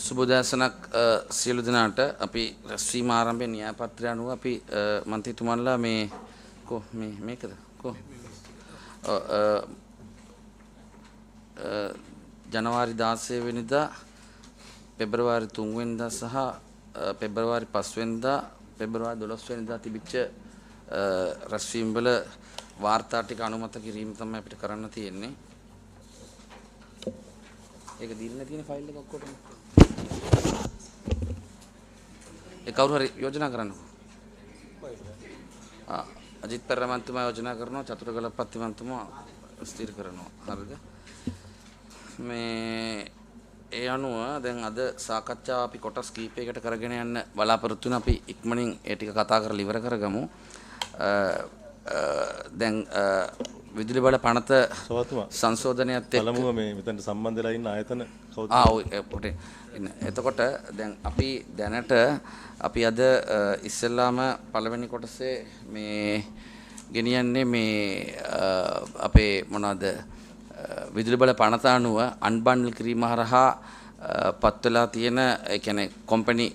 සුබෝදෑසනක් සියලු දෙනාට අපි රැස්වීම ආරම්භයේ න්‍යායපත්‍රය අනුව අපි මන්ත්‍රීතුමන්ලා මේකද ජනවාරි 16 වෙනිදා පෙබරවාරි 3 වෙනිදා සහ පෙබරවාරි 5 වෙනිදා පෙබරවාරි 12 වෙනිදා තිබිච්ච රැස්වීම් වල වාර්තා ටික අනුමත කිරීම තමයි අපිට කරන්න තියෙන්නේ. ඒක දීලා තියෙන ෆයිල් එක ඔක්කොටම ඒ කවුරු හරි යෝජනා කරන්නකෝ. අජිත් පෙරමන්තුමා යෝජනා කරනවා, චතුරගලපත්ති මන්තුමා ස්ථිර කරනවා. හරිද? මේ ඒ අනුව දැන් අද සාකච්ඡාව අපි කොටස් කීපයකට කරගෙන යන්න බලාපොරොත්තු වෙන අපි ඉක්මනින් ඒ ටික කතා කරලා ඉවර කරගමු. දැන් විදුලි බල පනත සංශෝධනයත් එක්ක පළමුව මේ මෙතනට සම්බන්ධ වෙලා ඉන්න ආයතන කවුද? ඔය එතකොට දැන් අපි දැනට අපි අද ඉස්සෙල්ලාම පළවෙනි කොටසේ මේ ගෙනියන්නේ මේ අපේ මොනවාද විදුලි බල පනත අනුව අන්බන්ඩල් කිරීම හරහා පත් වෙලා තියෙන ඒ කියන්නේ කම්පැනි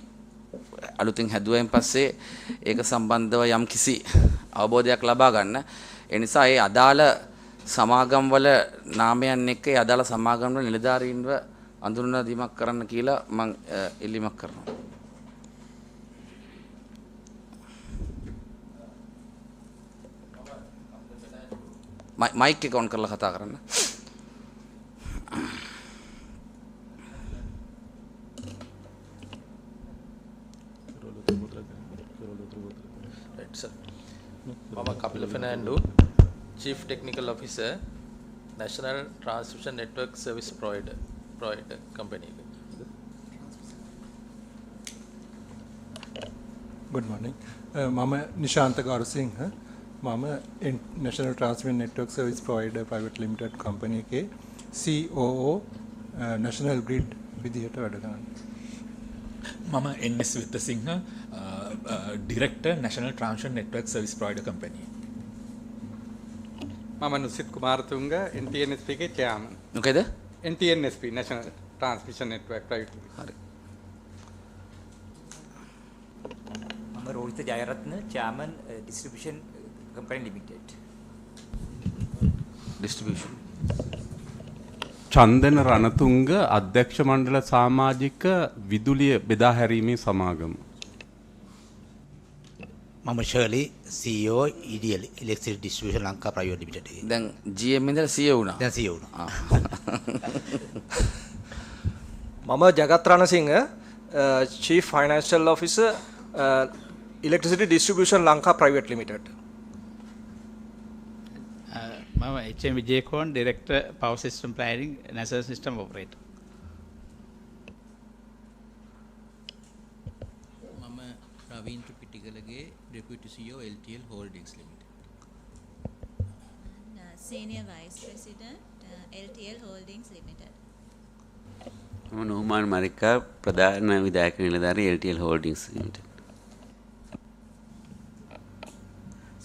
අලුතින් හැදුවයින් පස්සේ ඒක සම්බන්ධව යම් කිසි අවබෝධයක් ලබා ගන්න. ඒ නිසා ඒ අදාළ සමාගම් වල නාමයන් එක්ක ඒ අදාළ සමාගම් වල නිලධාරීන්ව අඳුරන දීමක් කරන්න කියලා මම ඉල්ලීමක් කරනවා. මයික් එක ඔන් කරලා කතා කරන්න. මම Kapila Fernando, Chief Technical Officer, National Transmission Network Service Provider Company. Good morning. මම නිශාන්ත ගරුසිංහ. මම National Transmission Network Service Provider Private Limited Company එකේ COO National Grid විදිහට වැඩ කරනවා. මම NS විත්තසිංහ, Director, National Transmission Network Service Provider Company. මම නුසිත් කුමාරතුංග, NTNSP එකේ chairman. මොකේද? NTNSP National Transmission Network Private. හරි. මම Rohitha Jayaratne, chairman, Distribution Company Limited. Distribution. Chandana Ranatunga, අධ්‍යක්ෂ මණ්ඩල සමාජික විදුලිය බෙදා හැරීමේ සමාගම. මම Shirley, CEO EDL Electric Distribution Lanka Private Limited. දැන් GM ඉඳලා CEO වුණා. දැන් CEO වුණා. මම Jagath Ranasinghe, Chief Financial Officer, Electricity Distribution Lanka Private Limited. මම HM Wijekoon, Director Power System Planning, National System Operator. මම Ravindra පිටිගලගේ, Deputy CEO LTL Holdings Limited. Senior Vice President, LTL Holdings Limited. මම නෝමාන් මරිකා, ප්‍රධාන විධායක නිලධාරී LTL Holdings Limited.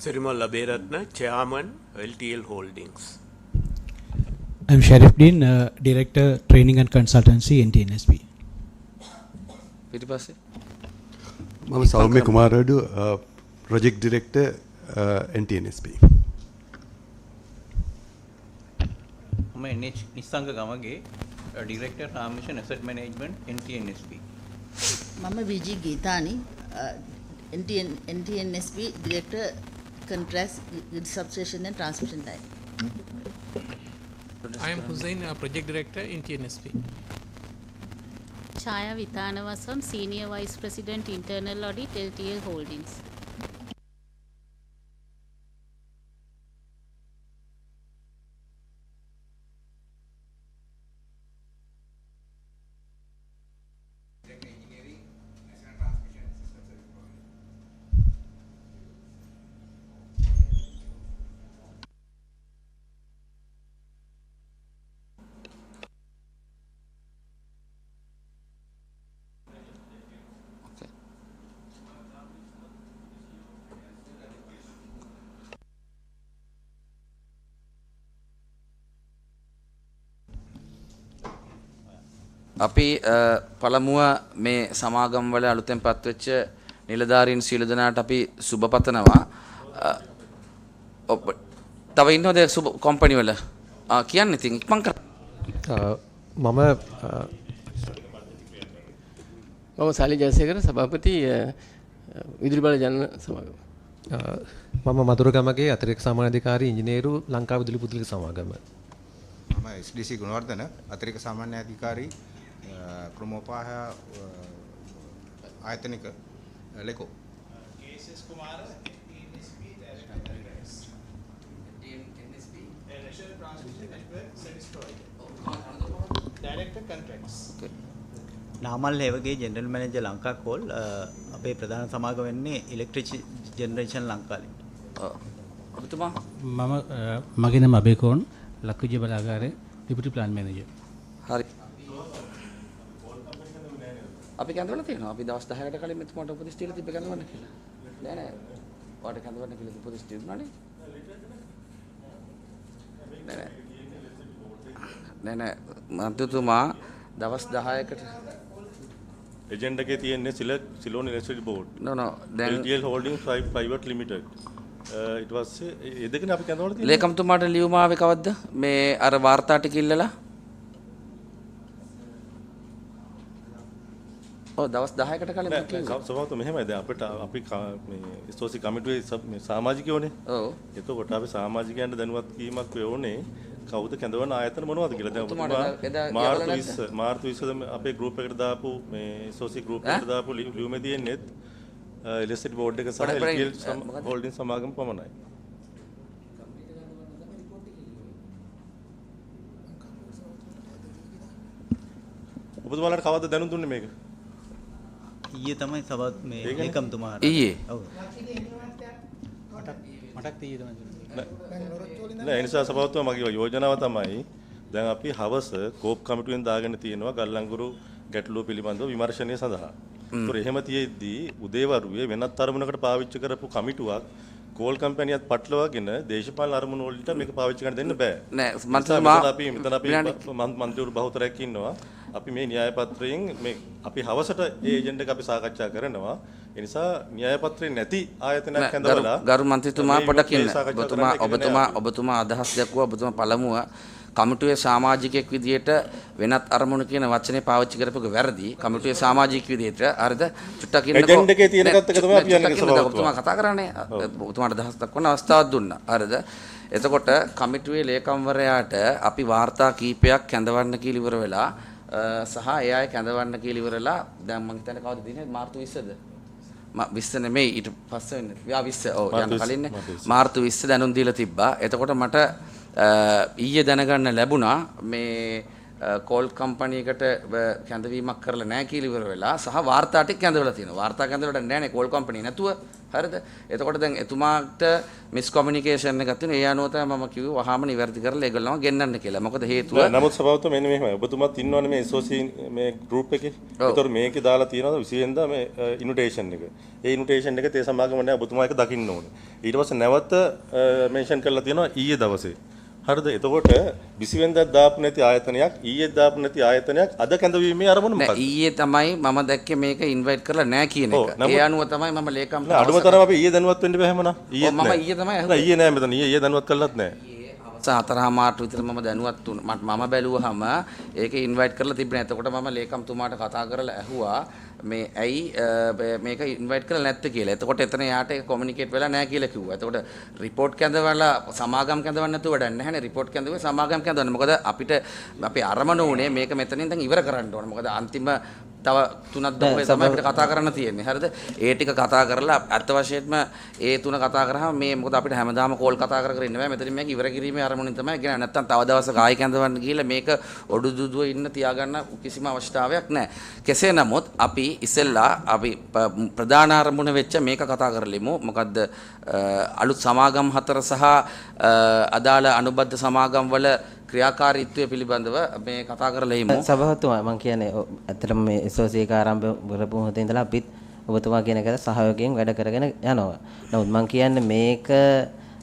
Sirimal Aberatna, Chairman, LTL Holdings. I'm Sharif Din, Director, Training and Consultancy, NTNSB. පිටිපස්සේ මම සෞම්‍ය කුමාරඩු, Project Director, NTNSB. මම NH නිස්සංග Gamage, Director, Transmission Asset Management, NTNSB. මම VG ගීතානි, NTNSB Director, Contracts, Grid Substation and Transmission Line. I am Hussein, Project Director in TNSP. Chaya Vithanavasam, Senior Vice President, Internal Audit, LTL Holdings. අපි පළමුව මේ සමාගම් වල අලුතෙන් පත්වෙච්ච නිලධාරීන් සියලු දෙනාට අපි සුබ පතනවා. තව ඉන්නවද සුබ කම්පැනි වල? කියන්න ඉතින් ඉක්මන් කර. මම සාලි ජයසේකර සභාපති විදුලි බල ජන සමාගම. මම මදුරගමගේ අතිරේක සාමාන්‍යාධිකාරී ඉංජිනේරු ලංකා විදුලි පුද්ගලික සමාගම. මම SDC ගුණවර්ධන අතිරේක සාමාන්‍යාධිකාරී ක්‍රමෝපාය ආයතනික ලෙකෝ. KSS කුමාර NSB National Transmission Network Service Provider. Director Contracts. Namal Hewage general manager Lanka call අපේ ප්‍රධාන සමාගම වෙන්නේ ඉලෙක්ට්‍රික් ජෙනරේෂන් ලංකාවේ. ඔබතුමා මම මගේ නම අබේකෝන් ලක්විජය බලාගාරයේ ඩිපුටි ප්ලාන් මැනේජර්. හරි. අපි කැඳවලා තියෙනවා. අපි දවස් 10කට කලින් මෙතුමාට උපදෙස් දීලා තිබ්බ කැඳවන්න කියලා. නෑ නෑ. ඔයාලට කැඳවන්න කියලා උපදෙස් දුන්නානේ. නෑ නෑ. මන්ත්‍රීතුමා දවස් 10කට එජෙන්ඩා එකේ තියෙන්නේ සිලෝන් ඉලෙක්ට්‍රිසිටි බෝඩ්. no දැන් LTL Holdings Private Limited. ඊට පස්සේ ඒ දෙකනේ අපි කැඳවලා තියෙන්නේ. ලේකම්තුමාට ලියුම ආවේ කවද්ද? මේ අර වාර්තා ටික ඉල්ලලා. ඔව් දවස් 10කට කලින් මම කිව්වා. සභාවත මෙහෙමයි දැන් අපිට අපි මේ SOC කමිටුවේ මේ සමාජිකයෝනේ. ඔව්. එතකොට අපි සමාජිකයන්ට දැනුවත් කිරීමක් වෙන්නේ කවුද කැඳවන ආයතන මොනවද කියලා. දැන් ඔබතුමා මාර්තු 20 අපේ ගෲප් එකට දාපු මේ SOC ගෲප් එකට දාපු ලියුමේ තියෙන්නේ ඉලෙක්ට්‍රිසිටි බෝඩ් එක සහ LTL හෝල්ඩින් සමාගම පමණයි. ඔබතුමාලාට කවද්ද දැනුම් දුන්නේ මේක? ඊයේ තමයි සභාව මේ ලේකම්තුමාට. ඊයේ. ඔව්. මටත් ඊයේ තමයි දුන්නේ. නෑ ඒ නිසා සභාවතුමා මගේ යෝජනාව තමයි දැන් අපි හවස කෝප් කමිටුවෙන් දාගෙන තියෙනවා ගල්ලංගුරු ගැටලුව පිළිබඳව විමර්ශනය සඳහා. ඒතොර එහෙම තියෙද්දී උදේවරුේ වෙනත් අරමුණකට පාවිච්චි කරපු කමිටුවක් කෝල් කම්පැනියත් පටලවාගෙන දේශපාලන අරමුණු වලට මේක පාවිච්චි කරන්න දෙන්න බෑ. නෑ මන්ත්‍රීතුමා අපි මෙතන අපි මන්ත්‍රීවරු බහුතරයක් ඉන්නවා. අපි මේ න්‍යාය පත්‍රයෙන් මේ අපි හවසට ඒ එජෙන්ඩා එක අපි සාකච්ඡා කරනවා. ඒ නිසා න්‍යාය පත්‍රේ නැති ආයතනයක් හඳවලා ගරු මන්ත්‍රීතුමා පොඩක් ඉන්න. ඔබතුමා අදහස් දක්වුවා. ඔබතුමා පළමුව කමිටුවේ සමාජිකයෙක් විදියට වෙනත් අරමුණු කියන වචනේ පාවිච්චි කරපුක වැරදි. කමිටුවේ සමාජික විදියට හරිද? චුට්ටක් ඉන්නකො. එජෙන්ඩා එකේ තියෙන එකත් එක තමයි අපි යන්නේ. ඔබතුමා කතා කරන්නේ. ඔබතුමාට අදහස් දක්වන්න අවස්ථාවක් දුන්නා. හරිද? එතකොට කමිටුවේ ලේකම්වරයාට අපි වාර්තා කීපයක් කැඳවන්න කියලා ඉවර වෙලා සහ ඒ අය කැඳවන්න කියලා ඉවරලා දැන් මම හිතන්නේ කවුද දිනේ මාර්තු 20ද? 20 නෙමෙයි ඊට පස්සේ වෙන්නේ. 20 ඔව් යන කලින්නේ මාර්තු 20 දැනුම් දීලා තිබ්බා. එතකොට මට ඊයේ දැනගන්න ලැබුණා මේ කෝල් කම්පැනියකට කැඳවීමක් කරලා නැහැ කියලා ඉවර වෙලා සහ වාර්තා ටික කැඳවලා තියෙනවා. වාර්තා කැඳවලා නැහැනේ කෝල් කම්පැනි නැතුව. හරිද? එතකොට දැන් එතුමාට මිස් කොමියුනිකේෂන් එකක් තියෙනවා. ඒ අනුව තමයි මම කිව්වේ වහාම නිවැරදි කරලා ඒගොල්ලන්ව ගෙන්නන්න කියලා. මොකද හේතුව නමුත් සභාවතුමා මෙන්න මෙහෙමයි. ඔබතුමාත් ඉන්නවනේ මේ SOC මේ ගෲප් එකේ. ඒතර මේකේ දාලා තියෙනවා 20 වෙනිදා මේ ඉන්විටේෂන් එක. ඒ ඉන්විටේෂන් එක තේ සමාගම නැහැ ඔබතුමා එක දකින්න ඕනේ. ඊට පස්සේ නැවත මෙන්ෂන් කරලා තියෙනවා ඊයේ දවසේ. හරිද? එතකොට 20 වෙනිදා දාපු නැති ආයතනයක් ඊයේ දාපු නැති ආයතනයක් අද කැඳවීමේ අරමුණ මොකක්ද? නෑ ඊයේ තමයි මම දැක්කේ මේක ඉන්වයිට් කරලා නෑ කියන එක. ඒ අනුව තමයි මම ලේකම්ට අඩුම තරම අපි ඊයේ දැනුවත් වෙන්න බෑ හැමනා. ඊයේ මම ඊයේ තමයි අහුවේ. ඊයේ නෑ මෙතන ඊයේ දැනුවත් කළත් නෑ. 4:00 විතර මම දැනුවත් වුණා. මම බැලුවාම ඒක ඉන්වයිට් කරලා තිබුණා. එතකොට මම ලේකම්තුමාට කතා කරලා ඇහුවා මේ ඇයි මේක ඉන්වයිට් කරලා නැත්තේ කියලා. එතකොට එතන යාට ඒක කොමියුනිකේට් වෙලා නැහැ කියලා කිව්වා. එතකොට රිපෝට් කැඳවලා සමාගම් කැඳවන්න නැතුව වැඩක් නැහැනේ. රිපෝට් කැඳුවේ සමාගම් කැඳවන්න. මොකද අපිට අපේ අරමුණ උනේ මේක මෙතනින් දැන් ඉවර කරන්න ඕනේ. මොකද අන්තිම තව 3ක් දක්වා තමයි අපිට කතා කරන්න තියෙන්නේ. හරිද? ඒ ටික කතා කරලා අත් වශයෙන්ම ඒ 3 කතා කරාම මේ මොකද අපිට හැමදාම කෝල් කතා කර ඉන්න බෑ. මෙතනින් මේක ඉවර කිරීමේ අරමුණින් තමයි ගෙන. නැත්තම් තව දවසක ආයෙ කැඳවන්න ගිහලා මේක ඔඩු දුදුව ඉන්න තියාගන්න කිසිම අවශ්‍යතාවයක් නැහැ. කෙසේ නමුත් අපි ඉස්සෙල්ලා අපි ප්‍රධාන අරමුණ වෙච්ච මේක කතා කරලිමු. මොකද්ද අලුත් සමාගම් 4 සහ අදාළ අනුබද්ධ සමාගම් වල ක්‍රියාකාරීත්වය පිළිබඳව මේ කතා කරලා ඉමු. සභාවතුමා මම කියන්නේ ඇත්තටම මේ SOC එක ආරම්භ කරපු මොහොතේ ඉඳලා අපිත් ඔබතුමා කියන එකට සහයෝගයෙන් වැඩ කරගෙන යනවා. නමුත් මම කියන්නේ මේක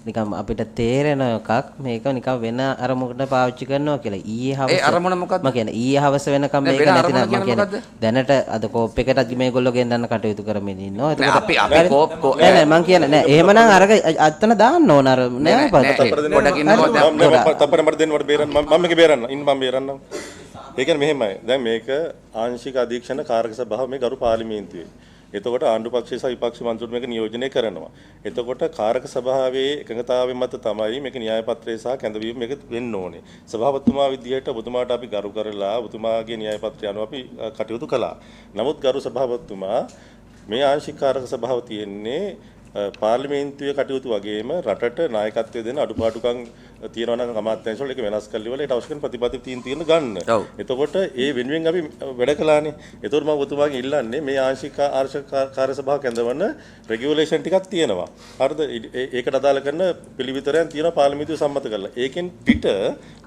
නිකම් අපිට තේරෙන එකක් මේක නිකම් වෙන අරමුණකට පාවිච්චි කරනවා කියලා. ඊයේ හවස ඒ අරමුණ මොකක්ද? මම කියන්නේ ඊයේ හවස වෙනකම් මේක නැතිනම් මම කියන්නේ දැනට අද කෝප් එකටත් මේගොල්ලෝ ගෙන්නන්න කටයුතු කරමින් ඉන්නවා. අපි කෝප් නෑ මම කියන්නේ නෑ එහෙමනම් අරක අත්තන දාන්න ඕන අර නෑ පොඩකින් තප්පර මට දෙන්න මට බේරන්න මම මේක බේරන්න ඉන්න මම බේරන්න. ඒ කියන්නේ මෙහෙමයි. දැන් මේක ආංශික අධීක්ෂණ කාරක සභාව මේ ගරු පාර්ලිමේන්තුවේ. එතකොට ආණ්ඩු පක්ෂය සහ විපක්ෂ මන්ත්‍රීවරු මේක නියෝජනය කරනවා. එතකොට කාරක සභාවේ එකඟතාවය මත තමයි මේක න්‍යාය පත්‍රය සහ කැඳවීම මේක වෙන්න ඕනේ. සභාපතිතුමා විදිහට ඔබතුමාට අපි ගරු කරලා ඔබතුමාගේ න්‍යාය පත්‍රය අනුව අපි කටයුතු කළා. නමුත් ගරු සභාපතිතුමා මේ ආංශික කාරක සභාව තියෙන්නේ පාර්ලිමේන්තුවේ කටයුතු වගේම රටට නායකත්වය දෙන අඩුපාඩුකම් තියෙනවා නම් අමාත්‍යාංශ වල ඒක වෙනස් කරලා ඉවරලා ඊට අවශ්‍ය කරන ප්‍රතිපත්ති තියෙන ගන්න. එතකොට ඒ වෙනුවෙන් අපි වැඩ කළානේ. එතකොට මම ඔබතුමාගෙන් ඉල්ලන්නේ මේ ආංශික කාර්ය සභාව කැඳවන රෙගියුලේෂන් ටිකක් තියෙනවා. හරිද? ඒකට අදාළ කරන පිළිවිතරයන් තියෙනවා පාර්ලිමේන්තුවේ සම්මත කරලා. ඒකෙන් පිට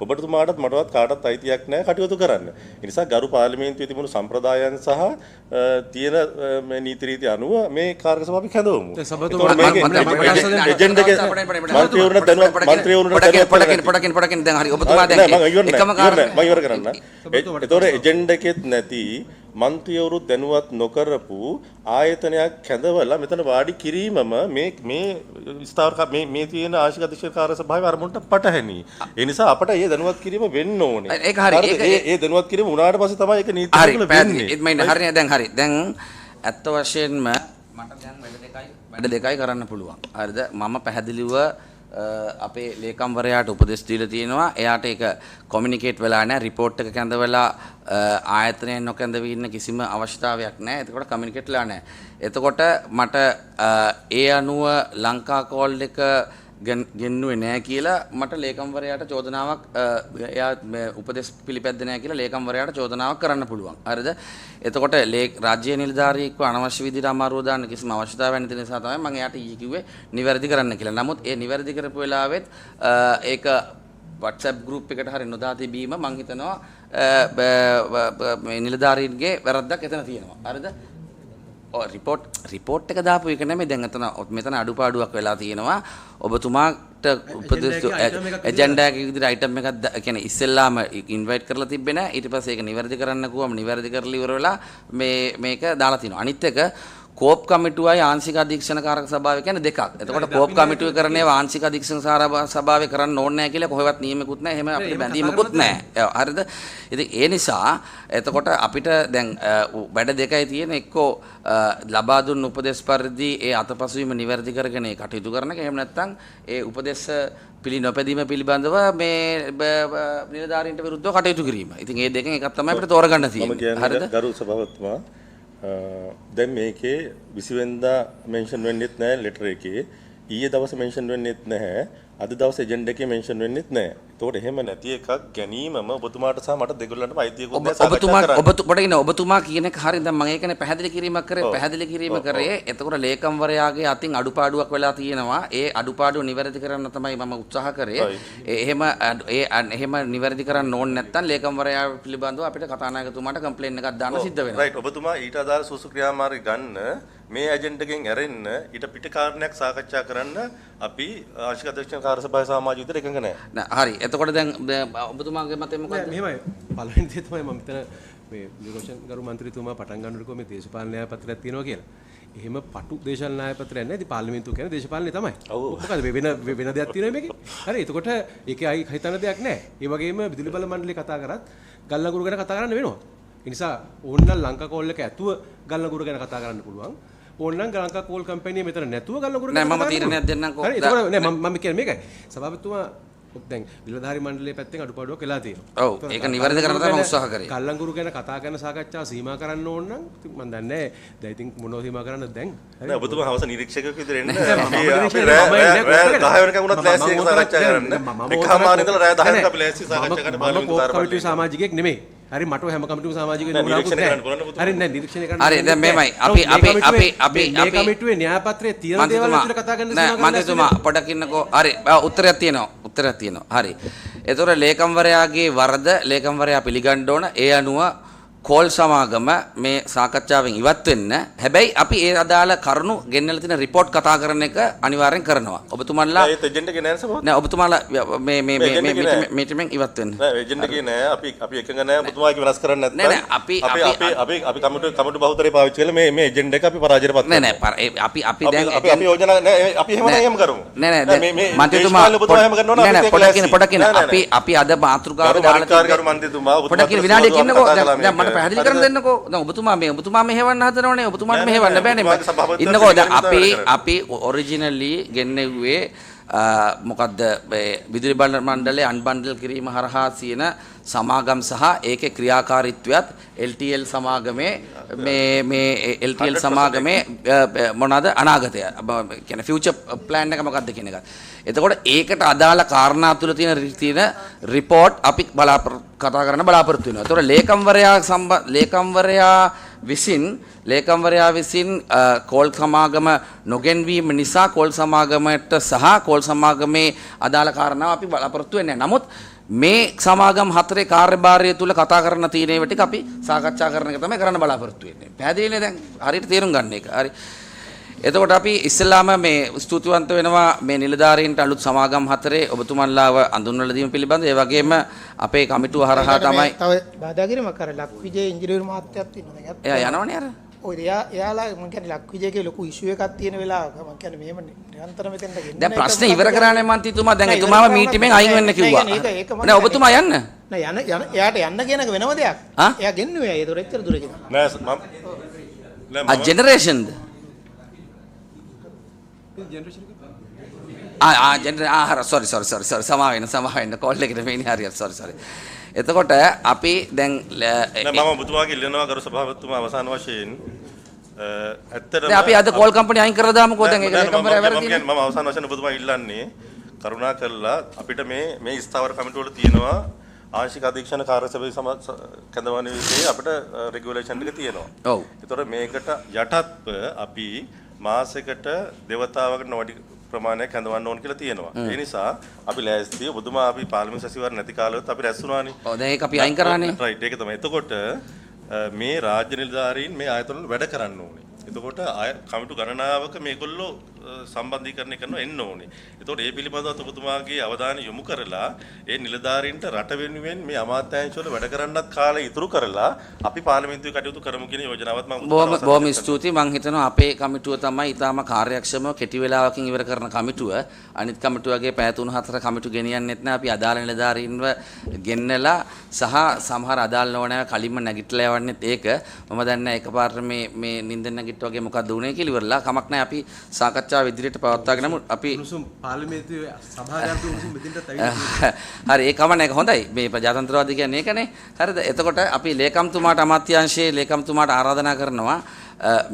ඔබතුමාටත් මටවත් කාටවත් අයිතියක් නැහැ කටයුතු කරන්න. ඒ නිසා ගරු පාර්ලිමේන්තුවේ තිබුණු සම්ප්‍රදායන් සහ තියෙන මේ නීති රීති අනුව මේ කාර්ය සභාව අපි කැඳවමු. පොඩකින් දැන් හරි ඔබතුමා දැන් එකම කාරණා මම ඉවර කරන්න. ඒතොර එජෙන්ඩා එකෙත් නැති මන්ත්‍රීවරු දැනුවත් නොකරපු ආයතනයක් කැඳවලා මෙතන වාඩි කිරීමම මේ ස්ථාවර මේ තියෙන ආශික අධිශීල කාර්ය සභාවේ අරමුණට පටහැනි. ඒ නිසා අපට මේ දැනුවත් කිරීම වෙන්න ඕනේ. ඒක හරි. ඒ දැනුවත් කිරීම වුණාට පස්සේ තමයි ඒක නීතිගත වෙන්නේ. හරි දැන් හරි. දැන් ඇත්ත වශයෙන්ම මට දැන් වැඩ දෙකයි කරන්න පුළුවන්. හරිද? මම පැහැදිලිව අපේ ලේකම්වරයාට උපදෙස් දීලා තියෙනවා. එයාට ඒක කොමියුනිකේට් වෙලා නැහැ. රිපෝට් එක කැඳවලා ආයතනයෙන් නොකැඳවී ඉන්න කිසිම අවශ්‍යතාවයක් නැහැ. එතකොට කොමියුනිකේට් වෙලා නැහැ. එතකොට මට ඒ අනුව ලංකා කෝල් එක ගෙන්නුවේ නැහැ කියලා මට ලේකම්වරයාට චෝදනාවක් එයා උපදෙස් පිළිපැද්දේ නැහැ කියලා ලේකම්වරයාට චෝදනාවක් කරන්න පුළුවන්. හරිද? එතකොට රාජ්‍ය නිලධාරියෙක්ව අනවශ්‍ය විදිහට අමාරුව දාන්න කිසිම අවශ්‍යතාවයක් නැති නිසා තමයි මම එයාට ඊයේ කිව්වේ නිවැරදි කරන්න කියලා. නමුත් ඒ නිවැරදි කරපු වෙලාවෙත් ඒක WhatsApp group එකට හරි නොදා තිබීම මම හිතනවා මේ නිලධාරීන්ගේ වැරද්දක් එතන තියෙනවා. හරිද? රිපෝට් එක දාපු එක නෙමෙයි දැන් මෙතන අඩුපාඩුවක් වෙලා තියෙනවා. ඔබතුමාට උපදෙස් එජෙන්ඩා එකක විදිහට අයිටම් එකක් කියන්නේ ඉස්සෙල්ලාම ඉන්වයිට් කරලා තිබ්බේ නැහැ. ඊට පස්සේ ඒක නිවැරදි කරන්න කිව්වම නිවැරදි කරලා ඉවර වෙලා මේක දාලා තිනවා. අනිත් එක කෝප් කමිටුවයි ආංශික අධීක්ෂණ කාරක සභාව කියන්නේ දෙකක්. එතකොට කෝප් කමිටුවේ කරන්නේ ආංශික අධීක්ෂණ සභාවේ කරන්න ඕනේ නැහැ කියලා කොහෙවත් නියමකුත් නැහැ. එහෙම අපිට බැඳීමකුත් නැහැ. හරිද? ඉතින් ඒ නිසා එතකොට අපිට දැන් වැඩ දෙකයි තියෙන. එක්කෝ ලබා දුන්න උපදේශ පරිදි ඒ අතපසුවීම නිවැරදි කරගෙන ඒ කටයුතු කරන එක. එහෙම නැත්නම් ඒ උපදේශ නොපැදීම පිළිබඳව මේ නිලධාරීන්ට විරුද්ධව කටයුතු කිරීම. ඉතින් මේ දෙකෙන් එකක් තමයි අපිට තෝරගන්න තියෙන්නේ. හරිද? ගරු සභාපතිතුමා දැන් මේකේ 20 වෙනිදා මෙන්ෂන් වෙන්නෙත් නැහැ ලෙටර් එකේ. ඊයේ දවසේ මෙන්ෂන් වෙන්නෙත් නැහැ. අද දවසේ එජෙන්ඩා එකේ මෙන්ෂන් වෙන්නෙත් නැහැ. ඒතකොට එහෙම නැති එකක් ගැනීමම ඔබතුමාට සහ මට දෙගොල්ලන්ටම අයිතියකුත් නැහැ. ඔබතුමා කියන එක හරිය. දැන් මම ඒකනේ පැහැදිලි කිරීමක් කරේ. එතකොට ලේකම්වරයාගේ අතින් අඩුපාඩුවක් වෙලා තියෙනවා. ඒ අඩුපාඩුව නිවැරදි කරන්න තමයි මම උත්සාහ කරේ. එහෙම නිවැරදි කරන්න ඕනේ නැත්නම් ලේකම්වරයා පිළිබඳව අපිට කතානායකතුමාට කම්ප්ලේන් එකක් දාන්න සිද්ධ වෙනවා. රයිට්. ඔබතුමා ඊට අදාළ සුසු ක්‍රියාමාර්ග ගන්න මේ ඇජෙන්ඩා එකෙන් ඇරෙන්න ඊට පිට කාරණයක් සාකච්ඡා කරන්න අපි ආශික අධ්‍යක්ෂක කාර්ය සභාවේ සමාජ විතර එකඟ නැහැ. හරි. එතකොට දැන් ඔබතුමාගේ මතය මොකක්ද? මෙහෙමයි. පළවෙනි දේ තමයි මම හිතන මේ විරෝෂන් ගරු මන්ත්‍රීතුමා පටන් ගන්නකොට මේ දේශපාලන න්‍යාය පත්‍රයක් තියෙනවා කියලා. එහෙම පටු දේශපාලන න්‍යාය පත්‍රයක් නැහැ. ඉතින් පාර්ලිමේන්තුව කියන්නේ දේශපාලනේ තමයි. මොකද වෙන දෙයක් තියෙනවා මේකේ. හරි. එතකොට ඒකේ අයි හිතන දෙයක් නැහැ. ඒ වගේම විදුලි බල මණ්ඩලය කතා කරත් ගල්ලඟුරු ගැන කතා කරන්න වෙනවා. ඒ නිසා ඕනනම් ලංකා කෝල් එක ඇතුව ගල්ලඟුරු ගැන කතා කරන්න පුළුවන්. ඕනනම් ලංකා කෝල් කම්පැනි මෙතන නැතුව ගල්ලඟුරු ගැන නෑ මම තීරණයක් දෙන්නම්කෝ. හරි. ඒකෝර නෑ මම කියන්නේ මේකයි. සභාපතිතුමා දැන් නිලධාරී මණ්ඩලයේ පැත්තෙන් අඩුපාඩුවක් වෙලා තියෙනවා. ඔව් ඒක නිවැරදි කරන්න තමයි මම උත්සාහ කරේ. ගල්ලඟුරු ගැන කතා කරන සාකච්ඡාව සීමා කරන්න ඕන නම් මම දන්නේ නැහැ. දැන් ඉතින් මොනවද සීමා කරන්නද දැන්? නෑ ඔබතුමා හවස නිරීක්ෂකයෙක් විදිහට එන්න. අපි රාය 10 වෙනකම් වුණත් ලෑස්ති එක සාකච්ඡා කරන්න. එකමාර ඉඳලා රාය 10 වෙනකම් අපි ලෑස්ති සාකච්ඡා කරන්න පාර්ලිමේන්තු කමිටුවේ සමාජිකයෙක් නෙමෙයි. හරි මට හැම කමිටුවේ සමාජිකයෙක් නෙමෙයි. හරි නෑ නිරීක්ෂණය කරන්න. හරි දැන් මේමයි අපි මේ කමිටුවේ න්‍යාය පත්‍රයේ තියෙන දේවල් විතර කතා කරන්න නෑ මන්ත්‍රීතුමා පොඩක් ඉන්නකෝ. හරි උත්තරයක් තියෙනවා. හරි. ඒතොර ලේකම්වරයාගේ වරද ලේකම්වරයා පිළිගන්න ඕන. ඒ අනුව කෝල් සමාගම මේ සාකච්ඡාවෙන් ඉවත් වෙන්න. හැබැයි අපි ඒ අදාළ කරුණු ගෙන්නලා තියෙන රිපෝට් කතා කරන එක අනිවාර්යෙන් කරනවා. ඔබතුමාලා ඒ එජෙන්ඩා එකේ නෑ සමහර. නෑ ඔබතුමාලා මේ මීටින්ගෙන් ඉවත් වෙන්න. නෑ එජෙන්ඩා එකේ නෑ අපි එකඟ නෑ ඔබතුමාගේ වෙනස් කරන්න නැත්නම්. නෑ අපි කමිටු බහුතරය පාවිච්චි කරලා මේ එජෙන්ඩා එක අපි පරාජයට පත් කරනවා. නෑ අපි දැන් අපි යෝජනා නෑ අපි එහෙම කරමු. නෑ මන්ත්‍රීතුමා පොඩක් ඉන්න අපි අද මාතෘකාවේ දාලා පොඩක් ඉන්න විනාඩියක් ඉන්නකෝ දැන් මට පැහැදිලි කරන්න දෙන්නකෝ. දැන් ඔබතුමා මෙහෙවන්න හදනවනේ. ඔබතුමාට මෙහෙවන්න බෑනේ. ඉන්නකෝ දැන් අපි ඔරිජිනලි ගෙන්නෙව්වේ මොකද්ද විදුලි බල මණ්ඩලයේ අන්බන්ඩල් කිරීම හරහා තියෙන සමාගම් සහ ඒකේ ක්‍රියාකාරීත්වයත් LTL සමාගමේ මේ LTL සමාගමේ මොනවාද අනාගතය කියන්නේ ෆියුචර් ප්ලෑන් එක මොකක්ද කියන එක. එතකොට ඒකට අදාළ කාරණා තුල තියෙන රිපෝට් අපි කතා කරන්න බලාපොරොත්තු වෙනවා. එතකොට ලේකම්වරයා විසින් කෝල් සමාගම නොගෙන්වීම නිසා කෝල් සමාගමට සහ කෝල් සමාගමේ අදාළ කාරණා අපි බලාපොරොත්තු වෙන්නේ නැහැ. නමුත් මේ සමාගම් හතරේ කාර්යභාරය තුල කතා කරන තියෙන ටික අපි සාකච්ඡා කරන එක තමයි කරන්න බලාපොරොත්තු වෙන්නේ. පැහැදිලිනේ දැන් හරියට තේරුම් ගන්න එක. හරි. එතකොට අපි ඉස්සෙල්ලාම මේ ස්තුතිවන්ත වෙනවා මේ නිලධාරීන්ට අලුත් සමාගම් හතරේ ඔබතුමන්ලාව අඳුන්වලා දීම පිළිබඳව. ඒ වගේම අපේ කමිටුව හරහා තමයි තව බාධා කිරීමක් කර ලක්විජේ ඉංජිනේරු මහත්තයාත් ඉන්නවා. එයා යනවනේ අර. ඔය එයාලා මම කියන්නේ ලක්විජේගේ ලොකු ඉෂුව එකක් තියෙන වෙලාවක මම කියන්නේ මෙහෙම නිරන්තර මෙතෙන්ට ගෙන්න. දැන් ප්‍රශ්නේ ඉවර කරානේ මන්ත්‍රීතුමා. දැන් එතුමාම මීටිමෙන් අයින් වෙන්න කිව්වා. නෑ ඔබතුමා යන්න. නෑ එයාට යන්න කියන එක වෙනම දෙයක්. එයා ගෙන්නුවේ ඒතොර එච්චර දුර ගෙන. නෑ මම ජෙනරේෂන්ද sorry සමා වෙන්න කෝල් එකට මේ හරියට sorry. එතකොට අපි දැන් මම ඔබතුමාගේ ඉල්ලනවා ගරු සභාපතිතුමා අවසාන වශයෙන් ඇත්තටම අපි අද කෝල් කම්පැනි අයින් කරලා දාමුකෝ. දැන් ඒක ලේකම්වරයා වැරදිනේ. මම අවසාන වශයෙන් ඔබතුමා ඉල්ලන්නේ කරුණා කරලා අපිට මේ ස්ථාවර කමිටුව වල තියෙනවා ආංශික අධීක්ෂණ කාර්යසභාවේ කැඳවන විදිහේ අපිට රෙගියුලේෂන් එක තියෙනවා. ඔව්. ඒතකොට මේකට යටත්ව අපි මාසෙකට දෙවතාවකට නොවැඩි ප්‍රමාණයක් කැඳවන්න ඕන කියලා තියෙනවා. ඒ නිසා අපි ලෑස්ති ඔබතුමා අපි පාර්ලිමේන්තු සැසිවාර නැති කාලෙවත් අපි රැස් වුණානේ. ඔව් දැන් ඒක අපි අයින් කරානේ. රයිට් ඒක තමයි. එතකොට මේ රාජ්‍ය නිලධාරීන් මේ ආයතන වල වැඩ කරන්න ඕනේ. එතකොට කමිටු ගණනාවක මේගොල්ලෝ සම්බන්ධීකරණය කරනවා එන්න ඕනේ. එතකොට ඒ පිළිබඳව ඔබතුමාගේ අවධානය යොමු කරලා ඒ නිලධාරීන්ට රට වෙනුවෙන් මේ අමාත්‍යාංශ වල වැඩ කරන්නත් කාලය ඉතුරු කරලා අපි පාර්ලිමේන්තුවේ කටයුතු කරමු කියන යෝජනාවත් මම බොහොම ස්තුතියි. මම හිතනවා අපේ කමිටුව තමයි ඊටාම කාර්යක්ෂමව කෙටි වේලාවකින් ඉවර කරන කමිටුව. අනිත් කමිටුවගේ පැය 3-4 කමිටු ගෙනියන්නෙත් නෑ. අපි අදාළ නිලධාරීන්ව ගෙන්නලා සහ සමහර අදාළ නොවන කලින්ම නැගිටලා යවන්නෙත් ඒක. මම දන්නේ එකපාරට මේ නිින්දෙන් නැගිට වගේ මොකක්ද උනේ කියලා ඉවරලා කමක් නෑ. අපි සාකච්ඡාව ඉදිරියට පවත්වාගෙන අපි පාර්ලිමේන්තුවේ සභාගාරයට උණුසුම් මෙතෙන්ට ඇවිල්ලා හරි ඒ කම නැහැ හොඳයි. මේ ප්‍රජාතන්ත්‍රවාදී කියන්නේ ඒකනේ. හරිද? එතකොට අපි ලේකම්තුමාට අමාත්‍යාංශයේ ලේකම්තුමාට ආරාධනා කරනවා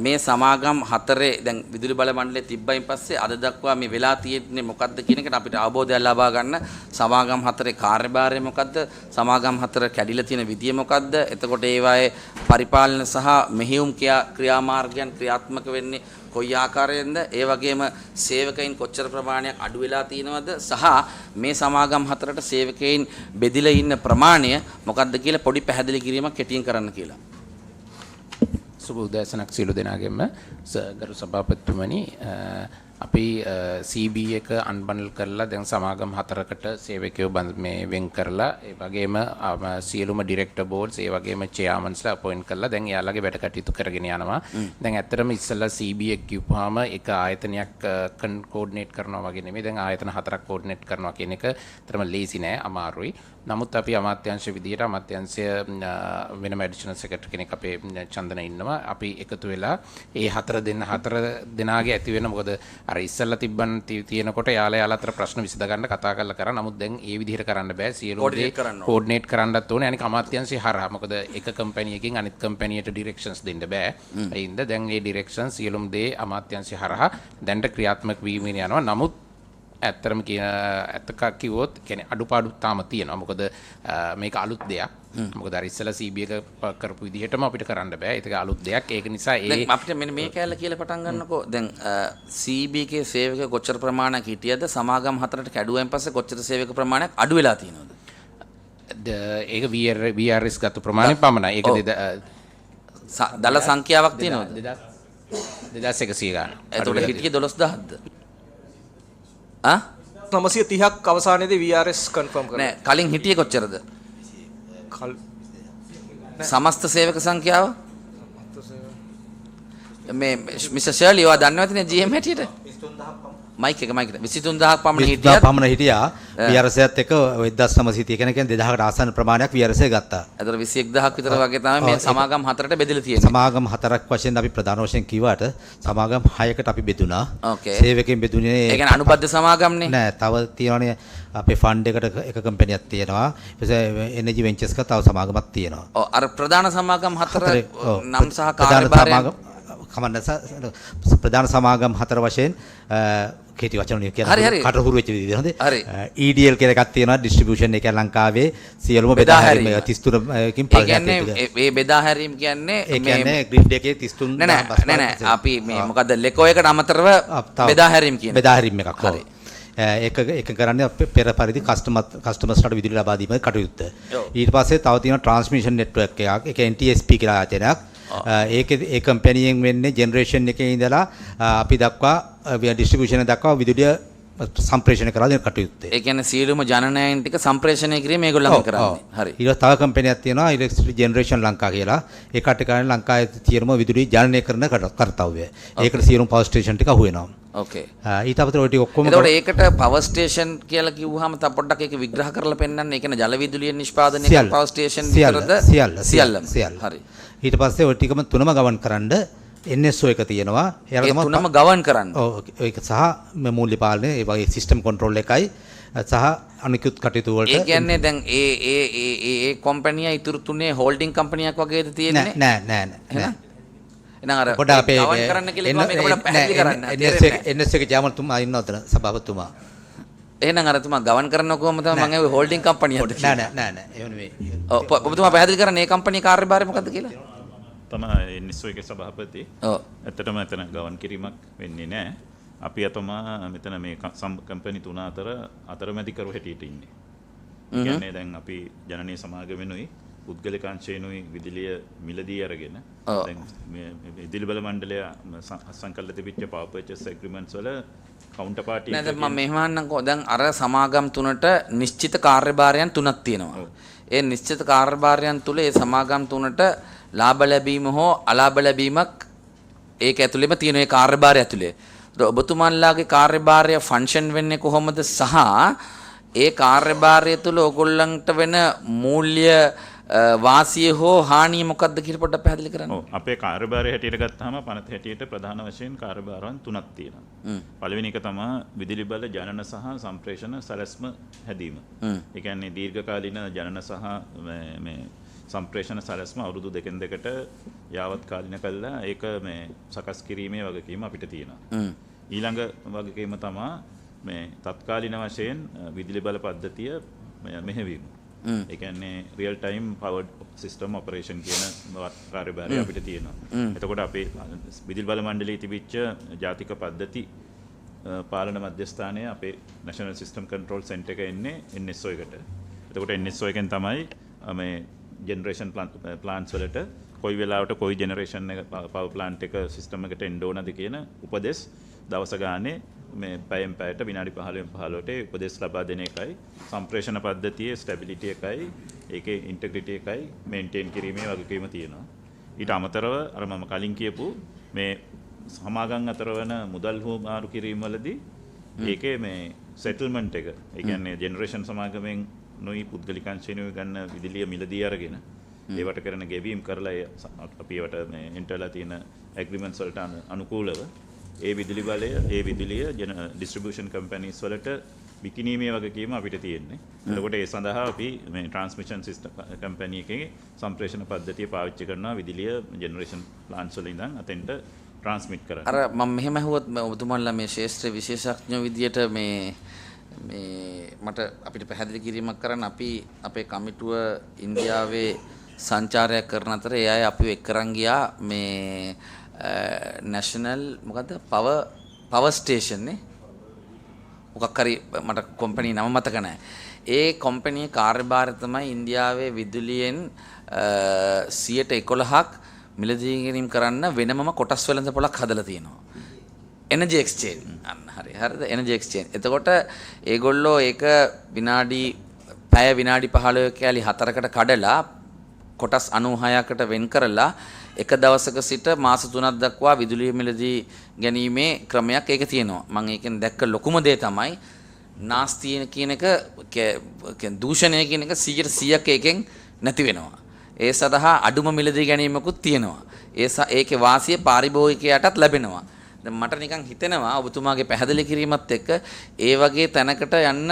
මේ සමාගම් හතරේ දැන් විදුලි බල මණ්ඩලයේ තිබ්බයින් පස්සේ අද දක්වා මේ වෙලා තියෙන්නේ මොකද්ද කියන එකට අපිට අවබෝධයක් ලබා ගන්න. සමාගම් හතරේ කාර්යභාරය මොකද්ද? සමාගම් හතර කැඩිලා තියෙන විදිය මොකද්ද? එතකොට ඒවායේ පරිපාලන සහ මෙහෙයුම් ක්‍රියාමාර්ගයන් ක්‍රියාත්මක වෙන්නේ කොයි ආකාරයෙන්ද? ඒ වගේම සේවකයින් කොච්චර ප්‍රමාණයක් අඩු වෙලා තියෙනවද? සහ මේ සමාගම් හතරට සේවකයින් බෙදිලා ඉන්න ප්‍රමාණය මොකක්ද කියලා පොඩි පැහැදිලි කිරීමක් කෙටියෙන් කරන්න කියලා. සුබ උදෑසනක් සියලු දෙනාගෙම ගරු සභාපතිතුමනි අපි CB එක අන්බන්ඩල් කරලා දැන් සමාගම් හතරකට සේවකයෝ මේ වෙන් කරලා ඒ වගේම සියලුම ඩිරෙක්ටර් බෝඩ්ස් ඒ වගේම චෙයාමන්ස්ලා අපොයින්ට් කරලා දැන් එයාලගේ වැඩ කටයුතු කරගෙන යනවා. දැන් ඇත්තටම ඉස්සෙල්ලා CB එක කිව්වහම එක ආයතනයක් කෝඩිනේට් කරනවා වගේ නෙමෙයි. දැන් ආයතන හතරක් කෝඩිනේට් කරනවා කියන එක තරම ලේසි නෑ, අමාරුයි. නමුත් අපි අමාත්‍යාංශ විදියට අමාත්‍යාංශය වෙනම ඇඩිෂනල් සෙක්‍රටරි කෙනෙක් අපේ චන්දන ඉන්නවා. අපි එකතු වෙලා ඒ හතර දෙනාගේ ඇති වෙන මොකද අර ඉස්සෙල්ලා තිබ්බන් තියෙනකොට යාලා අතර ප්‍රශ්න විසඳ ගන්න කතා කරලා කරා. නමුත් දැන් ඒ විදිහට කරන්න බෑ. සියලු දේ කෝඩිනේට් කරන්නත් ඕනේ. අනික අමාත්‍යාංශය හරහා. මොකද එක කම්පැනි එකකින් අනිත් කම්පැනියට ඩිරෙක්ෂන්ස් දෙන්න බෑ. ඒ හින්දා දැන් මේ ඩිරෙක්ෂන්ස් සියලුම දේ අමාත්‍යාංශය හරහා දැන්ට ක්‍රියාත්මක වීමින් යනවා. නමුත් ඇත්තරම ඇත්තක කිව්වොත් කියන්නේ අඩුපාඩු තාම තියෙනවා. මොකද මේක අලුත් දෙයක්. මොකද අර ඉස්සලා CB එක කරපු විදිහටම අපිට කරන්න බෑ. ඒක අලුත් දෙයක්. ඒක නිසා දැන් අපිට මෙන්න මේ කැලේ කියලා පටන් ගන්නකෝ. දැන් CB එකේ සේවක කොච්චර ප්‍රමාණයක් හිටියද? සමාගම් හතරට කැඩුවෙන් පස්සේ කොච්චර සේවක ප්‍රමාණයක් අඩු වෙලා තියෙනවද? ඒක VRS ගත්තු ප්‍රමාණය පමණයි. ඒක දල සංඛ්‍යාවක් තියෙනවද? 2100 ගන්න. එතකොට හිටියේ 12000ද? 930ක් අවසානයේදී VRS කන්ෆර්ම් කරනවා. නෑ කලින් හිටියේ කොච්චරද? සමස්ත සේවක සංඛ්‍යාව? මේ මිස්ටර් ෂර්ලි ඔයා දන්නවද GM හැටියට? 23000 මයික් 23000ක් පමණ හිටියා. 23000 පමණ හිටියා. VRS-ත් එක්ක 1930 කියන්නේ 2000කට ආසන්න ප්‍රමාණයක් VRS ගත්තා. ඒතර 21000ක් විතර වගේ තමයි මේ සමාගම් හතරට බෙදලා තියෙන්නේ. සමාගම් හතරක් වශයෙන් අපි ප්‍රධාන වශයෙන් කිව්වට සමාගම් 6කට අපි බෙදුණා. සේවකයන් බෙදුනේ. ඒ කියන්නේ අනුබද්ධ සමාගම්නේ. නෑ තව තියෙනවානේ අපේ ෆන්ඩ් එකට එක කම්පැනියක් තියෙනවා. ඊපස්සේ එනර්ජි වෙන්චර්ස් එක තව සමාගමක් තියෙනවා. ඔව් අර ප්‍රධාන සමාගම් හතර නම් සහ කාර්යභාරය ප්‍රධාන සමාගම් හතර වශයෙන් කේටි වචන වලින් කියන කටහුරු වෙච්ච විදිහට හොඳේ. EDL කියලා එකක් තියෙනවා ඩිස්ට්‍රිබියුෂන් එක ලංකාවේ සියලුම බෙදා හැරීම 33කින් පල්ගත් එක. ඒ බෙදා හැරීම කියන්නේ ඒ කියන්නේ ග්‍රිඩ් එකේ 33 නෑ අපි මේ මොකද්ද ලෙකෝ එකට අමතරව බෙදා හැරීම කියන්නේ. බෙදා හැරීම එකක්. හරි. ඒක කරන්නේ පෙර පරිදි කස්ටමර්ස්ලාට විදුලි ලබා දීමේ කටයුත්ත. ඊට පස්සේ තව තියෙනවා ට්‍රාන්ස්මිෂන් නෙට්වර්ක් එකක්. ඒක NTSP කියලා ආයතනයක්. ඒකේ ඒ කම්පැනියෙන් වෙන්නේ ජෙනරේෂන් එකේ ඉඳලා අපි දක්වා ඩිස්ට්‍රිබියුෂන් දක්වා විදුලිය සම්ප්‍රේෂණය කරලා දෙන කටයුත්තේ. ඒ කියන්නේ සියලුම ජනනයන් ටික සම්ප්‍රේෂණය කිරීම මේගොල්ලෝ කරන්නේ. හරි. ඊට තව කම්පැනියක් තියෙනවා ඉලෙක්ට්‍රිසිටි ජෙනරේෂන් ලංකා කියලා. ඒ කට්ටිය කරන්නේ ලංකාවේ තියෙනම විදුලිය ජනනය කරන කර්තව්‍යය. ඒකට සියලුම පවර් ස්ටේෂන් ටික අහු වෙනවා. ඕකේ. ඊට අමතරව ඔය ටික ඔක්කොම එතකොට ඒකට පවර් ස්ටේෂන් කියලා කිව්වහම තව පොඩ්ඩක් ඒක විග්‍රහ කරලා පෙන්නන්න. ඒ කියන්නේ ජල විදුලිය නිෂ්පාදනය කරන පවර් ස්ටේෂන් විතරද? සියල්ලම. හරි. ඊට පස්සේ ඔය ටිකම තුනම ගවන් කරන්න NSO එක තියෙනවා. ඒ තුනම ගවන් කරන්න. ඔව් ඒක සහ මූල්‍ය පාලනය ඒ වගේ සිස්ටම් කන්ට්‍රෝල් එකයි සහ අනිකුත් කටයුතු වලට. ඒ කියන්නේ දැන් ඒ කම්පැනිය ඉතුරු තුනේ හෝල්ඩින් කම්පැනියක් වගේද තියෙන්නේ? නෑ. එහෙනම් අර පොඩ අපේ ගවන් කරන්න කියලා මේක පොඩ්ඩක් පැහැදිලි කරන්න. NSO එකේ ජාමතුමා ඉන්නවද සභාපතිතුමා? එහෙනම් අර තුමා ගවන් කරන කොහොමද මම ඒ හෝල්ඩින් කම්පැනියක්ද? නෑ එහෙම නෙවෙයි. ඔව් ඔබතුමා පැහැදිලි කරන්නේ මේ කම්පැනි කාර්යභාරය මොකද්ද කියලා? තමයි NSO එකේ සභාපති. ඇත්තටම එතන ගවන් කිරීමක් වෙන්නේ නැහැ. අපි අතමා මෙතන මේ කම්පැනි තුන අතරමැදිකරු හැටියට ඉන්නේ. කියන්නේ දැන් අපි ජනනීය සමාගමෙනුයි පුද්ගලිකාංශයෙනුයි විදුලිය මිලදී අරගෙන දැන් මේ විදුලි බල මණ්ඩලය සංකල්ප තිබිච්ච power purchase agreements වල කවුන්ටර් පාර්ටි නේද මම මෙහෙමන්නම්කෝ දැන් අර සමාගම් තුනට නිශ්චිත කාර්යභාරයන් තුනක් තියෙනවා. ඒ නිශ්චිත කාර්යභාරයන් තුල ඒ සමාගම් තුනට ලාභ ලැබීම හෝ අලාභ ලැබීමක් ඒක ඇතුළෙම තියෙන ඒ කාර්යභාරය ඇතුලේ. ඔබතුමන්ලාගේ කාර්යභාරය ෆන්ක්ෂන් වෙන්නේ කොහොමද සහ ඒ කාර්යභාරය තුල ඕගොල්ලන්ට වෙන මූල්‍ය වාසිය හෝ හානිය මොකක්ද කියලා පොඩ්ඩක් පැහැදිලි කරන්න. ඔව් අපේ කාර්යභාරය හැටියට ගත්තාම පනත හැටියට ප්‍රධාන වශයෙන් කාර්යභාරයන් තුනක් තියෙනවා. පළවෙනි එක තමයි විදුලි බල ජනන සහ සම්ප්‍රේෂණ සැලැස්ම හැදීම. ඒ කියන්නේ දීර්ඝකාලීන ජනන සහ මේ සම්ප්‍රේෂණ සැලැස්ම අවුරුදු දෙකෙන් දෙකට යාවත් කාලින කළා ඒක මේ සකස් කිරීමේ වගකීම අපිට තියෙනවා. ඊළඟ වගකීම තමයි මේ තත්කාලීන වශයෙන් විදුලි බල පද්ධතිය මෙහෙවීම. ඒ කියන්නේ රියල් ටයිම් පවර්ඩ් සිස්ටම් ඔපරේෂන් කියන කාර්යභාරය අපිට තියෙනවා. එතකොට අපේ විදුලි බල මණ්ඩලයේ තිබිච්ච ජාතික පද්ධති පාලන මධ්‍යස්ථානය අපේ නැෂනල් සිස්ටම් කන්ට්‍රෝල් සෙන්ටර් එක එන්නේ NSO එකට. එතකොට NSO එකෙන් තමයි මේ ජෙනරේෂන් ප්ලාන්ට්ස් වලට කොයි වෙලාවට කොයි ජෙනරේෂන් එක පවර් ප්ලාන්ට් එක සිස්ටම් එකට එන්න ඕනද කියන උපදෙස් දවස ගානේ මේ පැයෙන් පැයට විනාඩි 15න් 15ට උපදෙස් ලබා දෙන එකයි සම්ප්‍රේෂණ පද්ධතියේ ස්ටැබිලිටි එකයි ඒකේ ඉන්ටෙග්‍රිටි එකයි මේන්ටේන් කිරීමේ වගකීම තියෙනවා. ඊට අමතරව අර මම කලින් කියපු මේ සමාගම් අතර වෙන මුදල් හුමාරු කිරීම වලදී ඒකේ මේ සෙටල්මන්ට් එක ඒ කියන්නේ ජෙනරේෂන් සමාගමෙන් නොයි පුද්ගලිකංශයෙන්ුයි ගන්න විදුලිය මිලදී අරගෙන ඒවට කරන ගෙවීම් කරලා අපි ඒවට මේ එන්ටර්ලා තියෙන ඇග්‍රීමන්ට්ස් වලට අනුකූලව ඒ විදුලි බලය ඒ විදුලිය ඩිස්ට්‍රිබියුෂන් කම්පැනිස් වලට විකිණීමේ වගකීම අපිට තියෙන්නේ. එතකොට ඒ සඳහා අපි මේ ට්‍රාන්ස්මිෂන් සිස්ටම් කම්පැනි එකේ සම්ප්‍රේෂණ පද්ධතිය පාවිච්චි කරනවා විදුලිය ජෙනරේෂන් ප්ලාන්ට්ස් වල ඉඳන් අතෙන්ට ට්‍රාන්ස්මිට් කරන්න. අර මම මෙහෙම අහුවොත් ඔබතුමාලා මේ ශාස්ත්‍රීය විශේෂඥ විදියට මේ මට අපිට පැහැදිලි කිරීමක් කරන්න අපි අපේ කමිටුව ඉන්දියාවේ සංචාරයක් කරන අතර ඒ අය අපිව එක්කරන් ගියා මේ නැෂනල් මොකද්ද පවර් ස්ටේෂන් නේ මොකක් හරි මට කම්පැනි නම මතක නැහැ. ඒ කම්පැනි කාර්යභාරය තමයි ඉන්දියාවේ විදුලියෙන් 11%ක් මිලදී ගැනීම කරන්න වෙනමම කොටස් වෙළඳපොළක් හදලා තියෙනවා. එනර්ජි එක්ස්චේන්ජ් අන්න හරිද එනර්ජි එක්ස්චේන්ජ්. එතකොට ඒගොල්ලෝ ඒක පැය විනාඩි 15 කැලි 4කට කඩලා කොටස් 96කට වෙන් කරලා එක දවසක සිට මාස 3ක් දක්වා විදුලිය මිලදී ගැනීමේ ක්‍රමයක් ඒක තියෙනවා. මම ඒකෙන් දැක්ක ලොකුම දේ තමයි නාස්තිය කියන එක දූෂණය කියන එක 100%ක් එකෙන් නැති වෙනවා. ඒ සඳහා අඩුම මිලදී ගැනීමකුත් තියෙනවා. ඒකේ වාසිය පාරිභෝගිකයාටත් ලැබෙනවා. දැන් මට නිකන් හිතෙනවා ඔබතුමාගේ පැහැදිලි කිරීමත් එක්ක ඒ වගේ තැනකට යන්න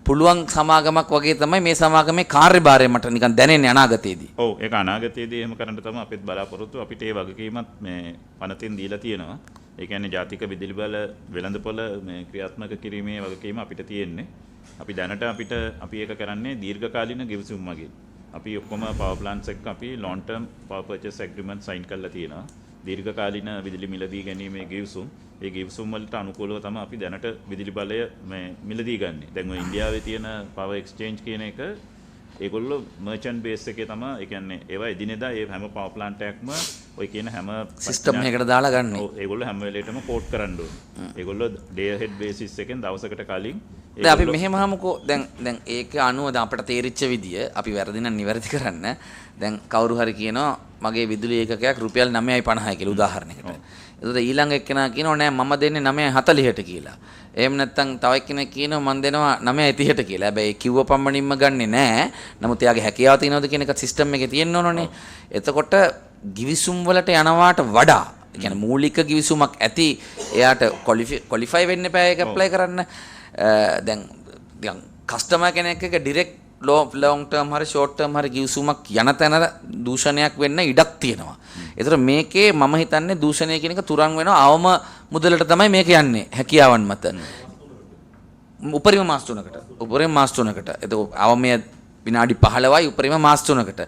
පුළුවන් සමාගමක් වගේ තමයි මේ සමාගමේ කාර්යභාරය මට නිකන් දැනෙන්නේ අනාගතයේදී. ඔව් ඒක අනාගතයේදී එහෙම කරන්න තමයි අපිත් බලාපොරොත්තු. අපිට ඒ වගකීමත් මේ පනතින් දීලා තියෙනවා. ඒ කියන්නේ ජාතික විදුලි බල වෙළඳපොළ මේ ක්‍රියාත්මක කිරීමේ වගකීම අපිට තියෙන්නේ. අපි දැනට අපි ඒක කරන්නේ දීර්ඝකාලීන ගිවිසුම් මගින්. අපි ඔක්කොම power plants එක්ක අපි long term power purchase agreement sign කරලා තියෙනවා. දීර්ඝකාලීන විදුලි මිලදී ගැනීමේ ගිවිසුම්. ඒ ගිවිසුම් වලට අනුකූලව තමයි අපි දැනට විදුලි බලය මේ මිලදී ගන්නෙ. දැන් ඔය ඉන්දියාවේ තියෙන power exchange කියන එක ඒගොල්ලෝ merchant base එකේ තමයි ඒ කියන්නේ ඒවා එදිනෙදා ඒ හැම power plant එකක්ම ඔය කියන හැම සිස්ටම් එකකට දාලා ගන්නෙ. ඔව් ඒගොල්ලෝ හැම වෙලේටම කෝඩ් කරන්න ඕනේ. ඒගොල්ලෝ day ahead basis එකෙන් දවසකට කලින් දැන් අපි මෙහෙම හමුකෝ දැන් ඒක අනුව දැන් අපිට තේරිච්ච විදිය අපි වැරදි නම් නිවැරදි කරන්න. දැන් කවුරු හරි කියනවා මගේ විදුලි ඒකකයක් රුපියල් 9.50 කියලා උදාහරණයකට. එතකොට ඊළඟ එක්කෙනා කියනවා නෑ මම දෙන්නේ 9.40ට කියලා. එහෙම නැත්නම් තව එක්කෙනෙක් කියනවා මම දෙනවා 9.30ට කියලා. හැබැයි කිව්ව පමණින්ම ගන්නෙ නෑ. නමුත් එයාගේ හැකියාව තියෙනවද කියන එක සිස්ටම් එකේ තියෙන්න ඕනනේ. එතකොට ගිවිසුම් වලට යනවාට වඩා ඒ කියන්නේ මූලික ගිවිසුමක් ඇති එයාට ක්වොලිෆයි වෙන්න එපා ඒක ඇප්ලයි කරන්න. දැන් කස්ටමර් කෙනෙක් එක ඩිරෙක්ට් long term හරි short term හරි ගිවිසුමක් යන තැන දූෂණයක් වෙන්න ඉඩක් තියෙනවා. ඒතර මේකේ මම හිතන්නේ දූෂණය කියන එක තුරන් වෙනවා අවම මුදලට තමයි මේක යන්නේ හැකියාවන් මත. උපරිම මාස 3කට. එතකොට අවමයේ විනාඩි 15යි උපරිම මාස 3කට.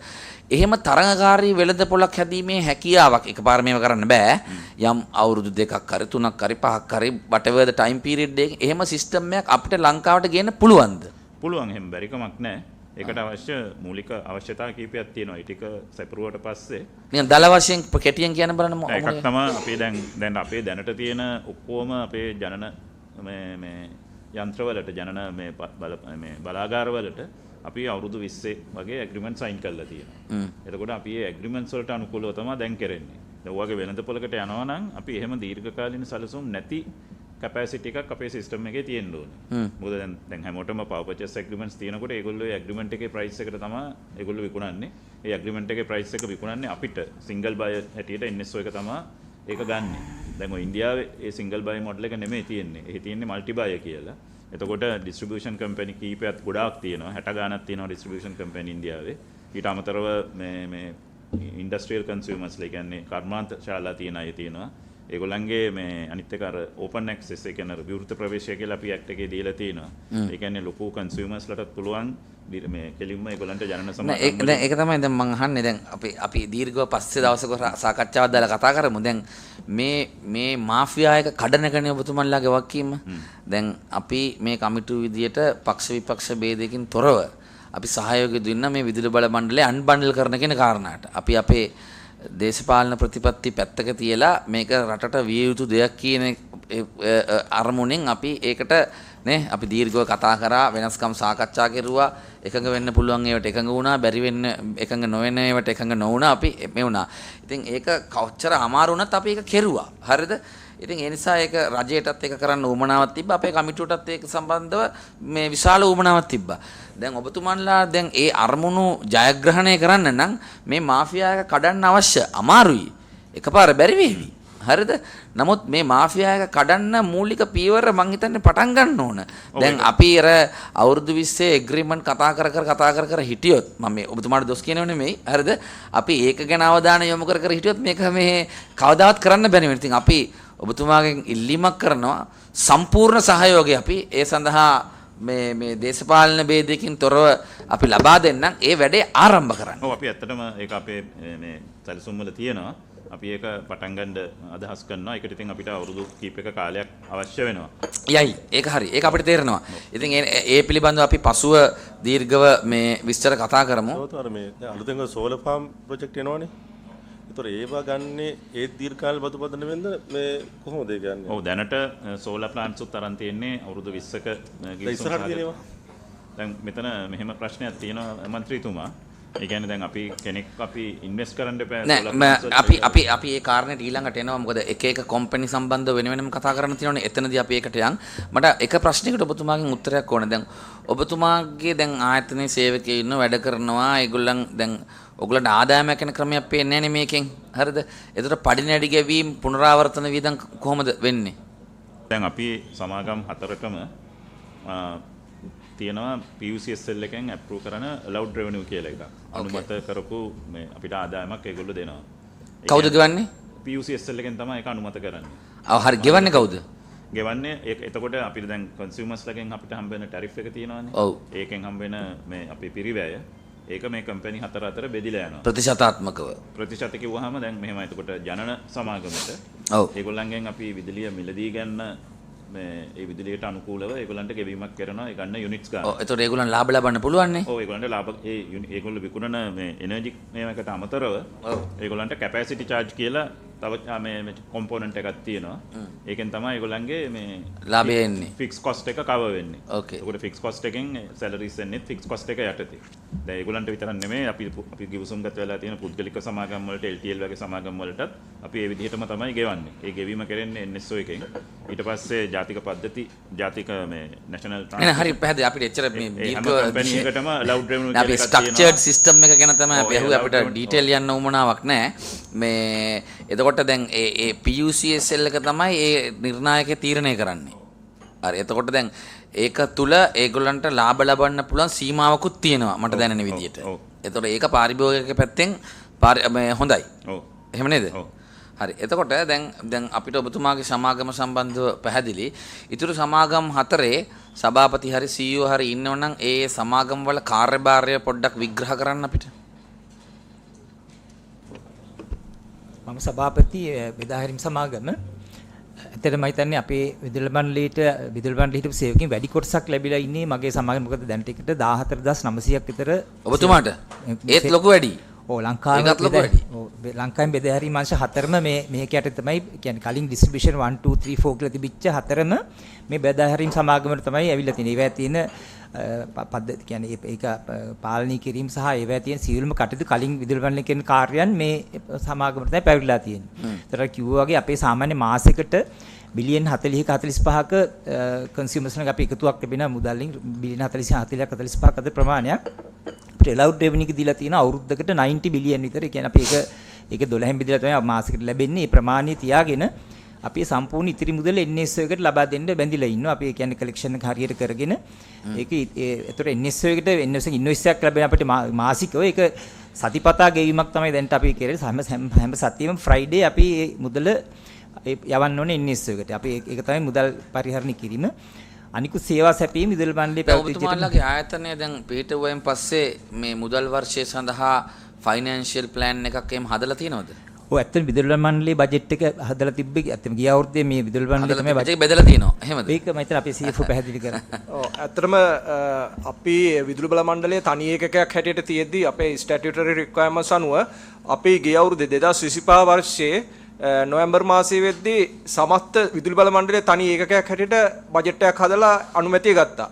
එහෙම තරඟකාරී වෙළඳපොළක් හැදීමේ හැකියාවක් එකපාර මේව කරන්න බෑ. යම් අවුරුදු 2ක් හරි 3ක් හරි 5ක් හරි whatever the time period එකේ එහෙම සිස්ටම් එකක් අපිට ලංකාවට ගේන්න පුළුවන්ද? පුළුවන් එහෙම බැරි කමක් නැහැ. ඒකට අවශ්‍ය මූලික අවශ්‍යතා කීපයක් තියෙනවා. ඒ ටික සැපරුවට පස්සේ නිකන් දල වශයෙන් කෙටියෙන් කියන්න බලන්න එකක් තමයි අපේ දැන් අපේ දැනට තියෙන ඔක්කොම අපේ ජනන මේ යන්ත්‍රවලට ජනන මේ බලාගාරවලට අපි අවුරුදු 20 වගේ ඇග්‍රීමන්ට් සයින් කරලා තියෙනවා. එතකොට අපි මේ ඇග්‍රීමන්ට්ස් වලට අනුකූලව තමයි දැන් කරන්නේ. දැන් ඔයගේ වෙළඳපොළකට යනවා නම් අපි එහෙම දීර්ඝකාලීන සැලසුම් නැති කැපැසිටි එකක් අපේ සිස්ටම් එකේ තියෙන්න ඕනේ. මොකද දැන් හැමෝටම power purchase agreements තියෙනකොට ඒගොල්ලෝ ඒ agreement එකේ price එකට තමයි ඒගොල්ලෝ විකුණන්නේ. ඒ agreement එකේ price එක විකුණන්නේ අපිට single buyer හැටියට NSO එක තමයි ඒක ගන්නෙ. දැන් ඔය ඉන්දියාවේ ඒ single buyer model එක නෙමෙයි තියෙන්නේ. ඒ තියෙන්නේ multi buyer කියලා. එතකොට distribution company කීපයක් ගොඩාක් තියෙනවා. 60 ගාණක් තියෙනවා distribution company ඉන්දියාවේ. ඊට අමතරව මේ industrial consumers ලා කියන්නේ කර්මාන්ත ශාලා තියෙන අය තියෙනවා. ඒගොල්ලන්ගේ මේ අනිත් එක අර ඕපන් ඇක්සස් ඒ කියන්නේ විවෘත ප්‍රවේශය කියලා අපි ඇක්ට් එකේ දීලා තියෙනවා. ඒ කියන්නේ ලොකු කන්සියුමර්ස් ලටත් පුළුවන් මේ කෙලින්ම ඒගොල්ලන්ට ජනන සමාගම් දැන් ඒක තමයි දැන් මම අහන්නේ දැන් අපි දීර්ඝව පස්සේ දවසක සාකච්ඡාවක් දාලා කතා කරමු. දැන් මේ මාෆියා එක කඩනකනේ ඔබතුමන්ලාගේ වගකීම. දැන් අපි මේ කමිටු විදියට පක්ෂ විපක්ෂ ભેදයකින් තොරව අපි සහයෝගය දුන්න මේ විදුලි බල මණ්ඩලය අන්බන්ඩල් කරන කියන කාරණාට. අපි අපේ දේශපාලන ප්‍රතිපත්ති පැත්තක තියලා මේක රටට විය යුතු දෙයක් කියන අරමුණෙන් අපි ඒකට නේ අපි දීර්ඝව කතා කරා වෙනස්කම් සාකච්ඡා කෙරුවා එකඟ වෙන්න පුළුවන් ඒවට එකඟ වුණා බැරි වෙන්න එකඟ නොවෙන ඒවට එකඟ නොවුණා අපි මේ වුණා. ඉතින් ඒක කොච්චර අමාරු වුණත් අපි ඒක කෙරුවා. හරිද? ඉතින් ඒ නිසා ඒක රජයටත් ඒක කරන්න උවමනාවක් තිබ්බා. අපේ කමිටුවටත් ඒක සම්බන්ධව මේ විශාල උවමනාවක් තිබ්බා. දැන් ඔබතුමන්ලා දැන් ඒ අරමුණු ජයග්‍රහණය කරන්න නම් මේ මාෆියා එක කඩන්න අවශ්‍ය අමාරුයි. එකපාර බැරි වේවි. හරිද? නමුත් මේ මාෆියා එක කඩන්න මූලික පීවර මං හිතන්නේ පටන් ගන්න ඕන. දැන් අපි අර අවුරුදු 20 එග්‍රීමන්ට් කතා කර හිටියොත් මම මේ ඔබතුමාට දොස් කියනව නෙමෙයි. හරිද? අපි ඒක ගැන අවධානය යොමු කර හිටියොත් මේක මේ කවදාවත් කරන්න බැරි වෙනවා. ඉතින් අපි ඔබතුමාගෙන් ඉල්ලීමක් කරනවා සම්පූර්ණ සහයෝගය අපි ඒ සඳහා මේ දේශපාලන ભેදයකින් තොරව අපි ලබා දෙන්නම් ඒ වැඩේ ආරම්භ කරන්න. ඔව් අපි ඇත්තටම ඒක අපේ මේ සැලසුම් වල තියෙනවා. අපි ඒක පටන් ගන්න අදහස් කරනවා. ඒකට ඉතින් අපිට අවුරුදු කීපයක කාලයක් අවශ්‍ය වෙනවා. යයි ඒක හරි. ඒක අපිට තේරෙනවා. ඉතින් ඒ පිළිබඳව අපි පසුව දීර්ඝව මේ විස්තර කතා කරමු. අර මේ අලුතෙන් සෝලර් ෆාම් ප්‍රොජෙක්ට් එනවනේ. ඒතර ඒවා ගන්නේ ඒ දීර්ඝකාල බදුපදන වෙනද මේ කොහොමද ඒ ගන්නේ? ඔව් දැනට සෝලර් ප්ලාන්ට්ස් උත් තරම් තියෙන්නේ අවුරුදු 20ක ඉස්සරහට තියෙනවා. දැන් මෙතන මෙහෙම ප්‍රශ්නයක් තියෙනවා මන්ත්‍රීතුමා. ඒ කියන්නේ දැන් අපි කෙනෙක් අපි ඉන්වෙස්ට් කරන්න එපා නෑ අපි ඒ කාරණේට ඊළඟට එනවා. මොකද එක එක කම්පැනි සම්බන්ධව වෙන වෙනම කතා කරන්න තියෙනවනේ. එතනදී අපි ඒකට යන්. මට එක ප්‍රශ්නයකට ඔබතුමාගෙන් උත්තරයක් ඕනේ. දැන් ඔබතුමාගේ දැන් ආයතනයේ සේවකයෝ ඉන්න වැඩ කරනවා. ඒගොල්ලන් දැන් ඔයගොල්ලන්ට ආදායමක් යන ක්‍රමයක් පේන්නේ නැනේ මේකෙන්. හරිද? ඒතර පඩිනැඩි ගැවීම පුනරාවර්තන වියදම් කොහොමද වෙන්නේ? දැන් අපි සමාගම් 4කම තියෙනවා PUCSL එකෙන් අප්‍රූව් කරන allowed revenue කියලා එකක්. අනුමත කරපු මේ අපිට ආදායමක් ඒගොල්ලෝ දෙනවා. කවුද ගෙවන්නේ? PUCSL එකෙන් තමයි ඒක අනුමත කරන්නේ. ඔව් හරි. ගෙවන්නේ කවුද? ගෙවන්නේ එතකොට අපිට දැන් consumers ලගෙන් අපිට හම්බ වෙන tariff එක තියෙනවානේ. ඔව්. ඒකෙන් හම්බ වෙන මේ අපේ පිරිවැය ඒක මේ කම්පැනි 4 අතර බෙදිලා යනවා. ප්‍රතිශතාත්මකව. ප්‍රතිශත කිව්වහම දැන් මෙහෙමයි. එතකොට ජනන සමාගමට ඔව්. ඒගොල්ලන්ගෙන් අපි විදුලිය මිලදී ගන්න මේ ඒ විදුලියට අනුකූලව ඒගොල්ලන්ට ගෙවීමක් කරනවා. ඒ ගන්න යුනිට්ස් ගන්න. ඔව්. ඒතකොට ඒගොල්ලන් ලාභ ලබන්න පුළුවන් නේ? ඔව්. ඒගොල්ලන්ට ලාභ ඒගොල්ලෝ විකුණන මේ එනර්ජි මේකට අමතරව ඒගොල්ලන්ට කැපැසිටි චාර්ජ් කියලා තව මේ කොම්පොනන්ට් එකක් තියෙනවා. ඒකෙන් තමයි ඒගොල්ලන්ගේ මේ ලාභය එන්නේ. ෆික්ස් කොස්ට් එක කවර් වෙන්නේ. ඕකේ. ඒකට ෆික්ස් කොස්ට් එකෙන් සැලරිස් එන්නේ ෆික්ස් කොස්ට් එක යටතේ. දැන් ඒගොල්ලන්ට විතරක් නෙමෙයි අපි ගිවිසුම්ගත වෙලා තියෙන පුද්ගලික සමාගම් වලට LTL වගේ සමාගම් වලටත් අපි ඒ විදිහටම තමයි ගෙවන්නේ. ඒ ගෙවීම කරන්නේ NSO එකෙන්. ඊට පස්සේ ජාතික පද්ධති ජාතික මේ නැෂනල් නෑ හරි පැහැදිලි. අපිට එච්චර මේ දීර්ඝ කම්පැනි එකටම allowed revenue අපි ස්ට්‍රක්චර්ඩ් සිස්ටම් එක ගැන තමයි අපි අහුවේ. අපිට ඩීටේල් යන්න උවමනාවක් නෑ. මේ එතකොට දැන් ඒ PUCSL එක තමයි ඒ නිර්ණායකය තීරණය කරන්නේ. හරි. එතකොට දැන් ඒක තුල ඒගොල්ලන්ට ලාභ ලබන්න පුළුවන් සීමාවකුත් තියෙනවා මට දැනෙන විදිහට. එතකොට ඒක පාරිභෝගික පැත්තෙන් හොඳයි. ඔව්. එහෙම නේද? ඔව්. හරි. එතකොට දැන් අපිට ඔබතුමාගේ සමාගම සම්බන්ධව පැහැදිලි. ඊටු සමාගම් 4 සභාපති හරි CEO හරි ඉන්නවනම් ඒ සමාගම් වල කාර්යභාරය පොඩ්ඩක් විග්‍රහ කරන්න අපිට. මම සභාපති බෙදාහැරීම් සමාගම. ඇත්තටම හිතන්නේ අපේ විදුලි මණ්ඩලයට හිටපු සේවකයන් වැඩි කොටසක් ලැබිලා ඉන්නේ මගේ සමාගම. මොකද දැනට එකට 14900ක් විතර ඔබතුමාට ඒත් ලොකු වැඩි. ඔව් ලංකාවේ බෙදාහැරීම් අංශ 4ම මේක යට තමයි කියන්නේ කලින් ඩිස්ට්‍රිබියුෂන් 1 2 3 4 කියලා තිබිච්ච 4ම මේ බෙදාහැරීම් සමාගමකට තමයි ඇවිල්ලා තියෙන්නේ. ඒවා තියෙන පද්ධති කියන්නේ ඒක පාලනය කිරීම සහ ඒවා තියෙන සියලුම කටයුතු කලින් විදුලි මණ්ඩලයෙන් කරන කාර්යයන් මේ සමාගමට තමයි පැවිදිලා තියෙන්නේ. ඒතර කිව්වා වගේ අපේ සාමාන්‍ය මාසෙකට බිලියන් 40ක 45ක කන්සියුමර්ස් ලඟ අපි එකතුවක් ලැබෙන මුදල්ලින් බිලියන් 40 45ක අතර ප්‍රමාණයක් අපිට allowed revenue එක දීලා තියෙන අවුරුද්දකට 90 බිලියන් විතර. ඒ කියන්නේ අපි ඒක 12න් බෙදලා තමයි මාසෙකට ලැබෙන්නේ. මේ ප්‍රමාණය තියාගෙන අපි සම්පූර්ණ ඉතිරි මුදල NSO එකට ලබා දෙන්න බැඳිලා ඉන්නවා. අපි කියන්නේ කලෙක්ෂන් එක හරියට කරගෙන ඒක ඒතර NSO එකට NSO ඉන්වොයිස් එකක් ලැබෙන අපිට මාසිකව ඒක සතිපතා ගෙවීමක් තමයි දැන් අපි කරන්නේ. හැම සතියෙම ෆ්‍රයිඩේ අපි මුදල යවන්න ඕනේ NSO එකට. අපි ඒක තමයි මුදල් පරිහරණය කිරීම. අනිකුත් සේවා සැපීම විදුලි මණ්ඩලයේ පැවතිච්ච ඔබතුමාලගේ ආයතනය දැන් පිටුවෙන් පස්සේ මේ මුදල් වර්ෂය සඳහා ෆයිනෑන්ෂියල් ප්ලෑන් එකක් එහෙම හදලා තියෙනවද? ඔව් ඇත්තටම විදුලි මණ්ඩලයේ බජට් එක හදලා තිබ්බේ ඇත්තටම ගිය අවුරුද්දේ මේ විදුලි මණ්ඩලය තමයි බජට් එක බෙදලා තියෙනවා. එහෙමද? ඒක මම හිතන අපේ CFO පැහැදිලි කරා. ඔව් ඇත්තටම අපි විදුලි බල මණ්ඩලයේ තනි ඒකකයක් හැටියට තියෙද්දි අපේ ස්ටැටියුටරි රික්වයර්මන්ට්ස් අනුව අපි ගිය අවුරුද්දේ 2025 වර්ෂයේ නොවැම්බර් මාසයේ වෙද්දී සමස්ත විදුලි බල මණ්ඩලයේ තනි ඒකකයක් හැටියට බජට් එකක් හදලා අනුමැතිය ගත්තා.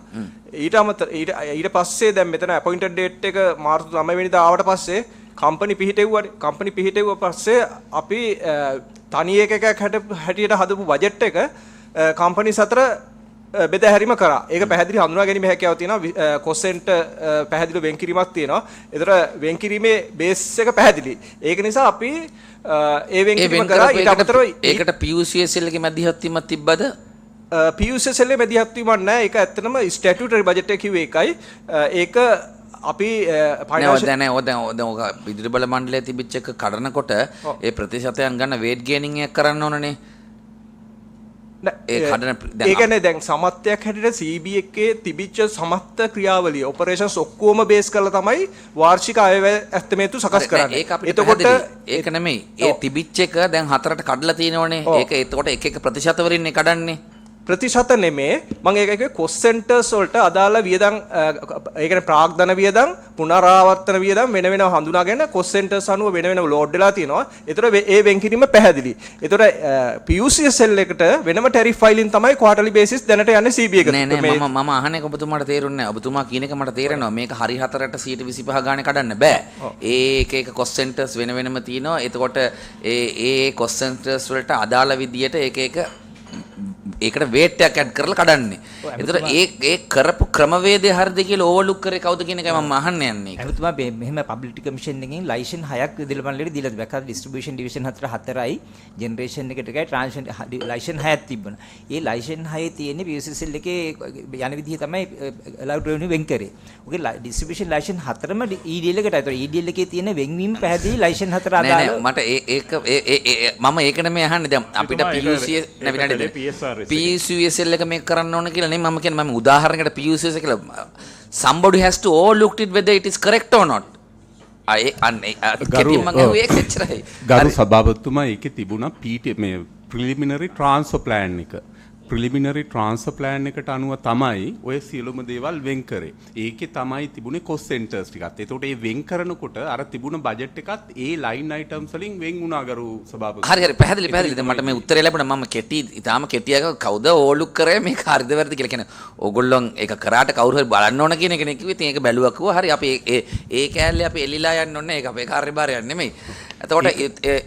ඊට පස්සේ දැන් මෙතන අපොයින්ටඩ් ඩේට් එක මාර්තු 9 වෙනිදා ආවට පස්සේ කම්පැනි පිහිටෙව්වා පස්සේ අපි තනි ඒකකයක් හැටියට හදපු බජට් එක කම්පැනිස් අතර බෙදාහැරීම කරා. ඒක පැහැදිලි හඳුනා ගැනීම හැකියාව තියෙනවා. කොස්සෙන්ට පැහැදිලි වෙන්කිරීමක් තියෙනවා. ඒතර වෙන්කිරීමේ බේස් එක පැහැදිලි. ඒක නිසා අපි ඒ වෙන්කිරීම කරා. ඊට අමතරව ඒකට PUCSL එකේ මැදිහත්වීමක් තිබ්බද? PUCSL එකේ මැදිහත්වීමක් නැහැ. ඒක ඇත්තටම ස්ටැටියුටරි බජට් එක කිව්වේ ඒකයි. ඒක අපි දැන් විදුලි බල මණ්ඩලයේ තිබිච්ච එක කඩනකොට ඒ ප්‍රතිශතයන් ගන්න වේට් ගේනින් එක කරන්න ඕනනේ. ඒ කඩන ඒ කියන්නේ දැන් සමත්යක් හැටියට CB එකේ තිබිච්ච සමත්ත ක්‍රියාවලිය ඔපරේෂන්ස් ඔක්කොම බේස් කරලා තමයි වාර්ෂික අයවැය ඇස්තමේතු සකස් කරන්නේ. එතකොට ඒක නෙමෙයි. ඒ තිබිච්ච එක දැන් 4ට කඩලා තියෙනවනේ. ඒක එතකොට එක එක ප්‍රතිශත වලින් කඩන්නේ. ප්‍රතිශත නෙමේ මම ඒක කොස් සෙන්ටර්ස් වලට අදාළ වියදම් ඒ කියන්නේ ප්‍රාග්ධන වියදම් පුනරාවර්තන වියදම් වෙන වෙනම හඳුනාගෙන කොස් සෙන්ටර්ස් අනුව වෙන වෙනම ලෝඩ් වෙලා තියෙනවා. ඒතර ඒ වෙන් කිරීම පැහැදිලි. ඒතර PUCSL එකට වෙනම ටැරිෆ් ෆයිලින් තමයි ක්වාටර්ලි බේසිස් දැනට යන්නේ CB එකට. නෑ මම අහන්නේ ඔබතුමාට තේරුන්නේ නැහැ. ඔබතුමා කියන එක මට තේරෙනවා. මේක හරි 4ට 125 ගානේ කඩන්න බෑ. ඒ එක කොස් සෙන්ටර්ස් වෙන වෙනම තියෙනවා. එතකොට ඒ කොස් සෙන්ටර්ස් වලට අදාළ විදියට ඒක ඒකට වේට් එකක් ඇඩ් කරලා කඩන්නේ. ඒතර ඒ කරපු ක්‍රමවේදය හරිද කියලා ඕවර්ලුක් කරේ කවුද කියන එකයි මම අහන්න යන්නේ. එතුමා මෙහෙම පබ්ලික් කමිෂන් එකෙන් ලයිසන් 6ක් විදුලි මණ්ඩලෙට දීලා තිබ්බා. ඩිස්ට්‍රිබියුෂන් ඩිවිෂන් 4යි ජෙනරේෂන් එකට එකයි ට්‍රාන්ස්මිෂන් ලයිසන් 6ක් තිබුණා. ඒ ලයිසන් 6 තියෙන්නේ PUCSL එකේ යන විදිහ තමයි allowed revenue වෙන් කරේ. ඔගේ ඩිස්ට්‍රිබියුෂන් ලයිසන් 4ම EDL එකට. ඒතර EDL එකේ තියෙන වෙන්වීම පැහැදිලි ලයිසන් 4 අදාළ. නෑ මට ඒක මම ඒක නෙමෙයි අහන්නේ. දැන් අපිට PUCSL එක මේක කරන්න ඕන කියලා නෙමෙයි මම කියන්නේ. මම උදාහරණයකට PUCSL කියලා somebody has to overlook it whether it is correct or not. ගරු සභාපතිතුමා ඒකේ තිබුණා මේ preliminary transfer plan එක. ප්‍රිලිමිනරි ට්‍රාන්ස්ෆර් ප්ලෑන් එකට අනුව තමයි ඔය සියලුම දේවල් වෙන් කරේ. ඒකේ තමයි තිබුණේ කොස් සෙන්ටර්ස් ටිකත්. ඒතකොට ඒ වෙන් කරනකොට අර තිබුණ බජට් එකත් ඒ ලයින් අයිටම්ස් වලින් වෙන් වුණා ගරු සභාපති. හරි පැහැදිලි. දැන් මට මේ උත්තරේ ලැබුණා. මම ඊටාම කෙටියක කවුද ඕලුක් කරේ මේක හරිද වැරදිද කියලා කියන්නේ. ඕගොල්ලෝ ඒක කරාට කවුරු හරි බලන්න ඕන කියන එකනේ කිව්වේ. ඉතින් ඒක බැලුවා කිව්වා. හරි අපි ඒ කෑල්ලේ අපි එලිලා යන්න ඕනේ. ඒක අපේ කාර්යභාරයක් නෙමෙයි. එතකොට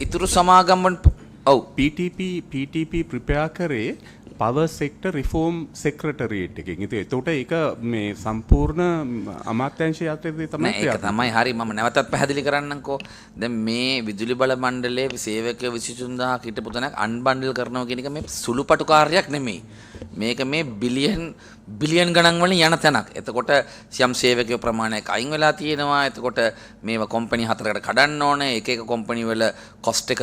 ඉතුරු සමාගම් ඔව් PTP ප්‍රිපෙයාර් කරේ පවර් සෙක්ටර් රිෆෝම් සෙක්‍රටරියේට් එකෙන්. ඉතින් එතකොට ඒක මේ සම්පූර්ණ අමාත්‍යාංශය යටතේ තමයි ඒක තමයි හරි. මම නැවතත් පැහැදිලි කරන්නම්කෝ. දැන් මේ විදුලි බල මණ්ඩලයේ සේවකයෝ 23000ක් හිටපු තැනක් අන්බන්ඩල් කරනවා කියන එක මේ සුළුපටු කාර්යයක් නෙමෙයි. මේක මේ බිලියන් ගණන් වලින් යන තැනක්. එතකොට සියම් සේවකයෝ ප්‍රමාණයක් අයින් වෙලා තියෙනවා. එතකොට මේවා කම්පැනි 4කට කඩන්න ඕනේ. එක කම්පැනි වල කොස්ට් එක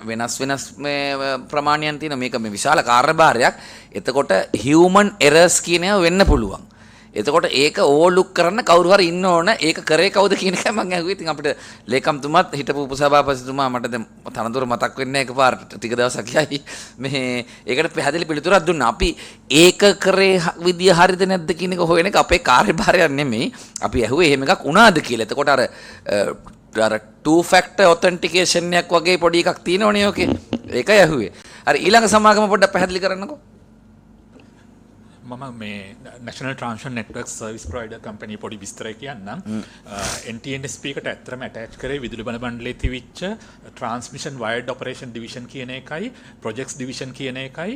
වෙනස් මේ ප්‍රමාණයන් තියෙන. මේක මේ විශාල කාර්යභාරයක්. එතකොට හියුමන් එරර්ස් කියන ඒවා වෙන්න පුළුවන්. එතකොට ඒක ඕවර්ලුක් කරන්න කවුරු හරි ඉන්න ඕන. ඒක කරේ කවුද කියන එක මම අහුවේ. ඉතින් අපිට ලේකම්තුමාත් හිටපු උපසභාපතිතුමා මට දැන් තනතුර මතක් වෙන්නේ එකපාරට ටික දවසක් යයි. මේ ඒකට පැහැදිලි පිළිතුරක් දුන්නා. අපි ඒක කරේ විදිය හරිද නැද්ද කියන එක හොයන එක අපේ කාර්යභාරයක් නෙමෙයි. අපි ඇහුවේ එහෙම එකක් වුණාද කියලා. එතකොට අර two factor authentication එකක් වගේ පොඩි එකක් තියෙනවනේ ඕකේ. ඒකයි ඇහුවේ. හරි ඊළඟ සමාගම පොඩ්ඩක් පැහැදිලි කරන්නකෝ. මම මේ National Transmission Network Service Provider Company පොඩි විස්තරයක් කියන්නම්. NTNSP එකට ඇත්තටම ඇටච් කරේ විදුලි බල මණ්ඩලයේ තිබිච්ච Transmission Wired Operation Division කියන එකයි, Projects Division කියන එකයි,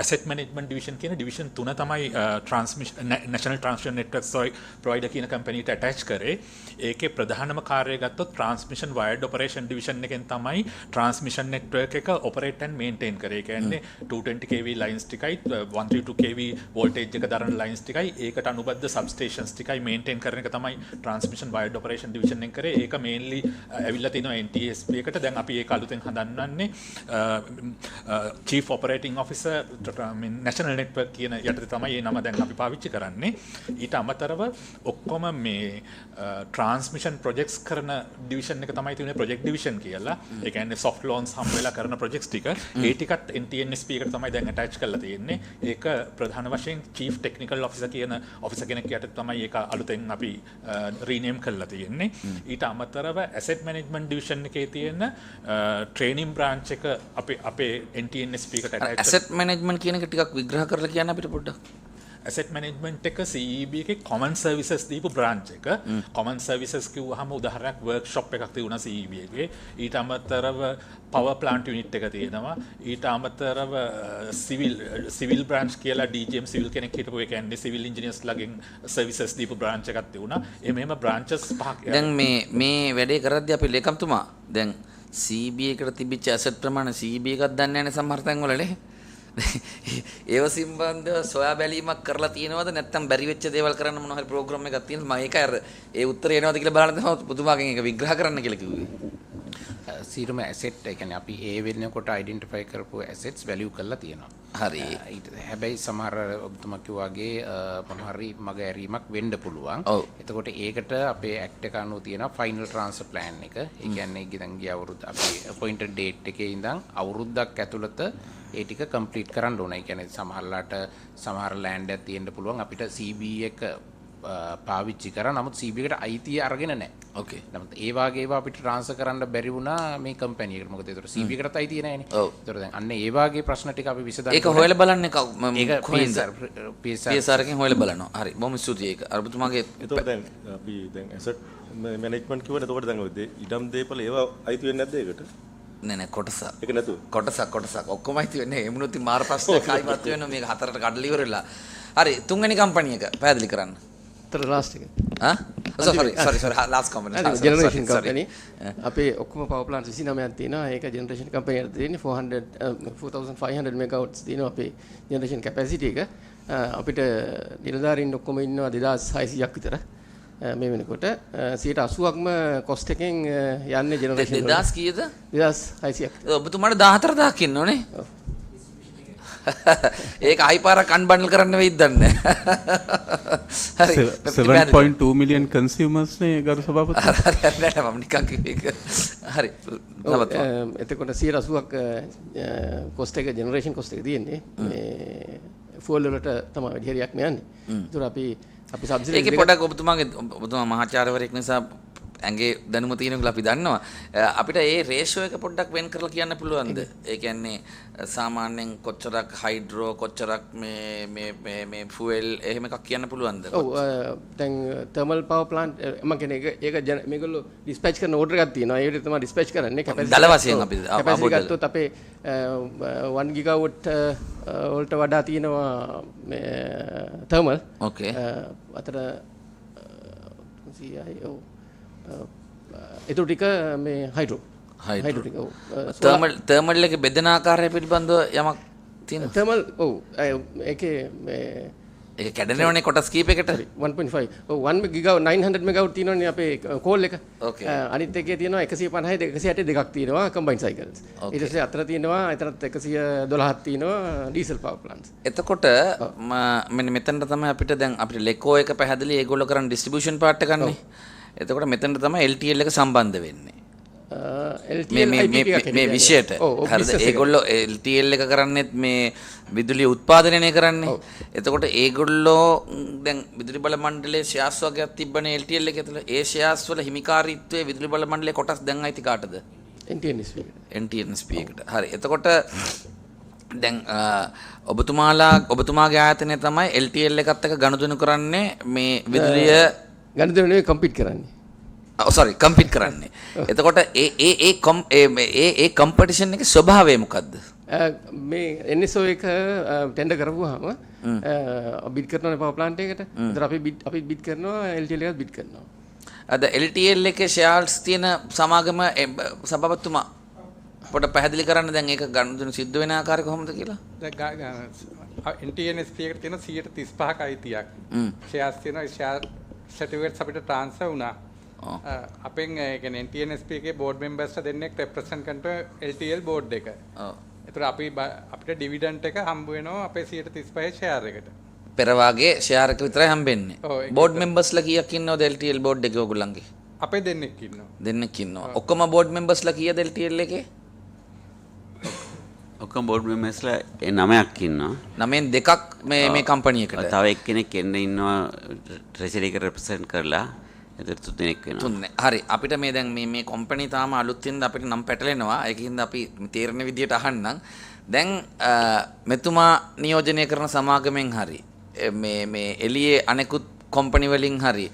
Asset Management Division කියන division තුන තමයි National Transmission Network Provider කියන කම්පැනිට ඇටච් කරේ. ඒකේ ප්‍රධානම කාර්යය ගත්තොත් Transmission Wired Operation Division එකෙන් තමයි Transmission Network එක operate and maintain කරේ. ඒ කියන්නේ 220 kV lines ටිකයි 132 kV voltage එක දරන ලයින්ස් ටිකයි ඒකට අනුබද්ධ සබ්ස්ටේෂන්ස් ටිකයි මේන්ටේන් කරන එක තමයි ට්‍රාන්ස්මිෂන් වයර්ඩ් ඔපරේෂන් ඩිවිෂන් එකෙන් කරේ. ඒක මේන්ලි ඇවිල්ලා තිනවා NTSP එකට. දැන් අපි ඒක අලුතෙන් හදන්නන්නේ chief operating officer national network කියන යටතේ තමයි මේ නම දැන් අපි පාවිච්චි කරන්නේ. ඊට අමතරව ඔක්කොම මේ ට්‍රාන්ස්මිෂන් ප්‍රොජෙක්ට්ස් කරන ඩිවිෂන් එක තමයි තියෙන්නේ ප්‍රොජෙක්ට් ඩිවිෂන් කියලා. ඒ කියන්නේ සොෆ්ට් ලෝන්ස් හම් වෙලා කරන ප්‍රොජෙක්ට්ස් ටික ඒ ටිකත් NTNSP එකට තමයි දැන් ඇටච් කරලා තියෙන්නේ. ඒක ප්‍රධාන වශයෙන් චීෆ් ටෙක්නිකල් ඔෆිසර් කියන ඔෆිසර් කෙනෙක් යටතේ තමයි ඒක අලුතෙන් අපි රීනේම් කරලා තියෙන්නේ. ඊට අමතරව ඇසෙට් මැනේජ්මන්ට් ඩිවිෂන් එකේ තියෙන ට්‍රේනින් බ්‍රාන්ච් එක අපේ NTNSP එකට ඇටච් ඇසෙට් මැනේජ්මන්ට් කියන එක ටිකක් විග්‍රහ කරලා කියන්න අපිට පොඩ්ඩක්. ඇසෙට් මැනේජ්මන්ට් එක CEB එකේ common services දීපු branch එක. common services කිව්වහම උදාහරණයක් workshop එකක් තියුණා CEB එකේ. ඊට අමතරව power plant unit එක තියෙනවා. ඊට අමතරව civil branch කියලා DGM civil කෙනෙක් හිටපු ඒ කියන්නේ civil engineers ලගෙන් services දීපු branch එකක් තියුණා. එහෙම branches පහක්. දැන් මේ වැඩේ කරද්දී අපි ලේකම්තුමා දැන් CEB එකට තිබිච්ච asset ප්‍රමාණය CEB එකක් දන්නේ නැහැ නේ සමහර තැන්වලනේ. ඒව සම්බන්ධව සොයා බැලීමක් කරලා තියෙනවද නැත්නම් බැරි වෙච්ච දේවල් කරන්න මොන හරි ප්‍රෝග්‍රෑම් එකක් තියෙනවද? මම ඒකයි අර ඒ උත්තරේ එනවද කියලා බලන්න තමයි පුදුමාගෙන් ඒක විග්‍රහ කරන්න කියලා කිව්වේ. සීරම ඇසෙට් ඒ කියන්නේ අපි ඒ වෙනකොට ඩෙන්ටිෆයි කරපු ඇසෙට්ස් වැලියු කරලා තියෙනවා. හරි. හැබැයි සමහර ඔබතුමා කිව්වාගේ මොන හරි මග ඇරීමක් වෙන්න පුළුවන්. එතකොට ඒකට අපේ ඇක්ට් එක අනුව තියෙනවා ෆයිනල් ට්‍රාන්ස්ෆර් ප්ලෑන් එක. ඒ කියන්නේ දැන් ගිය අවුරුද්ද අපි අපොයින්ටඩ් ඩේට් එකේ ඉඳන් අවුරුද්දක් ඇතුළත ඒ ටික කම්ප්ලීට් කරන්න ඕන. ඒ කියන්නේ සමහරලාට සමහර ලෑන්ඩ් එකක් තියෙන්න පුළුවන් අපිට CB එක පාවිච්චි කරා. නමුත් CB එකට අයිතිය අරගෙන නැහැ. ඕකේ. නමුත් ඒ වාගේ ඒවා අපිට ට්‍රාන්ස්ෆර් කරන්න බැරි වුණා මේ කම්පැනි එකට. මොකද ඒතර CB එකටත් අයිතිය නැහැනේ. ඒතර දැන් අන්න ඒ වාගේ ප්‍රශ්න ටික අපි විසඳන්න. ඒක හොයලා බලන්නේ ඒක PSR එකෙන් හොයලා බලනවා. හරි. බොහොම ස්තුතියි ඒක. අරබතුමාගේ එතකොට දැන් අපි දැන් ඇසට් මැනේජ්මන්ට් කිව්වනේ. එතකොට දැන් ඔය ඉඩම් දේපල ඒවා අයිති වෙන්නේ නැද්ද ඒකට? නෑ කොටසක්. ඒක නැතුව. කොටසක් ඔක්කොම අයිති වෙන්නේ. එමුණුත් මාර ප්‍රශ්නයක් ආයිවත් වෙනවා මේක හතරට කඩලා ඉවරලා. හරි තුන්වෙනි කම්පැනි එක පැහැදිලි කරන්න. ලාස්ට් එක. sorry last company. Generation company. අපේ ඔක්කොම පවර් ප්ලාන්ට් 29ක් තියෙනවා. ඒක ජෙනරේෂන් කම්පැනි එකේ තියෙන්නේ 4500 මෙගාවොට්ස් තියෙනවා අපේ ජෙනරේෂන් කැපැසිටි එක. අපිට නිලධාරීන් ඔක්කොම ඉන්නවා 2600ක් විතර. මේ වෙනකොට 80%ක්ම කොස්ට් එකෙන් යන්නේ ජෙනරේෂන් 2000 කීයද? 2600ක්. ඔබතුමාට 14000ක් ඉන්නෝනේ. ඒක ආයි පාරක් අන්බන්ඩල් කරන්න වෙයිද දන්නේ නැහැ. හරි 7.2 million consumers නේ ගරු සභාපති. හරි මම නිකන් කිව්වේ ඒක. හරි. එතකොට 80%ක් කොස්ට් එක ජෙනරේෂන් කොස්ට් එක තියෙන්නේ මේ ෆුවල් වලට තමයි වැඩි හරියක් යන්නේ. ඒතර අපි සබ්සිඩි ඒකේ පොඩක් ඔබතුමා මහාචාර්යවරයෙක් නිසා ඇඟේ දැනුම තියෙන කියලා අපි දන්නවා. අපිට ඒ රේෂියෝ එක පොඩ්ඩක් වෙන් කරලා කියන්න පුළුවන්ද? ඒ කියන්නේ සාමාන්‍යයෙන් කොච්චරක් හයිඩ්‍රෝ කොච්චරක් මේ ෆුවල් එහෙම එකක් කියන්න පුළුවන්ද? ඔව් දැන් තර්මල් පවර් ප්ලාන්ට් මම කියන්නේ ඒක මේගොල්ලෝ ඩිස්පැච් කරන ඕඩර් එකක් තියෙනවා. ඒ විදිහට තමයි ඩිස්පැච් කරන්නේ. දල වශයෙන් අපි කැපැසිටි ගත්තොත් අපේ 1 ගිගාවොට් වලට වඩා තියෙනවා මේ තර්මල්. ඕකේ. අතර 300යි ඔව් ඒතු ටික මේ හයිඩ්‍රෝ ටික තර්මල් එකේ බෙදෙන ආකාරය පිළිබඳව යමක් තියෙනවද? තර්මල් ඔව් ඒකේ මේ ඒක කැඩෙනවනේ කොටස් කීපයකට 1.5 ඔව් 1 ගිගා 900 මෙගාවොට් තියෙනවනේ අපේ කෝල් එක. අනිත් එකේ තියෙනවා 150 160 දෙකක් තියෙනවා කම්බයින් සයිකල්ස්. ඊට පස්සේ අතර තියෙනවා එතනත් 112ක් තියෙනවා ඩීසල් පවර් ප්ලාන්ට්ස්. එතකොට මෙන්න මෙතනට තමයි අපිට දැන් අපිට ලෙකෝ එක පැහැදිලි ඒගොල්ලෝ කරන ඩිස්ට්‍රිබියුෂන් පාර්ට් එක ගන්නනේ. එතකොට මෙතනට තමයි LTL එක සම්බන්ධ වෙන්නේ. මේ විෂයට හරිද? ඒගොල්ලෝ LTL එක කරන්නේත් මේ විදුලිය උත්පාදනය කරන්නේ. එතකොට ඒගොල්ලෝ දැන් විදුලි බල මණ්ඩලයේ ෂෙයාර්ස් වගේක් තිබ්බනේ LTL එකේ ඇතුළේ. ඒ ෂෙයාර්ස් වල හිමිකාරීත්වයේ විදුලි බල මණ්ඩලයේ කොටස් දැන් අයිති කාටද? NTNSP එකට. හරි. එතකොට දැන් ඔබතුමාගේ ආයතනය තමයි LTL එකත් එක්ක ගනුදෙනු කරන්නේ මේ විදුලිය ගණිතනේ කම්පීට් කරන්නේ. කම්පීට් කරන්නේ. එතකොට ඒ කම්පිටිෂන් එකේ ස්වභාවය මොකද්ද? මේ NSO එක ටෙන්ඩර් කරපුවාම බිඩ් කරනවා පවර් ප්ලාන්ට් එකට. ඒතර අපි බිඩ් කරනවා LTL එකත් බිඩ් කරනවා. අද LTL එකේ ෂෙයාර්ස් තියෙන සමාගම සභාපතිතුමා පොඩ පැහැදිලි කරන්න දැන් ඒක ගනුදෙනු සිද්ධ වෙන ආකාරය කොහොමද කියලා? දැන් NTNSP එකට තියෙන 135ක අයිතියක්. ෂෙයාර්ස් තියෙනවා ෂෙයාර් සර්ටිෆිකේට්ස් අපිට ට්‍රාන්ස්ෆර් වුණා. අපෙන් ඒ කියන්නේ NTNSP එකේ බෝඩ් මෙම්බර්ස්ලා දෙන්නෙක් රෙප්‍රසන්ට් කරන LTL බෝඩ් එක. ඒතර අපිට ඩිවිඩන්ඩ් එක හම්බ වෙනවා අපේ 135 ෂෙයාර් එකට. පෙර වාගේ ෂෙයාර් එක විතරයි හම්බෙන්නේ. බෝඩ් මෙම්බර්ස්ලා කීයක් ඉන්නවද LTL බෝඩ් එකේ ඔයගොල්ලන්ගේ? අපේ දෙන්නෙක් ඉන්නවා. දෙන්නෙක් ඉන්නවා. ඔක්කොම බෝඩ් මෙම්බර්ස්ලා කීයද LTL එකේ? ඔක්කොම බෝඩ් මෙම්බර්ස්ලා 9ක් ඉන්නවා. 9න් දෙකක් මේ කම්පැනි එකට. තව එක්කෙනෙක් එන්න ඉන්නවා ට්‍රෙෂරි එක රෙප්‍රසන්ට් කරලා. එතකොට තුනෙක් වෙනවා. තුනේ. හරි. අපිට මේ දැන් මේ කම්පැනි තාම අලුත් වෙනද අපිට නම් පැටලෙනවා. ඒකින්ද අපි තීරණ විදියට අහන්නම්. දැන් මෙතුමා නියෝජනය කරන සමාගමෙන් හරි මේ එළියේ අනෙකුත් කම්පැනි වලින් හරි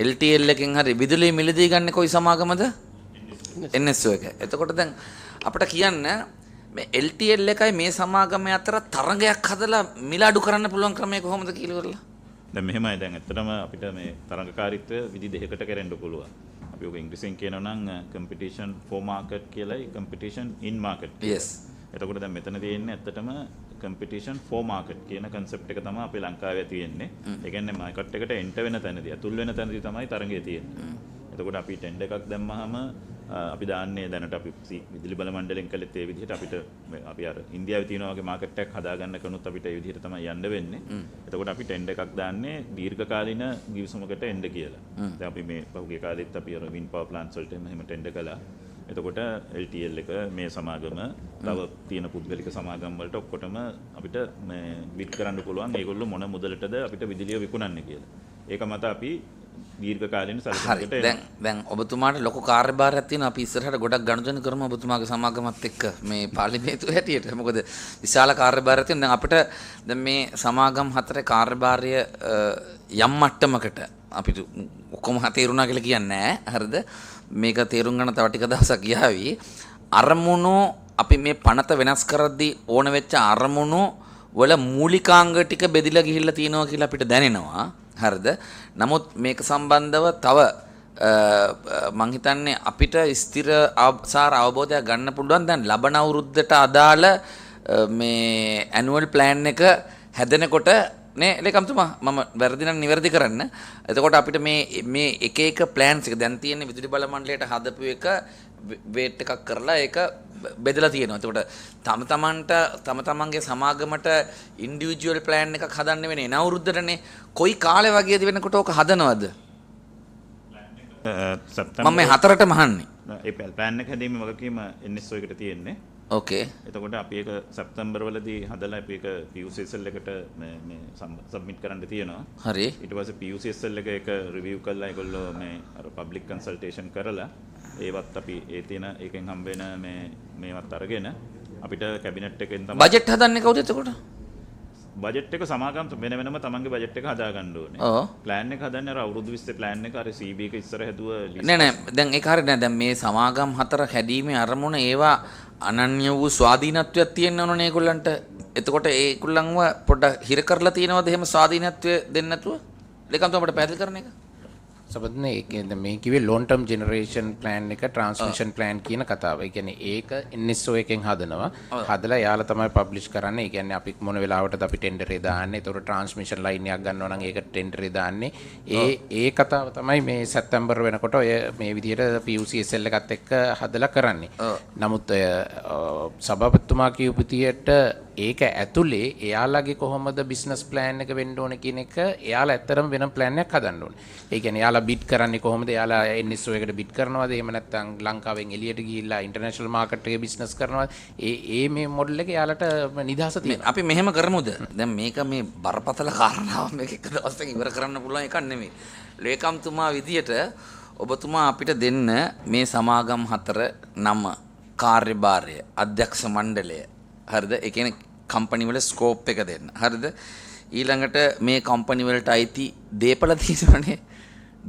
LTL එකෙන් හරි විදුලිය මිලදී ගන්න කොයි සමාගමද? NSO එක. එතකොට දැන් අපිට කියන්න මේ LTL එකයි මේ සමාගම අතර තරගයක් හදලා මිල අඩු කරන්න පුළුවන් ක්‍රමය කොහොමද කියලා කරලා? දැන් මෙහෙමයි දැන් ඇත්තටම අපිට මේ තරඟකාරීත්වය විදි දෙකකට කරන්න පුළුවන්. අපි ඔක ඉංග්‍රීසියෙන් කියනවා නම් competition for market කියලායි competition in market. Yes. එතකොට දැන් මෙතන තියෙන්නේ ඇත්තටම competition for market කියන concept එක තමයි අපේ ලංකාවේ තියෙන්නේ. ඒ කියන්නේ market එකට enter වෙන තැනදී අතුල් වෙන තැනදී තමයි තරඟය තියෙන්නේ. එතකොට අපි ටෙන්ඩර් එකක් දැම්මහම අපි දාන්නේ දැනට අපි විදුලි බල මණ්ඩලයෙන් කළෙත් ඒ විදිහට අපිට අපි අර ඉන්දියාවේ තියෙන වගේ මාකට් එකක් හදාගන්න කනොත් අපිට ඒ විදිහට තමයි යන්න වෙන්නේ. එතකොට අපි ටෙන්ඩර් එකක් දාන්නේ දීර්ඝකාලීන ගිවිසුමකට එන්න කියලා. දැන් අපි මේ පහුගිය කාලෙත් අපි අර වින් පවර් ප්ලාන්ට්ස් වලට එහෙම ටෙන්ඩර් කළා. එතකොට LTL එක මේ සමාගම තව තියෙන පුද්ගලික සමාගම් වලට ඔක්කොටම අපිට මේ බිඩ් කරන්න පුළුවන් ඒගොල්ලෝ මොන මුදලටද අපිට විදුලිය විකුණන්නේ කියලා. ඒක මත අපි දීර්ඝකාලීන සැලසුමකට දැන් ඔබතුමාට ලොකු කාර්යභාරයක් තියෙනවා. අපි ඉස්සරහට ගොඩක් ගනුදෙනු කරමු ඔබතුමාගේ සමාගමත් එක්ක මේ පාර්ලිමේන්තුව හැටියට. මොකද විශාල කාර්යභාරයක් තියෙනවා. දැන් අපිට දැන් මේ සමාගම් හතරේ කාර්යභාරය යම් මට්ටමකට අපිට ඔක්කොම තේරුණා කියලා කියන්නේ නැහැ. හරිද? මේක තේරුම් ගන්න තව ටික දවසක් ගියාවි. අරමුණු අපි මේ පනත වෙනස් කරද්දී ඕන වෙච්ච අරමුණු වල මූලිකාංග ටික බෙදිලා ගිහිල්ලා තියෙනවා කියලා අපිට දැනෙනවා. හරිද? නමුත් මේක සම්බන්ධව තව මං හිතන්නේ අපිට ස්ථිර සාර අවබෝධයක් ගන්න පුළුවන් දැන් ලබන අවුරුද්දට අදාළ මේ ඇනුවල් ප්ලෑන් එක හැදෙනකොට නේ ලේකම්තුමා මම වැරදි නම් නිවැරදි කරන්න. එතකොට අපිට මේ එක එක ප්ලෑන්ස් එක දැන් තියෙන විදුලි බල මණ්ඩලයට හදපු එක වේට් එකක් කරලා ඒක බෙදලා තියෙනවා. එතකොට තම තමන්ගේ සමාගමට ඉන්ඩිවිජුවල් ප්ලෑන් එකක් හදන්න වෙන්නේ එන අවුරුද්දටනේ. කොයි කාලේ වගේද වෙනකොට ඕක හදනවද? මම මේ හතරටම අහන්නේ. ඒ ප්ලෑන් එක හැදීමේ වගකීම NSO එකට තියෙන්නේ. ඕකේ. එතකොට අපි ඒක සැප්තැම්බර් වලදී හදලා අපි ඒක PUCSL එකට මේ සබ්මිට් කරන්න තියෙනවා. හරි. ඊට පස්සේ PUCSL එක ඒක රිවිව් කරලා ඒගොල්ලෝ මේ අර පබ්ලික් කන්සල්ටේෂන් කරලා ඒවත් අපි ඒ තියෙන එකෙන් හම්බ වෙන මේවත් අරගෙන අපිට කැබිනට් එකෙන් තමයි බජට් හදන්නේ කවුද එතකොට? බජට් එක සමාගම් වෙන වෙනම තමන්ගේ බජට් එක හදා ගන්න ඕනේ. ප්ලෑන් එක හදන්නේ අර අවුරුදු 20 ප්ලෑන් එක අර CB එක ඉස්සර හැදුව නෑ දැන් ඒක හරිය නෑ. දැන් මේ සමාගම් හතර හැදීමේ අරමුණ ඒවා අනන්‍ය වූ ස්වාධීනත්වයක් තියෙන්න ඕනනේ ඒගොල්ලන්ට. එතකොට ඒගොල්ලන්ව පොඩ්ඩක් හිර කරලා තියෙනවද එහෙම ස්වාධීනත්වය දෙන්න නැතුව? ලේකම් අපිට පැහැදිලි කරන එක. සබඳනේ ඒක මේ කිව්වේ long term generation plan එක transmission plan කියන කතාව. ඒ කියන්නේ ඒක NSO එකෙන් හදනවා. හදලා යාලා තමයි publish කරන්නේ. ඒ කියන්නේ අපි මොන වෙලාවටද අපි tender එක දාන්නේ. ඒතකොට transmission line එකක් ගන්නවා නම් ඒක tender එක දාන්නේ. ඒ කතාව තමයි මේ සැප්තැම්බර් වෙනකොට ඔය මේ විදිහට PUCSL එකත් එක්ක හදලා කරන්නේ. නමුත් සභාපතිතුමා කියපු විදිහට ඒක ඇතුලේ එයාලගේ කොහොමද බිස්නස් ප්ලෑන් එක වෙන්න ඕනේ කියන එක එයාලා ඇත්තටම වෙන ප්ලෑන් එකක් හදන්න ඕනේ. ඒ කියන්නේ එයාලා බිඩ් කරන්නේ කොහොමද? එයාලා NSO එකට බිඩ් කරනවද? එහෙම නැත්නම් ලංකාවෙන් එළියට ගිහිල්ලා ඉන්ටර්නැෂනල් මාකට් එකේ බිස්නස් කරනවද? ඒ මේ මොඩල් එක එයාලට නිදහස තියෙනවා. අපි මෙහෙම කරමුද? දැන් මේක මේ බරපතල කාරණාවක් මේක එක දවසකින් ඉවර කරන්න පුළුවන් එකක් නෙමෙයි. ලේකම්තුමා විදියට ඔබතුමා අපිට දෙන්න මේ සමාගම් හතර නම කාර්යභාරය අධ්‍යක්ෂ මණ්ඩලය හරිද? ඒ කියන්නේ කම්පැනි වල ස්කෝප් එක දෙන්න. හරිද? ඊළඟට මේ කම්පැනි වලට අයිති දීපල තියෙනවනේ.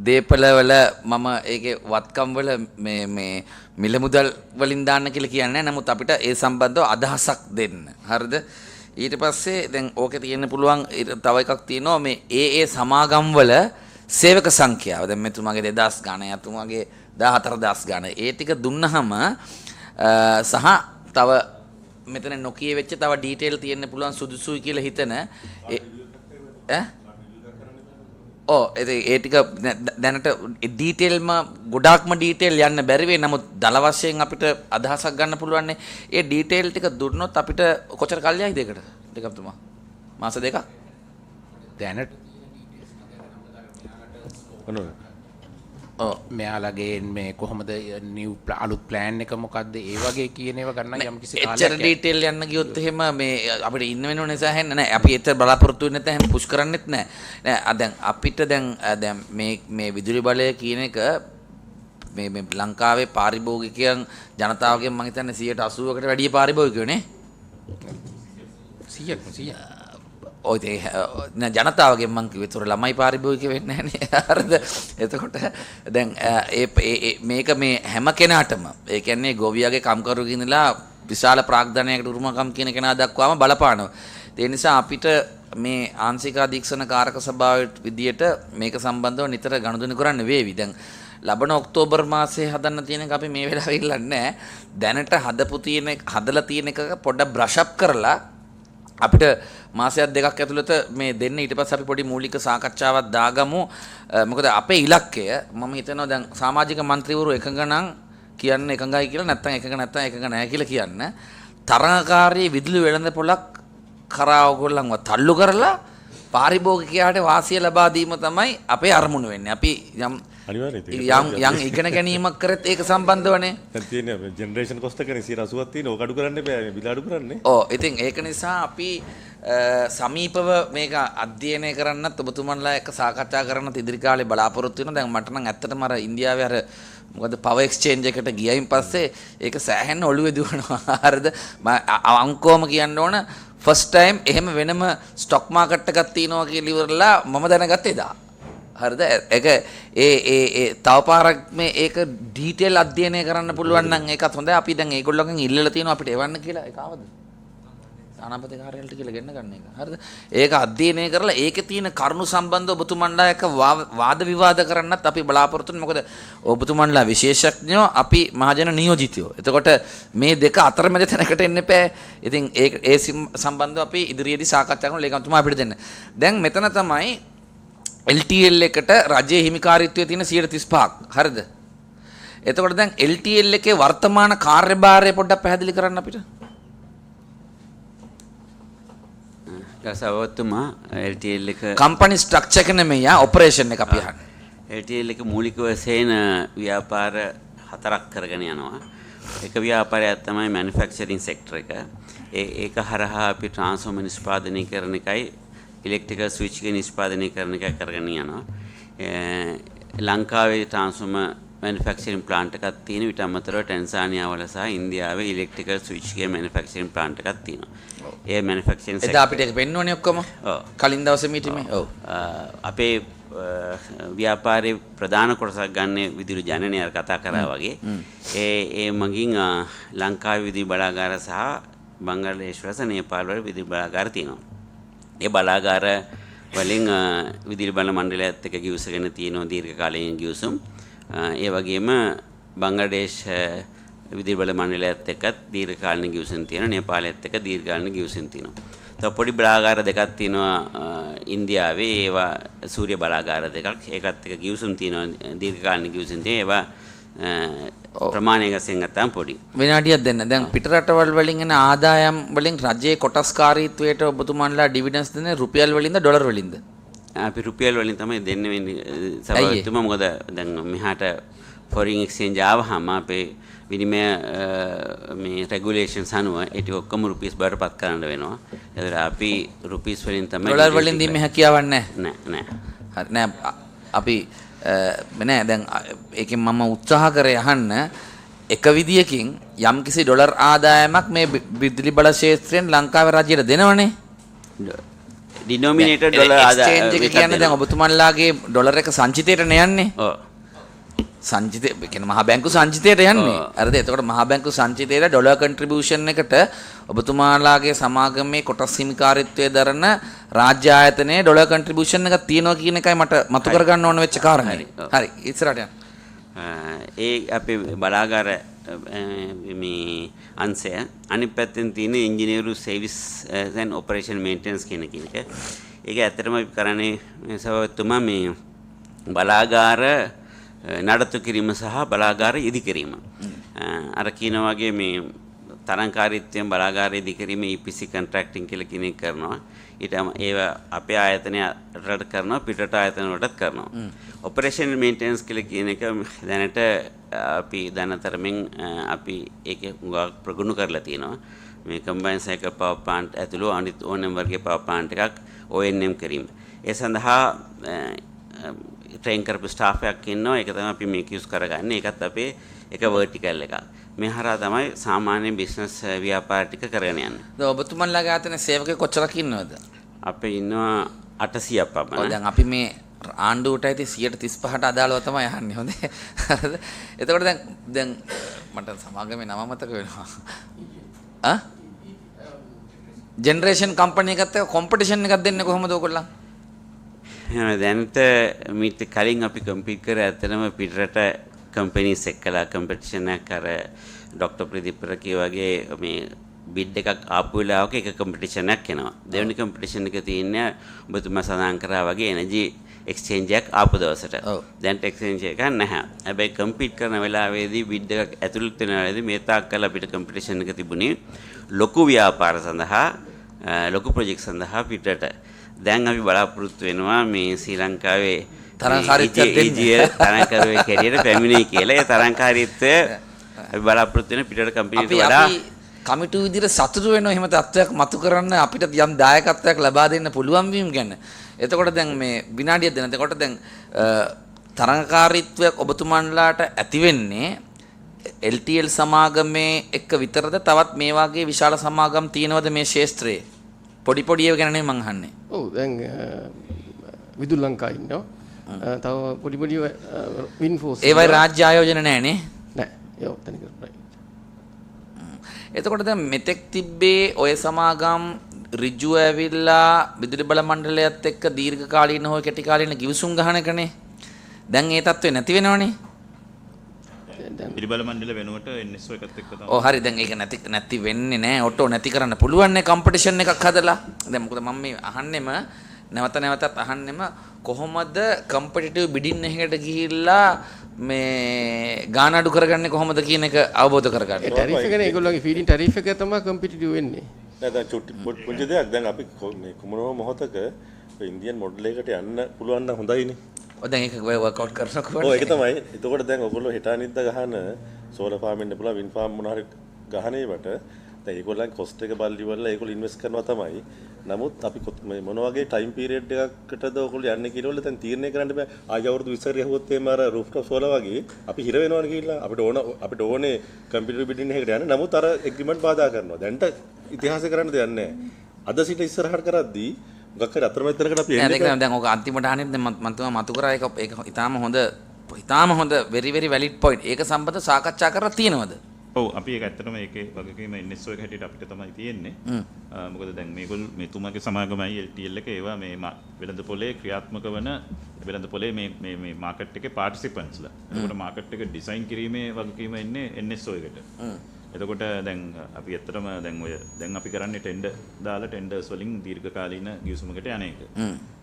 දීපල වල මම ඒකේ වත්කම් වල මේ මිල මුදල් වලින් දාන්න කියලා කියන්නේ නැහැ. නමුත් අපිට ඒ සම්බන්ධව අදහසක් දෙන්න. හරිද? ඊට පස්සේ දැන් ඕකේ තියෙන්න පුළුවන් තව එකක් තියෙනවා මේ ඒ සමාගම් වල සේවක සංඛ්‍යාව. දැන් මෙතුමාගේ 2000 ගාන, යතුමාගේ 14000 ගාන. ඒ ටික දුන්නහම සහ තව මෙතන නොකිය වෙච්ච තව ඩීටේල් තියෙන්න පුළුවන් සුදුසුයි කියලා හිතන ඒ ටික දැනට ඩීටේල්ම ගොඩාක්ම ඩීටේල් යන්න බැරි වෙයි. නමුත් දල වශයෙන් අපිට අදහසක් ගන්න පුළුවන්. ඒ ඩීටේල් ටික දුන්නොත් අපිට කොච්චර කල් යයිද ඒකට? දෙකක් තුමා මාස දෙකක් දැනට මෙයාලගේ මේ කොහොමද නිව් අලුත් ප්ලෑන් එක මොකද්ද ඒ වගේ කියන ඒවා ගන්න යම් කිසි කාලයක් එච්චර ඩීටේල් යන්න ගියොත් එහෙම මේ අපිට ඉන්න වෙනව නිසා හෙන්න නෑ. අපි එච්චර බලාපොරොත්තු වෙන්නේ නැත්නම් එහෙම පුෂ් කරන්නෙත් නෑ. නෑ දැන් අපිට දැන් මේ විදුලි බලය කියන එක මේ ලංකාවේ පාරිභෝගිකයන් ජනතාවගෙන් මම හිතන්නේ 80%කට වැඩිය පාරිභෝගිකයෝ නේ. 100% ඔය ජනතාවගෙන් මං කිව්වේ ඒතර ළමයි පාරිභෝගික වෙන්නේ නැහැ නේ. හරිද? එතකොට දැන් මේක මේ හැම කෙනාටම ඒ කියන්නේ ගොවියාගේ කම්කරුවෙක් ඉඳලා විශාල ප්‍රාග්ධනයකට උරුමකම් කියන කෙනා දක්වාම බලපානවා. ඒ නිසා අපිට මේ ආංශික අධීක්ෂණ කාරක සභාවේ විදියට මේක සම්බන්ධව නිතර ගනුදෙනු කරන්න වේවි. දැන් ලබන ඔක්තෝබර් මාසයේ හදන්න තියෙන එක අපි මේ වෙලාවේ ඉල්ලන්නේ නැහැ. දැනට හදලා තියෙන එක පොඩ්ඩක් බ්‍රෂ් අප් කරලා අපිට මාසයක් දෙකක් ඇතුළත මේ දෙන්න ඊට පස්සේ අපි පොඩි මූලික සාකච්ඡාවක් දාගමු. මොකද අපේ ඉලක්කය මම හිතනවා දැන් සමාජික මන්ත්‍රීවරු එකඟ නම් කියන්න එකඟයි කියලා නැත්නම් එකඟ නැහැ කියලා කියන්න තරඟකාරී විදුලි වෙළඳ පොලක් කරා ඔයගොල්ලන්ව තල්ලු කරලා පාරිභෝගිකයාට වාසිය ලබා දීම තමයි අපේ අරමුණ වෙන්නේ. අපි යම් ඉගෙන ගැනීමක් කරත් ඒක සම්බන්ධවනේ. දැන් තියෙන ජෙනරේෂන් කොස්ට් එකනේ 80ක් තියෙන. ඕක අඩු කරන්න බෑ. බිල අඩු කරන්නේ. ඔව්. ඉතින් ඒක නිසා අපි සමීපව මේක අධ්‍යයනය කරන්නත් ඔබතුමන්ලා එක්ක සාකච්ඡා කරන්නත් ඉදිරි කාලේ බලාපොරොත්තු වෙනවා. දැන් මට නම් ඇත්තටම අර ඉන්දියාවේ අර මොකද පවර් එක්ස්චේන්ජ් එකට ගියයින් පස්සේ ඒක සෑහෙන ඔළුවේ දුවනවා. හරිද? අංකෝම කියන්න ඕන ෆස්ට් ටයිම් එහෙම වෙනම ස්ටොක් මාකට් එකක් තියෙනවා කියලා ඉවරලා මම දැනගත්තේ එදා. හරිද? ඒක ඒ තව පාරක් මේ ඒක ඩීටේල් අධ්‍යයනය කරන්න පුළුවන් නම් ඒකත් හොඳයි. අපි දැන් ඒගොල්ලෝගෙන් ඉල්ලලා තියෙනවා අපිට එවන්න කියලා. ඒක ආවද? සානාපති කාර්යාලයට කියලා ගෙන්න ගන්න එක. හරිද? ඒක අධ්‍යයනය කරලා ඒකේ තියෙන කරුණු සම්බන්ධව ඔබතුමන්ලා එක්ක වාද විවාද කරන්නත් අපි බලාපොරොත්තු වෙනවා. මොකද ඔබතුමන්ලා විශේෂඥයෝ අපි මහජන නියෝජිතයෝ. එතකොට මේ දෙක අතරමැද තැනකට එන්න එපා. ඉතින් ඒ සම්බන්ධව අපි ඉදිරියේදී සාකච්ඡා කරනවා. ලේකම්තුමා අපිට දෙන්න. දැන් මෙතන තමයි LTL එකට රජයේ හිමිකාරීත්වයේ තියෙන 35%ක්. හරිද? එතකොට දැන් LTL එකේ වර්තමාන කාර්යභාරය පොඩ්ඩක් පැහැදිලි කරන්න අපිට. ගසවතුමා LTL එක කම්පැනි ස්ට්‍රක්චර් එක නෙමෙයි ඔපරේෂන් එක අපි අහන්නේ. LTL එක මූලික වශයෙන් ව්‍යාපාර හතරක් කරගෙන යනවා. එක ව්‍යාපාරයක් තමයි මැනුෆැක්චරින් සෙක්ටර් එක. ඒක හරහා අපි ට්‍රාන්ස්ෆෝමර් නිෂ්පාදනය කරන එකයි ඉලෙක්ට්‍රිකල් ස්විච් එක නිෂ්පාදනය කරන එකයි කරගෙන යනවා. ලංකාවේ ට්‍රාන්ස්ෆෝමර් මැනුෆැක්චරින් ප්ලාන්ට් එකක් තියෙන විට අමතරව ටැන්සානියා වල සහ ඉන්දියාවේ ඉලෙක්ට්‍රිකල් ස්විච් ගේ මැනුෆැක්චරින් ප්ලාන්ට් එකක් තියෙනවා. ඒ මැනුෆැක්චරින් එදා අපිට ඒක පෙන්වන්නේ ඔක්කොම. ඔව්. කලින් දවසේ මීටිමේ. ඔව්. අපේ ව්‍යාපාරයේ ප්‍රධාන කොටසක් ගන්න විදුලි ජනනය කතා කරා වගේ. ඒ මගින් ලංකාවේ විදුලි බලාගාර සහ බංග්ලාදේශ වල නේපාල් වල විදුලි බලාගාර තියෙනවා. ඒ බලාගාර වලින් විදුලි බල මණ්ඩලයත් එක්ක ගිවිසගෙන තියෙනවා දීර්ඝ කාලීන ගිවිසුම්. ඒ වගේම බංග්ලාදේශ විදුලි බල මණ්ඩලයත් එක්කත් දීර්ඝ කාලීන ගිවිසුම් තියෙනවා. නේපාලයත් එක්ක දීර්ඝ කාලීන ගිවිසුම් තියෙනවා. තව පොඩි බලාගාර දෙකක් තියෙනවා ඉන්දියාවේ. ඒවා සූර්ය බලාගාර දෙකක්. ඒකත් එක්ක ගිවිසුම් තියෙනවා දීර්ඝ කාලීන ගිවිසුම් තියෙනවා. ඒවා ප්‍රමාණයක වශයෙන් ගත්තාම පොඩි. විනාඩියක් දෙන්න. දැන් පිට රටවල් වලින් එන ආදායම් වලින් රජයේ කොටස්කාරීත්වයට ඔබතුමන්ලා ඩිවිඩන්ස් දෙන්නේ රුපියල් වලින්ද ඩොලර් වලින්ද? අපි රුපියල් වලින් තමයි දෙන්න වෙන්නේ සභාවතුමා. මොකද දැන් මෙහාට ෆොරින් එක්ස්චේන්ජ් ආවහම අපේ විනිමය මේ රෙගුලේෂන්ස් අනුව ඒක ඔක්කොම රුපීස් බාරපත් කරන්න වෙනවා. ඒතර අපි රුපීස් වලින් තමයි ඩොලර් වලින් දීමේ හැකියාවක් නැහැ. නෑ. හරි නෑ අපි නෑ දැන් ඒකෙන් මම උත්සාහ කරේ අහන්න එක විදියකින් යම්කිසි ඩොලර් ආදායමක් මේ විදුලි බල ක්ෂේත්‍රයෙන් ලංකාවේ රජයට දෙනවනේ. ඩිනොමිනේටර් ඩොලර් ආදායම කියන්නේ දැන් ඔබතුමන්ලාගේ ඩොලර් එක සංචිතයට යන්නේ. ඔව්. සංචිතය කියන්නේ මහා බැංකු සංචිතයට යන්නේ. හරිද? එතකොට මහා බැංකු සංචිතයට ඩොලර් කන්ට්‍රිබියුෂන් එකට ඔබතුමාලාගේ සමාගමේ කොටස් හිමිකාරීත්වයේ දරන රාජ්‍ය ආයතනයේ ඩොලර් කන්ට්‍රිබියුෂන් එකක් තියෙනවා කියන එකයි මට මතු කරගන්න ඕන වෙච්ච කාරණේ. හරි. ඉස්සරහට යන්න. ඒ අපේ බලාගාර මේ අංශය අනිත් පැත්තෙන් තියෙන ඉංජිනේරු සර්විස් and ඔපරේෂන් මේන්ටනන්ස් කියන එක. ඒක ඇත්තටම අපි කරන්නේ සවතුමා මේ බලාගාර නඩත්තු කිරීම සහ බලාගාර ඉදි කිරීම. අර කියන වගේ මේ තරංකාරීත්වයෙන් බලාගාර ඉදි කිරීම EPC කොන්ට්‍රැක්ටිං කියලා කියන එක කරනවා. ඊට ඒවා අපේ ආයතනයට කරනවා පිටට ආයතන වලටත් කරනවා. ඔපරේෂන් මේන්ටනන්ස් කියලා කියන එක දැනට අපි දැනතරමින් අපි ඒක ප්‍රගුණ කරලා තියෙනවා. මේ කම්බයින් සයිකල් පවර් ප්ලාන්ට් ඇතුළු අනිත් ඕනෑම වර්ගයේ පවර් ප්ලාන්ට් එකක් ONM කිරීම. ඒ සඳහා ට්‍රේන් කරපු ස්ටාෆ් එකක් ඉන්නවා. ඒක තමයි අපි මේක යූස් කරගන්නේ. ඒකත් අපේ එක වර්ටිකල් එකක්. මේ හරහා තමයි සාමාන්‍ය බිස්නස් ව්‍යාපාර ටික කරගෙන යන්නේ. දැන් ඔබතුමන්ලාගේ ආයතන සේවකයෝ කොච්චරක් ඉන්නවද? අපේ ඉන්නවා 800ක් පමණ. ඔව් දැන් අපි මේ ආණ්ඩුවට ඇති 135ට අදාළව තමයි අහන්නේ. හොඳේ. හරිද? එතකොට දැන් මට සමාගමේ නම මතක වෙනවා. ජෙනරේෂන් කම්පැනි එකත් එක්ක කොම්පිටිෂන් එකක් දෙන්නේ කොහොමද ඔයගොල්ලෝ? දැනට මීට කලින් අපි කම්පීට් කරේ ඇත්තටම පිටරට කම්පැනිස් එක්කලා කම්පිටිෂන් එකක් අර ඩොක්ටර් ප්‍රදීප්‍ර වගේ මේ බිඩ් එකක් ආපු වෙලාවක එක කම්පිටිෂන් එකක් එනවා. දෙවෙනි කම්පිටිෂන් එක තියෙන්නේ ඔබතුමා සඳහන් කරා වගේ එනර්ජි එක්ස්චේන්ජ් එකක් ආපු දවසට. දැන් එක්ස්චේන්ජ් එකක් නැහැ. හැබැයි කම්පීට් කරන වෙලාවේදී බිඩ් එකක් ඇතුළත් වෙන වෙලාවේදී මේ තාක් කල් අපිට කම්පිටිෂන් එක තිබුණේ ලොකු ව්‍යාපාර සඳහා ලොකු ප්‍රොජෙක්ට් සඳහා පිටට. දැන් අපි බලාපොරොත්තු වෙනවා මේ ශ්‍රී ලංකාවේ තරංකාරීත්වයක් දෙන්නේ තරංකරුවෙක් හැටියට පැමිණෙයි කියලා. ඒ තරංකාරීත්වය අපි බලාපොරොත්තු වෙන පිටට කම්පැනිට වඩා කමිටු විදිහට සතුටු වෙනවා එහෙම තත්ත්වයක් මතු කරන්න අපිට යම් දායකත්වයක් ලබා දෙන්න පුළුවන් වීම ගැන. එතකොට දැන් මේ විනාඩියක් දෙන්න. එතකොට දැන් තරංකාරීත්වයක් ඔබතුමන්ලාට ඇති වෙන්නේ LTL සමාගමේ එක්ක විතරද තවත් මේ වගේ විශාල සමාගම් තියෙනවද මේ ශාස්ත්‍රයේ? පොඩි පොඩි ඒවා ගැන නෙමෙයි මං අහන්නේ. ඔව් දැන් විදුලි ලංකා ඉන්නවා. තව පොඩි පොඩි වින්ෆෝස් ඒවයි රාජ්‍ය ආයෝජන නැහැ නේ? නැහැ. ඒව තනිකර ප්‍රයිවට්. එතකොට දැන් මෙතෙක් තිබ්බේ ඔය සමාගම් ඍජුව ඇවිල්ලා විදුලි බල මණ්ඩලයත් එක්ක දීර්ඝ කාලීන හෝ කෙටි කාලීන කිවිසුම් ගහන එකනේ. දැන් ඒ තත්ත්වේ නැති වෙනවනේ. විදුලි බල මණ්ඩල වෙනුවට NSO එකත් එක්ක තමයි. ඔව් හරි දැන් ඒක නැති වෙන්නේ නැහැ. ඔටෝ නැති කරන්න පුළුවන් නේ කම්පිටිෂන් එකක් හදලා. දැන් මොකද මම මේ අහන්නෙම නැවතත් අහන්නෙම කොහොමද කම්පිටිටිව් බිඩින් එකකට ගිහිල්ලා මේ ගාන අඩු කරගන්නේ කොහොමද කියන එක අවබෝධ කරගන්න. ඒ ටැරිෆ් එක නේ ඒගොල්ලෝගේ ෆීඩින් ටැරිෆ් එක තමයි කම්පිටිටිව් වෙන්නේ. නෑ දැන් චුට්ටි පුංචි දෙයක් දැන් අපි මේ කුමනෝ මොහතක ඉන්දියන් මොඩල් එකකට යන්න පුළුවන් නම් හොඳයිනේ. ඔය දැන් ඒක වර්ක්අවුට් කරනකොට ඔව් ඒක තමයි. එතකොට දැන් ඔයගොල්ලෝ හිතානිද්ද ගහන සෝලර් ෆාම් එන්න පුළුවන් වින් ෆාම් මොන හරි ගහනේවට දැන් ඒගොල්ලන් කොස්ට් එක බලලි වල ඒගොල්ලෝ ඉන්වෙස්ට් කරනවා තමයි. නමුත් අපි මේ මොන වගේ ටයිම් පීරියඩ් එකකටද ඔයගොල්ලෝ යන්නේ කියලා වල දැන් තීරණය කරන්න බෑ. ආය අවුරුදු 20 හරි යහුවොත් එහෙම අර රූෆ්ටොප් සෝලර් වගේ අපි හිර වෙනවනේ කියලා. අපිට ඕනේ කම්පියුටර් බිඩින් එකකට යන්න. නමුත් අර එග්‍රීමන්ට් බාධා කරනවා. දැන්ට ඉතිහාසය කරන්න දෙයක් නැහැ. අද සිට ඉස්සරහට කරද්දී මොකක් හරි අතරමැදකට අපි එන්නේ. දැන් ඔක අන්තිමට අහන්නේ දැන් මම තුමා මතු කරා ඒක ඊටාම හොඳ very very valid point. ඒක සම්බන්ධව සාකච්ඡා කරලා තියෙනවද? ඔව් අපි ඒක ඇත්තටම ඒකේ වගකීම NSO එක හැටියට අපිට තමයි තියෙන්නේ. මොකද දැන් මේ තුමාගේ සමාගමයි LTL එක ඒවා මේ වෙළඳ පොලේ ක්‍රියාත්මක වන වෙළඳ පොලේ මේ මාකට් එකේ පාටිසිපන්ට්ස්ලා. එතකොට මාකට් එක ඩිසයින් කිරීමේ වගකීම එන්නේ NSO එකට. එතකොට දැන් අපි ඇත්තටම දැන් අපි කරන්නේ ටෙන්ඩර් දාලා ටෙන්ඩර්ස් වලින් දීර්ඝකාලීන ගිවිසුමකට යන එක.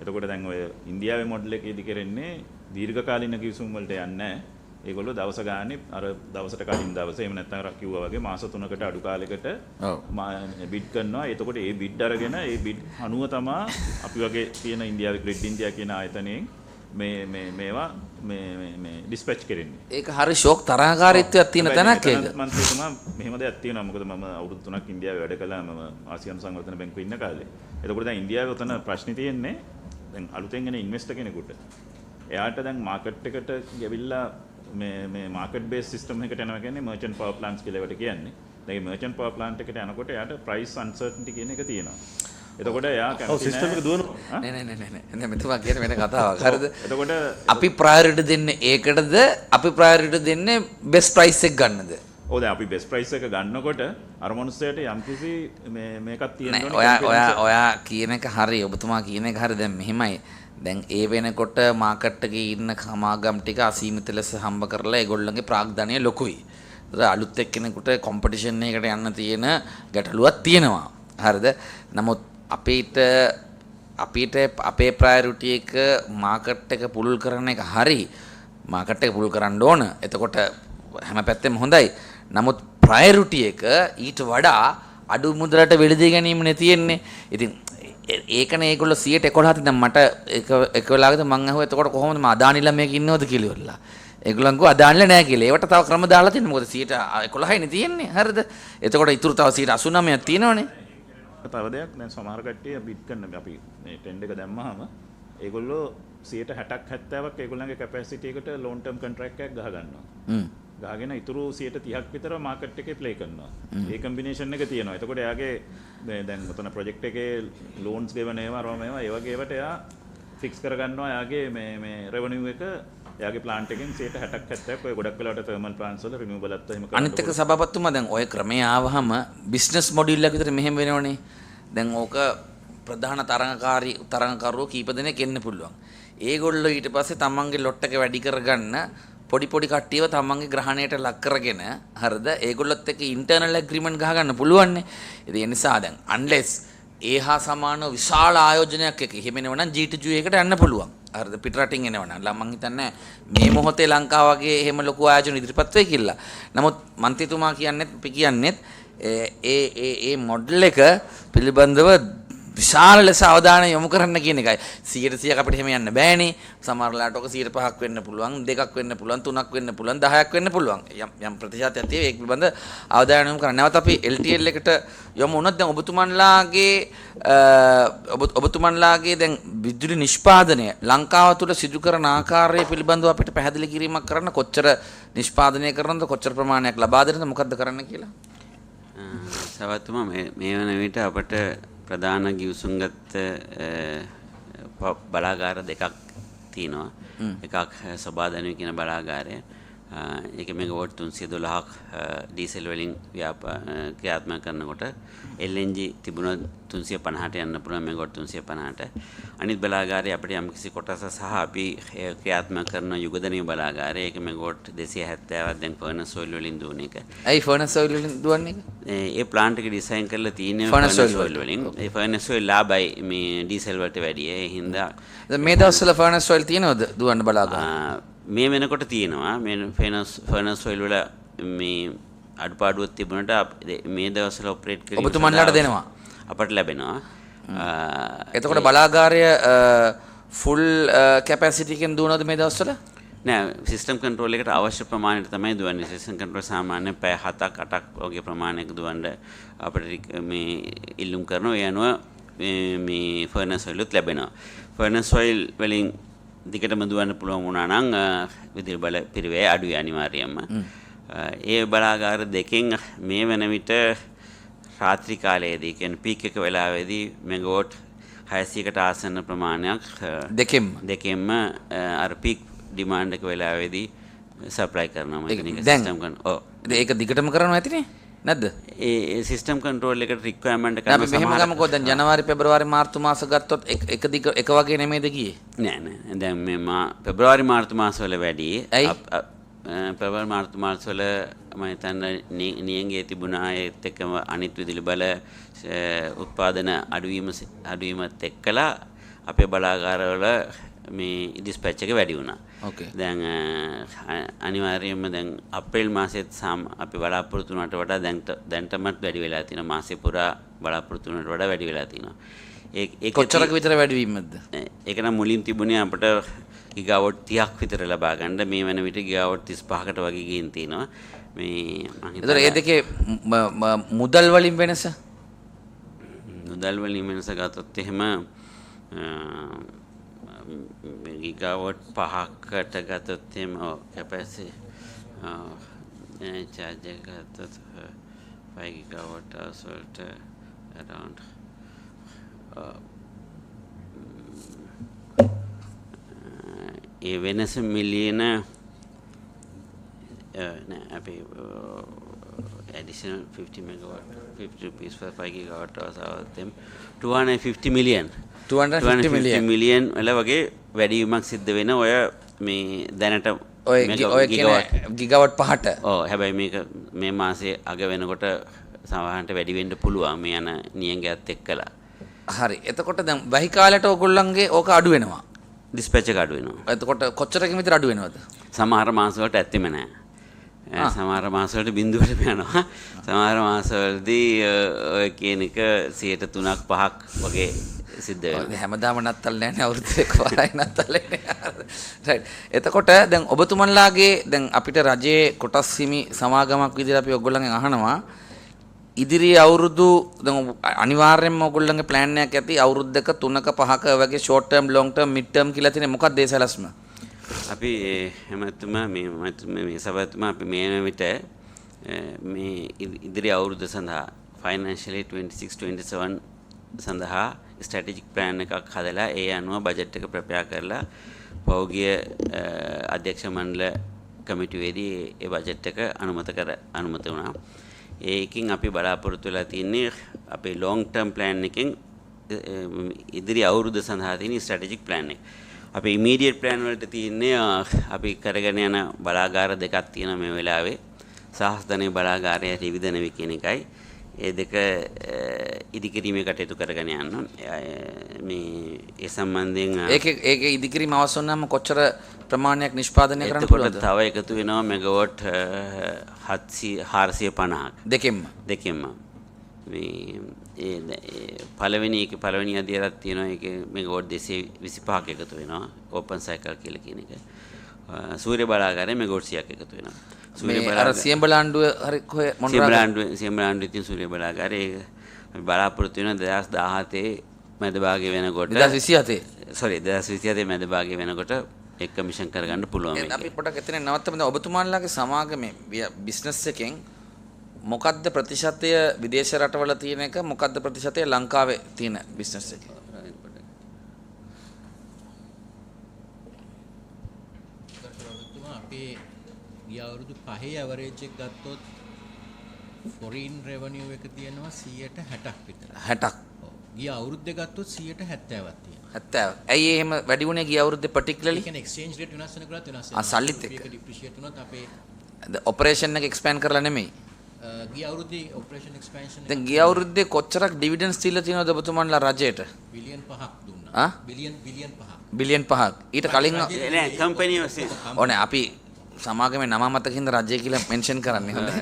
එතකොට දැන් ඔය ඉන්දියාවේ මොඩල් එකේදී කරන්නේ දීර්ඝකාලීන ගිවිසුම් වලට යන්නේ නැහැ. ඒගොල්ලෝ දවස ගානේ අර දවසට කලින් දවසේ එහෙම නැත්නම් අර කිව්වා වගේ මාස 3කට අඩු කාලයකට බිඩ් කරනවා. එතකොට ඒ බිඩ් අරගෙන ඒ බිඩ් අනුව තමයි අපි වගේ තියෙන ඉන්දියාවේ ග්‍රිඩ් ඉන්දියා කියන ආයතනයෙන් මේවා ඩිස්පැච් කරන්නේ. ඒක හරි ෂොක් තරහකාරීත්වයක් තියෙන තැනක් ඒක. මම හිතුවා මෙහෙම දෙයක් තියෙනවා. මොකද මම අවුරුදු 3ක් ඉන්දියාවේ වැඩ කළා. මම ආසියානු සංවර්ධන බැංකුවේ ඉන්න කාලේ. එතකොට දැන් ඉන්දියාවේ උතන ප්‍රශ්නේ තියෙන්නේ දැන් අලුතෙන් එන ඉන්වෙස්ටර් කෙනෙකුට. එයාට දැන් මාකට් එකට ගිවිලා මේ මාකට් බේස් සිස්ටම් එකකට යනවා කියන්නේ මර්චන්ට් පවර් ප්ලාන්ට්ස් කියලා ඒවට කියන්නේ. දැන් මේ මර්චන්ට් පවර් ප්ලාන්ට් එකට යනකොට එයාට ප්‍රයිස් අන්සර්ටනිටි කියන එක තියෙනවා. එතකොට එයා ඔව් සිස්ටම් එක දුවනවා. නෑ මෙතුමා කියන වෙන කතාවක්. හරිද? එතකොට අපි ප්‍රයොරිටි දෙන්නේ ඒකටද අපි ප්‍රයොරිටි දෙන්නේ බෙස්ට් ප්‍රයිස් එක ගන්නද? ඔව් දැන් අපි බෙස්ට් ප්‍රයිස් එක ගන්නකොට අර මොනුස්සයට යම්කිසි මේකක් තියෙනවා. ඔයා කියන එක හරි. ඔබතුමා කියන එක හරි. දැන් මෙහිමයි. දැන් ඒ වෙනකොට මාකට් එකේ ඉන්න සමාගම් ටික අසීමිත ලෙස හම්බ කරලා ඒගොල්ලන්ගේ ප්‍රාග්ධනය ලොකුයි. ඒත් අලුත් එක්කෙනෙකුට කොම්පිටිෂන් එකකට යන්න තියෙන ගැටලුවක් තියෙනවා. හරිද? නමුත් අපිට අපේ ප්‍රයොරිටි එක මාකට් එක පුළුල් කරන එක හරි. මාකට් එක පුළුල් කරන්න ඕන. එතකොට හැම පැත්තෙම හොඳයි. නමුත් ප්‍රයොරිටි එක ඊට වඩා අඩු මුදලට වෙළඳ ගැනීමනේ තියෙන්නේ. ඉතින් ඒකනේ ඒගොල්ලෝ 111 දැන් මට එක වෙලාවකට මං අහුවා එතකොට කොහොමද මම අදානි ළමයෙක් ඉන්නවද කියලා ඉවරලා. ඒගොල්ලන් කිව්වා අදානිලා නැහැ කියලා. ඒවට තව ක්‍රම දාලා තියෙනවා. මොකද 111යිනේ තියෙන්නේ. හරිද? එතකොට ඉතුරු තව 189ක් තියෙනවනේ. තව දෙයක් දැන් සමහර කට්ටිය බිඩ් කරන අපි මේ ටෙන්ඩර් එක දැම්මහම ඒගොල්ලෝ 60ක් 70ක් ඒගොල්ලන්ගේ කැපැසිටි එකට ලොන් ටර්ම් කොන්ට්‍රැක්ට් එකක් ගහ ගන්නවා. ගහගෙන ඉතුරු 30ක් විතර මාකට් එකේ ප්ලේ කරනවා. ඒ කම්බිනේෂන් එක තියෙනවා. එතකොට එයාගේ දැන් උතන ප්‍රොජෙක්ට් එකේ ලෝන්ස් ගෙවන ඒවා අරම මේවා ඒ වගේ ඒවාට එයා ෆික්ස් කරගන්නවා එයාගේ මේ රෙවෙනියු එක එයාගේ ප්ලාන්ට් එකෙන් 60ක් 70ක් ඔය ගොඩක් වෙලාවට තර්මල් ප්ලාන්ට්ස් වල රිනියුබල් අත් එහෙම කරනවා. අනිත් එක සභාපතිතුමා දැන් ඔය ක්‍රමයේ ආවහම බිස්නස් මොඩියල් එක විතර මෙහෙම වෙනවනේ. දැන් ඕක ප්‍රධාන තරංගකරුවෝ කීප දෙනෙක් එන්න පුළුවන්. ඒගොල්ලෝ ඊට පස්සේ තමන්ගේ ලොට් එක වැඩි කරගන්න පොඩි කට්ටියව තමන්ගේ ග්‍රහණයට ලක් කරගෙන හරිද ඒගොල්ලොත් එක්ක ඉන්ටර්නල් ඇග්‍රීමන්ට් ගහ ගන්න පුළුවන් නේ. ඉතින් ඒ නිසා දැන් unless ඒහා සමාන විශාල ආයෝජනයක් එක එහෙම නෙවෙනම් G2G එකට යන්න පුළුවන්. හරිද පිටරටින් එනවනම් මං හිතන්නේ මේ මොහොතේ ලංකාව වගේ එහෙම ලොකු ආයෝජන ඉදිරිපත් වෙයි කියලා. නමුත් මන්ත්‍රීතුමා කියන්නේත් ඒ මොඩල් එක පිළිබඳව විශාල ලෙස අවධානය යොමු කරන්න කියන එකයි. 100% අපිට එහෙම යන්න බෑනේ. සමහර වෙලාවට ඔක 5% වෙන්න පුළුවන්, 2ක් වෙන්න පුළුවන්, 3ක් වෙන්න පුළුවන්, 10ක් වෙන්න පුළුවන්. යම් ප්‍රතිශතයක් තියෙයි ඒක පිළිබඳ අවධානය යොමු කරන්න. නැවත අපි LTL එකට යොමු වුණොත් දැන් ඔබතුමන්ලාගේ දැන් විදුලි නිෂ්පාදනය ලංකාව තුළ සිදු කරන ආකාරය පිළිබඳව අපිට පැහැදිලි කිරීමක් කරන්න කොච්චර නිෂ්පාදනය කරනවද කොච්චර ප්‍රමාණයක් ලබා දෙනවද මොකද්ද කරන්න කියලා. සවතුමා මේ වන විට අපට ප්‍රධාන ගිවිසුම්ගත බලාගාර දෙකක් තියෙනවා. එකක් සබාදනුවේ කියන බලාගාරය. ඒක මෙගාවොට් 312ක් ඩීසල් වලින් ක්‍රියාත්මක කරනකොට LNG තිබුණා 350ට යන්න පුළුවන් මෙගාවොට් 350ට. අනිත් බලාගාරය අපිට යම්කිසි කොටස සහ අපි ක්‍රියාත්මක කරන යුගදනීය බලාගාරය ඒක මෙගාවොට් 270ක් දැන් ෆර්නස් ඔයිල් වලින් දුවන එක. ඇයි ෆර්නස් ඔයිල් වලින් දුවන්නේ? ඒ ප්ලාන්ට් එක ඩිසයින් කරලා තියෙන්නේ ෆර්නස් ඔයිල් වලින්. ඒ ෆර්නස් ඔයිල් ලාභයි මේ ඩීසල් වලට වැඩිය. ඒ හින්දා මේ දවස්වල ෆර්නස් ඔයිල් තියෙනවද දුවන්න බලාගාර? මේ වෙනකොට තියෙනවා. මේ ෆර්නස් ඔයිල් වල මේ අඩුපාඩුවක් තිබුණට මේ දවස්වල ඔපරේට් කිරීම ඔබතුමන්ලාට දෙනවා. අපට ලැබෙනවා. එතකොට බලාගාරය ෆුල් කැපැසිටි එකෙන් දුවනවද මේ දවස්වල? නෑ සිස්ටම් කන්ට්‍රෝල් එකට අවශ්‍ය ප්‍රමාණයට තමයි දුවන්නේ. සිස්ටම් කන්ට්‍රෝල් සාමාන්‍යයෙන් පැය 7ක් 8ක් වගේ ප්‍රමාණයක දුවන්න අපිට මේ ඉල්ලුම් කරනවා. ඒ අනුව මේ ෆර්නස් ඔයිලුත් ලැබෙනවා. ෆර්නස් ඔයිල් වලින් දිගටම දුවන්න පුළුවන් වුණා නම් විදුලි බල පිරිවැය අඩුයි අනිවාර්යයෙන්ම. ඒ බලාගාර දෙකෙන් මේ වෙන විට රාත්‍රී කාලයේදී කියන්නේ පීක් එක වෙලාවේදී මෙගාවොට් 600කට ආසන්න ප්‍රමාණයක් දෙකෙන්ම අර පීක් ඩිමාන්ඩ් එක වෙලාවේදී සප්ලයි කරනවා මම කියන්නේ සිස්ටම් කන් ඔව් ඒක දිගටම කරනවා ඇතිනේ නැද්ද? ඒ සිස්ටම් කන්ට්‍රෝල් එකට රික්වයර්මන්ට් කරන අපි මෙහෙම ගමුකෝ දැන් ජනවාරි පෙබරවාරි මාර්තු මාස ගත්තොත් එක වගේ නෙමෙයිද ගියේ? නෑ දැන් මේ පෙබරවාරි මාර්තු මාස වල වැඩි. පෙබරවාරි මාර්තු මාස වල මම හිතන්නේ නියංගේ තිබුණා ඒත් එක්කම අනිත් විදුලි බල උත්පාදන අඩුවීමත් එක්කලා අපේ බලාගාරවල මේ ඩිස්පැච් එක වැඩි වුණා. දැන් අනිවාර්යයෙන්ම දැන් අප්‍රේල් මාසෙත් අපි බලාපොරොත්තු වුණාට වඩා දැන්ටමත් වැඩි වෙලා තියෙනවා. මාසෙ පුරා බලාපොරොත්තු වුණාට වඩා වැඩි වෙලා තියෙනවා. ඒක කොච්චරක විතර වැඩි වීමක්ද? ඒක නම් මුලින් තිබුණේ අපිට ගිගාවොට් 30ක් විතර ලබා ගන්න. මේ වෙන විට ගිගාවොට් 35කට වගේ ගිහින් තියෙනවා. මේ මම හිතන්නේ ඒ දෙකේ මුදල් වලින් වෙනස? මුදල් වලින් වෙනස ගත්තොත් එහෙම ගිගාවොට් 5කට ගත්තොත් එහෙම කැපැසිටි charge එක ගත්තොත් 5 gigawatt hours වලට around ඒ වෙනස මිලියන නෑ අපි additional 50 megawatt 50 rupees for 5 gigawatt hours them 250 million 250 million වල වගේ වැඩිවීමක් සිද්ධ වෙන ඔය මේ දැනට ඔය ගිගාවට් 5ට. ඔව් හැබැයි මේක මේ මාසේ අග වෙනකොට සමහරවිට වැඩි වෙන්න පුළුවන් මේ යන නියඟයත් එක්කලා. හරි. එතකොට දැන් වැහි කාලයට ඕගොල්ලන්ගේ ඕක අඩු වෙනවා. ඩිස්පැච් එක අඩු වෙනවා. එතකොට කොච්චරකින් විතර අඩු වෙනවද? සමහර මාස වලට ඇත්තෙම නෑ. සමහර මාස වලට බිඳුවට යනවා. සමහර මාස වලදී ඔය කියන එක 3%ක් 5ක් වගේ සිද්ධ වෙනවා. හැමදාම නත්තල් නැහැ අවුරුදු දෙක වරයි නත්තල් රයිට්. එතකොට දැන් ඔබතුමන්ලාගේ දැන් අපිට රජයේ කොටස් හිමි සමාගමක් විදිහට අපි ඔයගොල්ලන්ගෙන් අහනවා ඉදිරි අවුරුදු දැන් අනිවාර්යයෙන්ම ඔයගොල්ලන්ගේ ප්ලෑන් එකක් ඇති අවුරුදු දෙක 3ක 5ක වගේ short term long term mid term කියලා තියෙන මොකක්ද ඒ සැලැස්ම? අපි හැමතුමා මේ සභාවතුමා අපි මේ විට මේ ඉදිරි අවුරුද්ද සඳහා financially 26-27 සඳහා ස්ට්‍රැටජික් ප්ලෑන් එකක් හදලා ඒ අනුව බජට් එක ප්‍රපෙයාර් කරලා පෞද්ගලික අධ්‍යක්ෂ මණ්ඩල කමිටුවේදී ඒ බජට් එක අනුමත වුණා. ඒකෙන් අපි බලාපොරොත්තු වෙලා තින්නේ අපේ long term plan එකෙන් ඉදිරි අවුරුද්ද සඳහා තියෙන ස්ට්‍රැටජික් ප්ලෑන් එක. අපේ ඉමීඩියට් ප්ලෑන් වලට තියෙන්නේ අපි කරගෙන යන බලාගාර දෙකක් තියෙනවා මේ වෙලාවේ. සාහස්දනේ බලාගාරය රිවිදනවි කියන එකයි. ඒ දෙක ඉදිකිරීමේ කටයුතු කරගෙන යන්න මේ ඒ සම්බන්ධයෙන් ඒක ඉදිකිරීම අවශ්‍ය වුණාම කොච්චර ප්‍රමාණයක් නිෂ්පාදනය කරන්න පුළුවන්ද? එතකොට තව එකතු වෙනවා මෙගාවොට් 450ක් දෙකෙන්ම මේ පළවෙනි අදියරක් තියෙනවා. ඒකේ මෙගාවොට් 225ක් එකතු වෙනවා. ඕපන් සයිකල් කියලා කියන එක. සූර්ය බලාගාරයේ මෙගාවොට් 100ක් එකතු වෙනවා. අර සියම් බලාණ්ඩුව හරි කොහෙ මොනවා සියම් බලාණ්ඩුවේ තියෙන සූර්ය බලාගාරයේ අපි බලාපොරොත්තු වෙන 2017 මැද භාගයේ වෙනකොට 2027 මැද භාගයේ වෙනකොට එක කමිෂන් කරගන්න පුළුවන් මේක. අපි පොඩක් එතන නවත්තමු. දැන් ඔබතුමාලාගේ සමාගමේ බිස්නස් එකෙන් මොකද්ද ප්‍රතිශතය විදේශ රටවල තියෙන එක, මොකද්ද ප්‍රතිශතය ලංකාවේ තියෙන බිස්නස් එකේ? අපේ ගිය අවුරුදු 5 ඇවරේජ් එක ගත්තොත් ෆොරින් රෙවෙනියු එක තියෙනවා 60ක් විතර. 60ක්. ගිය අවුරුද්දේ ගත්තොත් 70ක් තියෙනවා. 70. ඇයි එහෙම වැඩි වුණේ ගිය අවුරුද්දේ particularly? ඒ කියන්නේ එක්ස්චේන්ජ් රේට් වෙනස් වෙනකොට වෙනස් වෙනවා. සල්ලිත් එක්ක. ඒක ඩිප්‍රීෂিয়েට් වුණොත් අපේ ඔපරේෂන් එක එක්ස්පෑන්ඩ් කරලා නෙමෙයි. ගිය අවුරුද්දේ ඔපරේෂන් එක්ස්පැන්ෂන් දැන් ගිය අවුරුද්දේ කොච්චරක් ඩිවිඩන්ඩ්ස් දීලා තියෙනවද ඔබතුමන්ලා රජයට? බිලියන් 5ක් දුන්නා. බිලියන් 5ක්. බිලියන් 5ක්. ඊට කලින් නෑ කම්පැනි වශයෙන්. ඕනේ අපි සමාගමේ නම මතකින්ද රජය කියලා මෙන්ෂන් කරන්නේ හොඳයි.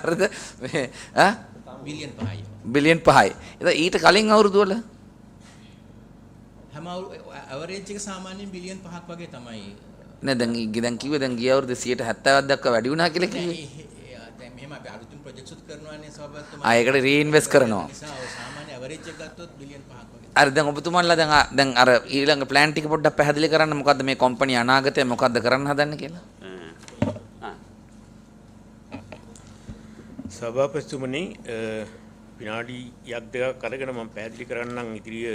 හරිද? මේ බිලියන් 5යි. බිලියන් 5යි. ඉතින් ඊට කලින් අවුරුදු වල හැම ඇවරේජ් එක සාමාන්‍යයෙන් බිලියන් 5ක් වගේ තමයි. නෑ දැන් කිව්වේ දැන් ගිය අවුරුද්දේ 70ක් දක්වා වැඩි වුණා කියලා කිව්වේ. දැන් මෙහෙම අපි අලුතින් ප්‍රොජෙක්ට්ස් උත් කරනවානේ සභාපතිතුමා. ඒකට රීඉන්වෙස්ට් කරනවා. සාමාන්‍ය ඇවරේජ් එක ගත්තොත් බිලියන් 5ක් වගේ. අර දැන් ඔබතුමන්ලා දැන් අර ඊළඟ ප්ලෑන් ටික පොඩ්ඩක් පැහැදිලි කරන්න. මොකද්ද මේ කම්පැනි අනාගතය මොකද්ද කරන්න හදන්නේ කියලා? සභාපතිතුමනි විනාඩියක් දෙකක් අරගෙන මම පැහැදිලි කරන්නම් ඉදිරිය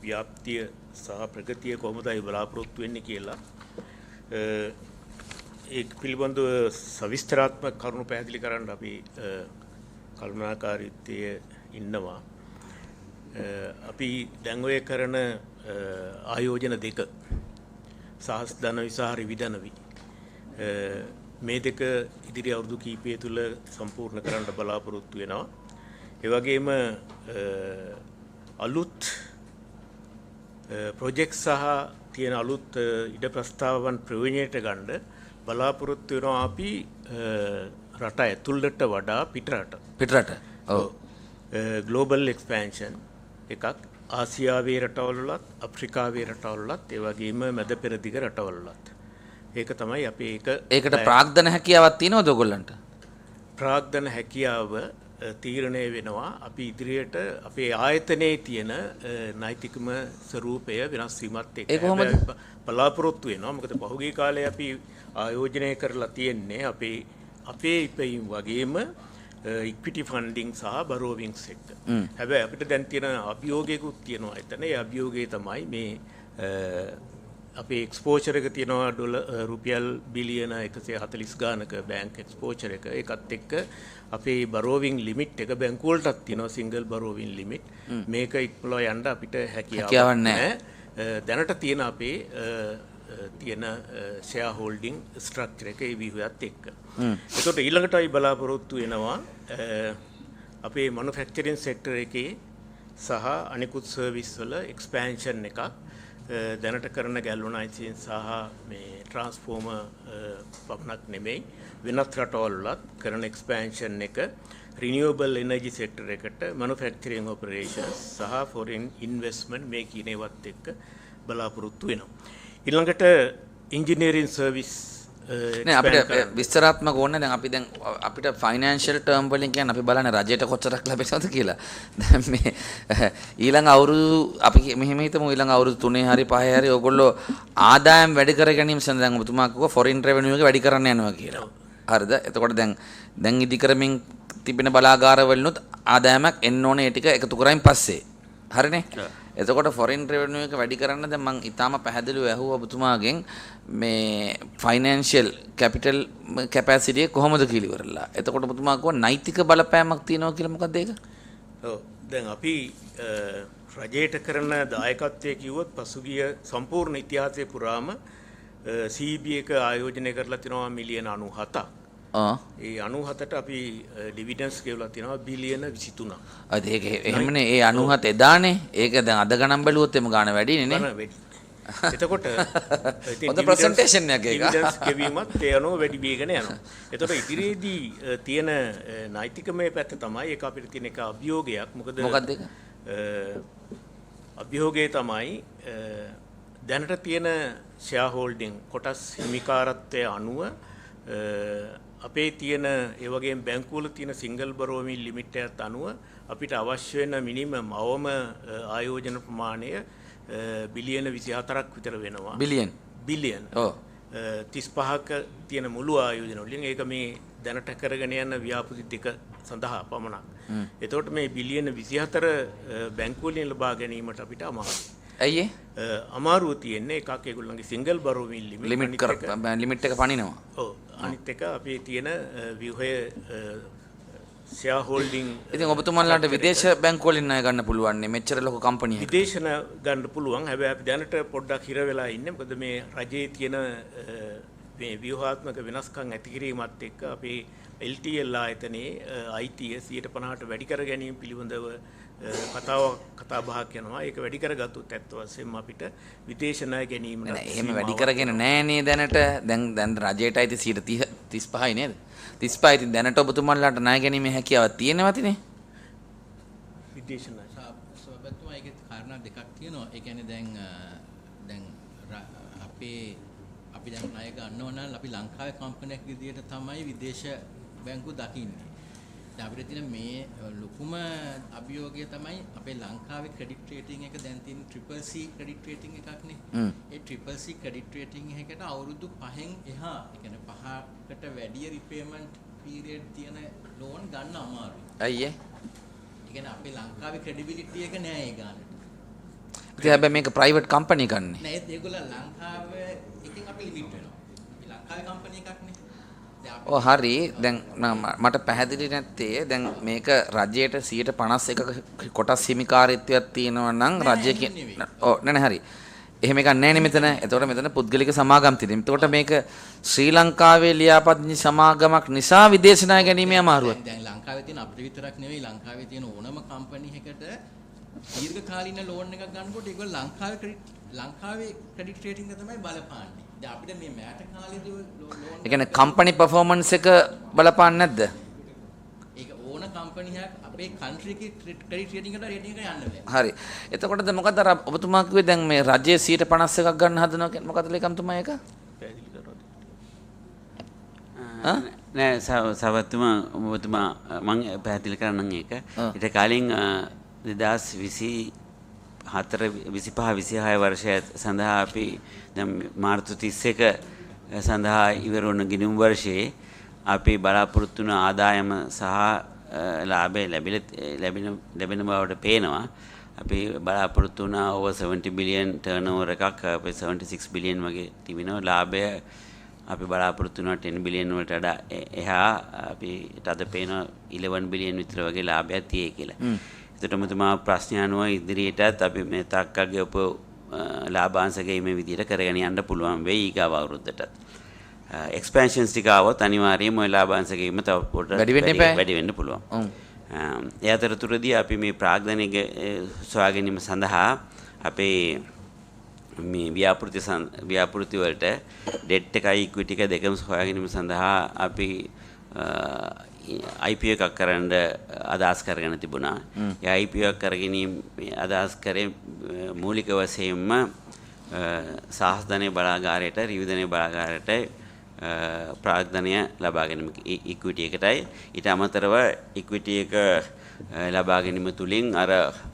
ව්‍යාප්තිය සහ ප්‍රගතිය කොහොමදයි බලාපොරොත්තු වෙන්නේ කියලා. ඒක පිළිබඳව සවිස්තරාත්මක කරුණු පැහැදිලි කරන්න අපි කල්පනාකාරීත්වයේ ඉන්නවා. අපි දැන් ඔය කරන ආයෝජන දෙක සහස් ධනවි සහ රිවිධනවි මේ දෙක ඉදිරි අවුරුදු කිහිපය තුළ සම්පූර්ණ කරන්න බලාපොරොත්තු වෙනවා. ඒ වගේම අලුත් ප්‍රොජෙක්ට් සහ තියෙන අලුත් ඉඩ ප්‍රස්තාවන් ප්‍රයෝජනයට ගන්න බලාපොරොත්තු වෙනවා අපි රට ඇතුළට වඩා පිටරට. ඔව්. ග්ලෝබල් එක්ස්පැන්ෂන් එකක් ආසියාවේ රටවලුලත් අප්‍රිකාවේ රටවලුලත් ඒ වගේම මැද පෙරදිග රටවලුලත්. ඒක තමයි අපි ඒකට ප්‍රාග්ධන හැකියාවක් තියෙනවද ඔයගොල්ලන්ට? ප්‍රාග්ධන හැකියාව තීරණය වෙනවා අපි ඉදිරියට අපේ ආයතනයේ තියෙන නෛතිකම ස්වරූපය වෙනස් වීමත් එක්ක. ඒක කොහොමද? බලාපොරොත්තු වෙනවා. මොකද පහුගිය කාලේ අපි ආයෝජනය කරලා තියෙන්නේ අපේ ඉපයීම් වගේම ඉක්විටි ෆන්ඩින් සහ බරෝවින්ග්ස් එක්ක. හැබැයි අපිට දැන් තියෙන අභියෝගයකුත් තියෙනවා එතන. ඒ අභියෝගය තමයි මේ අපේ එක්ස්පෝෂර් එක තියෙනවා රුපියල් බිලියන 140 ගානක බැංක් එක්ස්පෝෂර් එක. ඒකත් එක්ක අපේ බරෝවින් ලිමිට් එක බැංකු වලටත් තියෙනවා සිංගල් බරෝවින් ලිමිට්. මේක ඉක්මලා යන්න අපිට හැකියාවක් නැහැ. දැනට තියෙන අපේ තියෙන ෂෙයා හෝල්ඩින් ස්ට්‍රක්චර් එක ඒ විහියත් එක්ක. ඒකට ඊළඟට අපි බලාපොරොත්තු වෙනවා අපේ මැනුෆැක්චරින් සෙක්ටර් එකේ සහ අනිකුත් සර්විස් වල එක්ස්පැන්ෂන් එකක් දැනට කරන ගැල්වනයිසින් සහ මේ ට්‍රාන්ස්ෆෝමර් පමණක් නෙමෙයි වෙනත් රටවල්වලත් කරන එක්ස්පැන්ෂන් එක රිනියුවබල් එනර්ජි සෙක්ටර් එකට මැනුෆැක්චරින් ඔපරේෂන්ස් සහ ෆොරින් ඉන්වෙස්ට්මන්ට් මේ කියන ඒවත් එක්ක බලාපොරොත්තු වෙනවා. ඊළඟට ඉන්ජිනියරින් සර්විස් නෑ අපිට විස්තරාත්මක ඕනේ. දැන් අපිට ෆයිනෑන්ෂල් ටර්ම් වලින් කියන්නේ අපි බලන්නේ රජයට කොච්චරක් ලැබෙනවද කියලා. දැන් මේ ඊළඟ අවුරුදු අපි මෙහෙම හිතමු ඊළඟ අවුරුදු 3 හරි 5 හරි ඕගොල්ලෝ ආදායම් වැඩි කර ගැනීම සඳහා දැන් ඔබතුමා කිව්වා ෆොරින් රෙවෙනියු එක වැඩි කරන්න යනවා කියලා. හරිද? එතකොට දැන් ඉදි කරමින් තිබෙන බලාගාර වලිනුත් ආදායමක් එන්න ඕනේ ඒ ටික එකතු කරයින් පස්සේ. හරිනේ? එතකොට ෆොරින් රෙවෙනියු එක වැඩි කරන්න දැන් මම ඊටාම පැහැදිලිව ඇහුවා ඔබතුමාගෙන් මේ ෆයිනෑන්ෂල් කැපිටල් කැපැසිටි එක කොහොමද කියලා ඉවරලා. එතකොට ඔබතුමා කිව්වා නෛතික බලපෑමක් තියෙනවා කියලා. මොකක්ද ඒක? ඔව් දැන් අපි රජයට කරන දායකත්වයේ කිව්වොත් පසුගිය සම්පූර්ණ ඉතිහාසයේ පුරාම CB එක ආයෝජනය කරලා තිනවා මිලියන 97ක්. ඒ 97ට අපි ඩිවිඩන්ස් ගෙවලා තියෙනවා බිලියන 23ක්. අද ඒක එහෙමනේ ඒ 97 එදානේ. ඒක දැන් අද ගණන් බැලුවොත් එම ගාන වැඩිනේ නේ. ගණන් වැඩි. එතකොට හොඳ ප්‍රසන්ටේෂන් එකක් ඒක. ඩිවිඩන්ස් ගෙවීමත් ඒ අනුව වැඩි වේගන යනවා. එතකොට ඉදිරියේදී තියෙන නෛතිකමය පැත්ත තමයි ඒක අපිට තියෙන එක අභියෝගයක්. මොකක්ද ඒක? අභියෝගය තමයි දැනට තියෙන ෂෙයා හෝල්ඩින් කොටස් හිමිකාරත්වය අනුව අපේ තියෙන ඒ වගේම බැංකුවල තියෙන සිංගල් බරෝවින් ලිමිට් එකත් අනුව අපිට අවශ්‍ය වෙන මිනිමම් අවම ආයෝජන ප්‍රමාණය බිලියන 24ක් විතර වෙනවා. බිලියන. ඔව්. 35ක තියෙන මුළු ආයෝජන වලින් ඒක මේ දැනට කරගෙන යන ව්‍යාපෘති දෙක සඳහා පමණක්. එතකොට මේ බිලියන 24 බැංකුව වලින් ලබා ගැනීමට අපිට අමාරුයි. ඇයි අමාරුව තියෙන්නේ එකක් ඒගොල්ලන්ගේ සිංගල් බරෝවින් ලිමිට් එක පනිනවා. ඔව්. අනිත් එක අපේ තියෙන ව්‍යුහය ෂෙයා හෝල්ඩින්. ඉතින් ඔබතුමාලාට විදේශ බැංකු වලින් ණය ගන්න පුළුවන් නේ මෙච්චර ලොකු කම්පැනි එකක්. විදේශ ගන්න පුළුවන්. හැබැයි අපි දැනට පොඩ්ඩක් හිර වෙලා ඉන්නේ. මොකද මේ රජයේ තියෙන මේ ව්‍යුහාත්මක වෙනස්කම් ඇති කිරීමත් එක්ක අපේ LTL ආයතනයේ ITS 50ට වැඩි කර ගැනීම පිළිබඳව කතා බහක් යනවා. ඒක වැඩි කරගත්තොත් ඇත්ත වශයෙන්ම අපිට විදේශ ණය ගැනීම නෑ එහෙම වැඩි කරගෙන නෑනේ දැනට. දැන් රජයට අයිති 35යි නේද? 35 ඉතින් දැනට ඔබතුමාලාට ණය ගැනීමේ හැකියාවක් තියෙනවද නේ? විදේශ ණය. සබතුමා ඒකේ කාරණා දෙකක් තියෙනවා. ඒ කියන්නේ දැන් අපි දැන් ණය ගන්නව නම් අපි ලංකාවේ කම්පැනියක් විදියට තමයි විදේශ බැංකු දකින්නේ. දැන් අපිට තියෙන මේ ලොකුම අභියෝගය තමයි අපේ ලංකාවේ ක්‍රෙඩිට් රේටින් එක දැන් තියෙන CCC ක්‍රෙඩිට් රේටින් එකක්නේ. ඒ CCC ක්‍රෙඩිට් රේටින් එකකට අවුරුදු 5න් එහා, ඒ කියන්නේ 5කට වැඩි රිපේමන්ට් පීරියඩ් තියෙන ලෝන් ගන්න අමාරුයි. ඇයි ඒ? ඒ කියන්නේ අපේ ලංකාවේ ක්‍රෙඩිබිලිටි එක නෑ ඒ ගන්නට. ඉතින් හැබැයි මේක ප්‍රයිවට් කම්පැනි ගන්නේ. නෑ ඒගොල්ලෝ ලංකාවේ එකෙන් අපි ලිමිට් වෙනවා. මේ ලංකාවේ කම්පැනි එකක්නේ. ඔව් හරි. දැන් මට පැහැදිලි නැත්තේ දැන් මේක රජයට 51% කොටස් හිමිකාරීත්වයක් තියෙනවා නම් රජය ඔව් නෑ හරි. එහෙම එකක් නෑනේ මෙතන. එතකොට මෙතන පුද්ගලික සමාගම් තියෙනවා. එතකොට මේක ශ්‍රී ලංකාවේ ලියාපදිංචි සමාගමක් නිසා විදේශ ණය ගැනීමේ අමාරුවක්. දැන් ලංකාවේ තියෙන අපිට විතරක් නෙවෙයි ලංකාවේ තියෙන ඕනම කම්පැනි එකකට දීර්ඝ කාලීන ලෝන් එකක් ගන්නකොට ඒගොල්ලෝ ලංකාවේ ක්‍රෙඩිට් රේටින් එක තමයි බලපාන්නේ. දැන් අපිට මේ මෑත කාලේදී ලෝන් ඒ කියන්නේ කම්පැනි පර්ෆෝමන්ස් එක බලපාන්නේ නැද්ද? ඒක ඕන කම්පැනියක් අපේ කන්ට්‍රි එකේ ක්‍රෙඩිට් රේටින් එකට යන්න බෑ. හරි. එතකොටද මොකද අර ඔබතුමා කිව්වේ දැන් මේ රජයේ 51% ගන්න හදනවා කියන්නේ මොකද ලේකම්තුමා ඒක? නෑ සවතුමා ඔබතුමා මම පැහැදිලි කරන්නම් ඒක. ඊට කලින් 2024 25 වර්ෂය සඳහා අපි දැන් මාර්තු 31 සඳහා ඉවර වුණ ගිණුම් වර්ෂයේ අපි බලාපොරොත්තු වුණ ආදායම සහ ලාභය ලැබෙන බවට පේනවා. අපි බලාපොරොත්තු වුණ over 70 බිලියන් ටර්නෝවර් එකක් අපේ 76 බිලියන් වගේ තිබෙනවා. ලාභය අපි බලාපොරොත්තු වුණා 10 බිලියන් වලට වඩා එහා අපිට අද පේනවා 11 බිලියන් විතර වගේ ලාභයක් තියෙයි කියලා. එතකොටම තමයි ප්‍රශ්න අනුව ඉදිරියටත් අපි මේ තාක්කගේ උප ලාභාංශ ගෙීමේ විදිහට කරගෙන යන්න පුළුවන් වෙයි ඊගාව අවුරුද්දටත්. එක්ස්පැන්ෂන්ස් ටික આવොත් අනිවාර්යයෙන්ම ওই ලාභාංශ ගෙීම තව පොඩ්ඩක් වැඩි වෙන්න පුළුවන්. ඒ අතරතුරදී අපි මේ ප්‍රාග්ධනික සොයා ගැනීම සඳහා අපේ මේ ව්‍යාපෘති වලට ඩෙට් එකයි ඉක්විටි එක දෙකම සොයා ගැනීම සඳහා අපි IPO එකක් කරන්න අදහස් කරගෙන තිබුණා. ඒ IPO එකක් කරගෙන අදහස් කරේ මූලික වශයෙන්ම සාහස්ධනයේ බලාගාරයට රිවිධනයේ බලාගාරයට ප්‍රාග්ධනය ලබා ගැනීම ඉක්විටි එකටයි. ඊට අමතරව ඉක්විටි එක ලබා ගැනීම තුලින් අර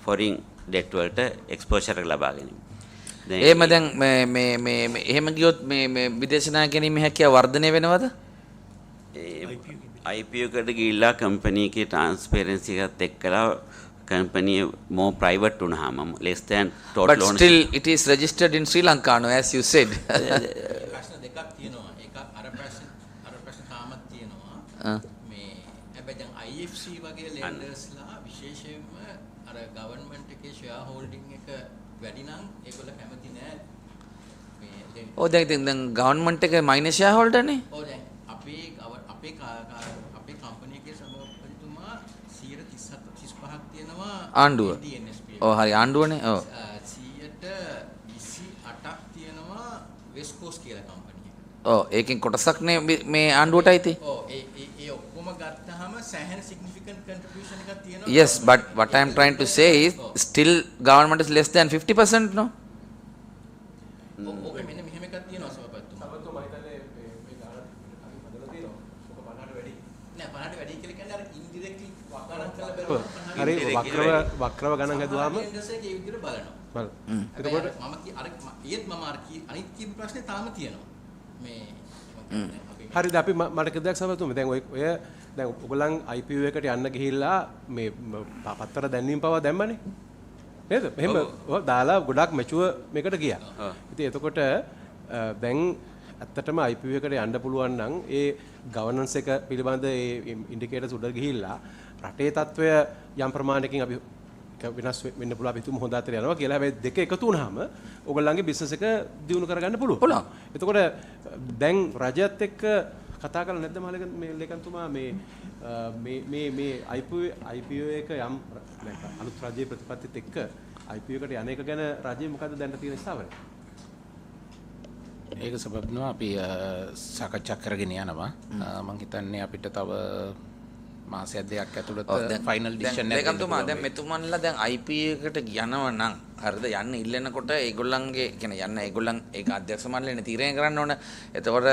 ෆොරින් ඩෙට් වලට එක්ස්පෝෂර් එක ලබා ගැනීම. එහෙම දැන් මේ එහෙම ගියොත් මේ විදේශ ණය ගැනීමේ හැකියාව වර්ධනය වෙනවද? IPO එකට ගිහිල්ලා කම්පැනි එකේ ට්‍රාන්ස්පරන්සි එකත් එක්කලා කම්පැනි more private වුණාම less than total loan. But still it is registered in Sri Lanka no as you said. ප්‍රශ්න දෙකක් තියෙනවා. එකක් අර ප්‍රශ්න තාමත් තියෙනවා. මේ හැබැයි දැන් IFC වගේ lenders-ලා විශේෂයෙන්ම අර government එකේ share holding එක වැඩි නම් ඒගොල්ලෝ කැමති නෑ. මේ දැන් government එකේ minor shareholder නේ? දැන් අපේ අපේ කම්පැනි එකේ සභාපතිතුමා 35ක් තියෙනවා ආණ්ඩුව. ඔව් හරි ආණ්ඩුවනේ. ඔව්. 28ක් තියෙනවා වෙස්ට් කෝස්ට් කියලා කම්පැනි එක. ඔව් ඒකෙන් කොටසක්නේ මේ ආණ්ඩුවටයි තියෙන්නේ. ඔව් ඒ ඔක්කොම ගත්තාම සෑහෙන significant contribution එකක් තියෙනවා. Yes, but what I am trying to say is still government is less than 50%, no? ඕකේ මෙන්න මෙහෙම එකක් තියෙනවා සභාපතිතුමා. සභාපතිතුමා හිතන්නේ මේ ගානක් හදලා තියෙනවා. ඔක 50ට වැඩි. නෑ 50ට වැඩි කියලා කියන්නේ අර ඉන්ඩිරෙක්ට්ලි වගණන් කරලා බලනවා. හරි වක්‍රව ගණන් හැදුවාම ඉන්ඩස්ට්‍රි එකේ විදිහට බලනවා. බලන්න. එතකොට මම ඒත් කියපු ප්‍රශ්නේ තාම තියෙනවා. මේ හරිද අපි මට කිව්වක් සභාපතිතුමා දැන් ඔය දැන් ඔයගොල්ලන් IPO එකට යන්න ගිහිල්ලා මේ පත්තර දැන්වීම පවා දැම්මනේ නේද? එහෙම දාලා ගොඩක් මැචුව මේකට ගියා. ඉතින් එතකොට දැන් ඇත්තටම IPO එකට යන්න පුළුවන් නම් ඒ ගවර්නන්ස් එක පිළිබඳ ඒ ඉන්ඩිකේටර්ස් උඩ ගිහිල්ලා රටේ තත්වය යම් ප්‍රමාණයකින් අපි වෙනස් වෙන්න පුළුවන් අපි තුමු හොඳ අතර යනවා කියලා. හැබැයි දෙක එකතු වුණාම ඔයගොල්ලන්ගේ බිස්නස් එක දියුණු කරගන්න පුළුවන්. එතකොට දැන් රජයත් එක්ක කතා කරලා නැද්ද මහලක මේ ලේකම්තුමා මේ IPO එක යම් අලුත් රජයේ ප්‍රතිපත්තිත් එක්ක IPO එකට යන එක ගැන රජයේ මොකද්ද දැන් තියෙන ස්ථාවරය? ඒක සබබ්නවා අපි සාකච්ඡා කරගෙන යනවා. මම හිතන්නේ අපිට තව මාසයක් දෙකක් ඇතුළත ෆයිනල් ඩිසිෂන් එකක් ඒකතුමා දැන් මෙතුමන්ලා දැන් IPO එකට යනවා නම් හරිද යන්න ඉල්ලනකොට ඒගොල්ලන්ගේ කියන්නේ යන්න ඒගොල්ලන් ඒක අධ්‍යක්ෂ මණ්ඩලයෙන් තීරණය කරන්න ඕන. එතකොට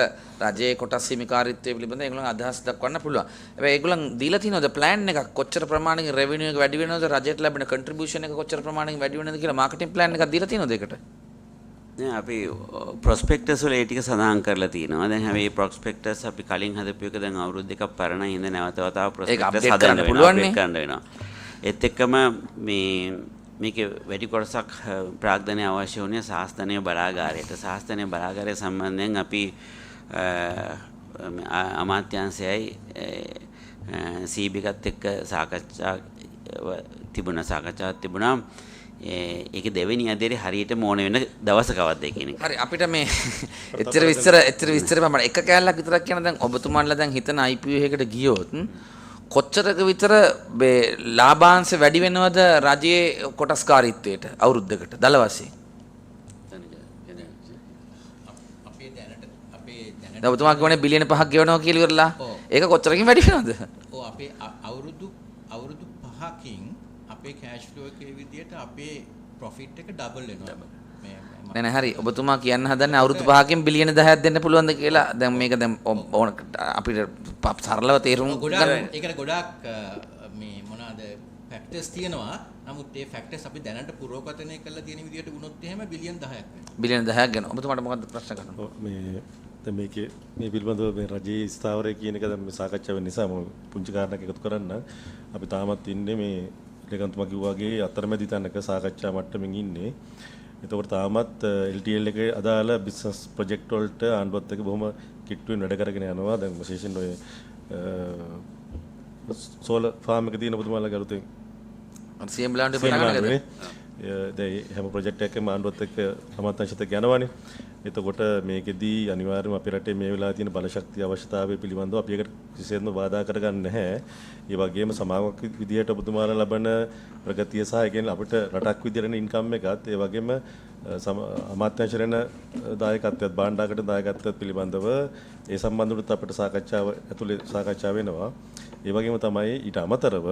රජයේ කොටස් හිමිකාරීත්වය පිළිබඳව ඒගොල්ලන් අදහස් දක්වන්න පුළුවන්. හැබැයි ඒගොල්ලන් දීලා තියෙනවද ප්ලෑන් එකක් කොච්චර ප්‍රමාණයකින් රෙවෙනියු එක වැඩි වෙනවද රජයට ලැබෙන කන්ට්‍රිබියුෂන් එක කොච්චර ප්‍රමාණයකින් වැඩි වෙනවද කියලා මාකටිං ප්ලෑන් එකක් දීලා තියෙනවද ඒකට? අපි ප්‍රොස්පෙක්ටස් වල ඒ ටික සඳහන් කරලා තියෙනවා. දැන් හැබැයි ප්‍රොස්පෙක්ටස් අපි කලින් හදපු එක දැන් අවුරුදු දෙකක් පරණ හින්ද නැවත වතාවක් ප්‍රොස්පෙක්ටස් හදන්න වෙනවා. ඒත් එක්කම මේකේ වැඩි කොටසක් ප්‍රාග්ධනය අවශ්‍ය වුණේ ශාස්ත්‍රණීය බලාගාරයට. ශාස්ත්‍රණීය බලාගාරය සම්බන්ධයෙන් අපි අමාත්‍යාංශයයි CB එකත් එක්ක සාකච්ඡාවක් තිබුණා. ඒක දෙවෙනි අදියරේ හරියට මොන වෙන දවසකවද කියන එක. හරි අපිට මේ එච්චර විස්තර මම එක කැලලක් විතරක් කියන දැන් ඔබතුමාලා දැන් හිතන IPO එකකට ගියොත් කොච්චරක විතර මේ ලාභාංශ වැඩි වෙනවද රජයේ කොටස්කාරීත්වයට අවුරුද්දකට දල වශයෙන්? දැන් ඔබතුමා කියන්නේ බිලියන 5ක් ගෙවනවා කියලා ඉවරලා. ඒක කොච්චරකින් වැඩි වෙනවද? ඔව් අපේ අවුරුදු 5කින් අපේ කෑෂ් ෆ්ලෝ එකේ විදියට අපේ ප්‍රොෆිට් එක ඩබල් වෙනවා. නෑ හරි ඔබතුමා කියන්න හදන්නේ අවුරුදු 5කින් බිලියන 10ක් දෙන්න පුළුවන්ද කියලා. දැන් මේක දැන් ඕන අපිට සරලව තේරුම් ගන්න. ඒකට ගොඩාක් මේ මොනවාද ෆැක්ටර්ස් තියෙනවා. නමුත් ඒ ෆැක්ටර්ස් අපි දැනට පුරෝගතනය කරලා තියෙන විදියට වුණොත් එහෙම බිලියන් 10ක් වෙනවා. බිලියන 10ක් ගන්න. ඔබතුමාට මොකක්ද ප්‍රශ්න කරන්නේ? මේ දැන් මේකේ මේ පිළිබඳව මේ රජයේ ස්ථාවරය කියන එක දැන් මේ සාකච්ඡා වෙන නිසා මම පුංචි කාරණයක් එකතු කරන්න. අපි තාමත් ඉන්නේ මේ ලේකම්තුමා කිව්වා වගේ අතරමැදි තැනක සාකච්ඡා මට්ටමින් ඉන්නේ. එතකොට තාමත් LTL එකේ අදාළ බිස්නස් ප්‍රොජෙක්ට් වලට ආණ්ඩුවත් එක්ක බොහොම කිට්ටුවෙන් වැඩ කරගෙන යනවා. දැන් විශේෂයෙන් ඔය සෝලර් ෆාම් එක තියෙන ඔබතුමාලා ගරුතෙන් CM ලාන්ඩේ බලනවානේ. දැන් හැම ප්‍රොජෙක්ට් එකකම ආණ්ඩුවත් එක්ක සමත්ංශිත යනවානේ. එතකොට මේකෙදී අනිවාර්යයෙන්ම අපේ රටේ මේ වෙලාවේ තියෙන බලශක්තිය අවශ්‍යතාවය පිළිබඳව අපි ඒකට කිසිසේත්ම බාධා කරගන්නේ නැහැ. ඒ වගේම සමාගමක් විදියට ඔබතුමාලා ලබන ප්‍රගතිය සහ ඒ කියන්නේ අපිට රටක් විදියට ඉන්කම් එකත් ඒ වගේම අමාත්‍යාංශරණ දායකත්වයත් භාණ්ඩාගත දායකත්වයත් පිළිබඳව ඒ සම්බන්ධව අපිට සාකච්ඡාව ඇතුලේ සාකච්ඡා වෙනවා. ඒ වගේම තමයි ඊට අමතරව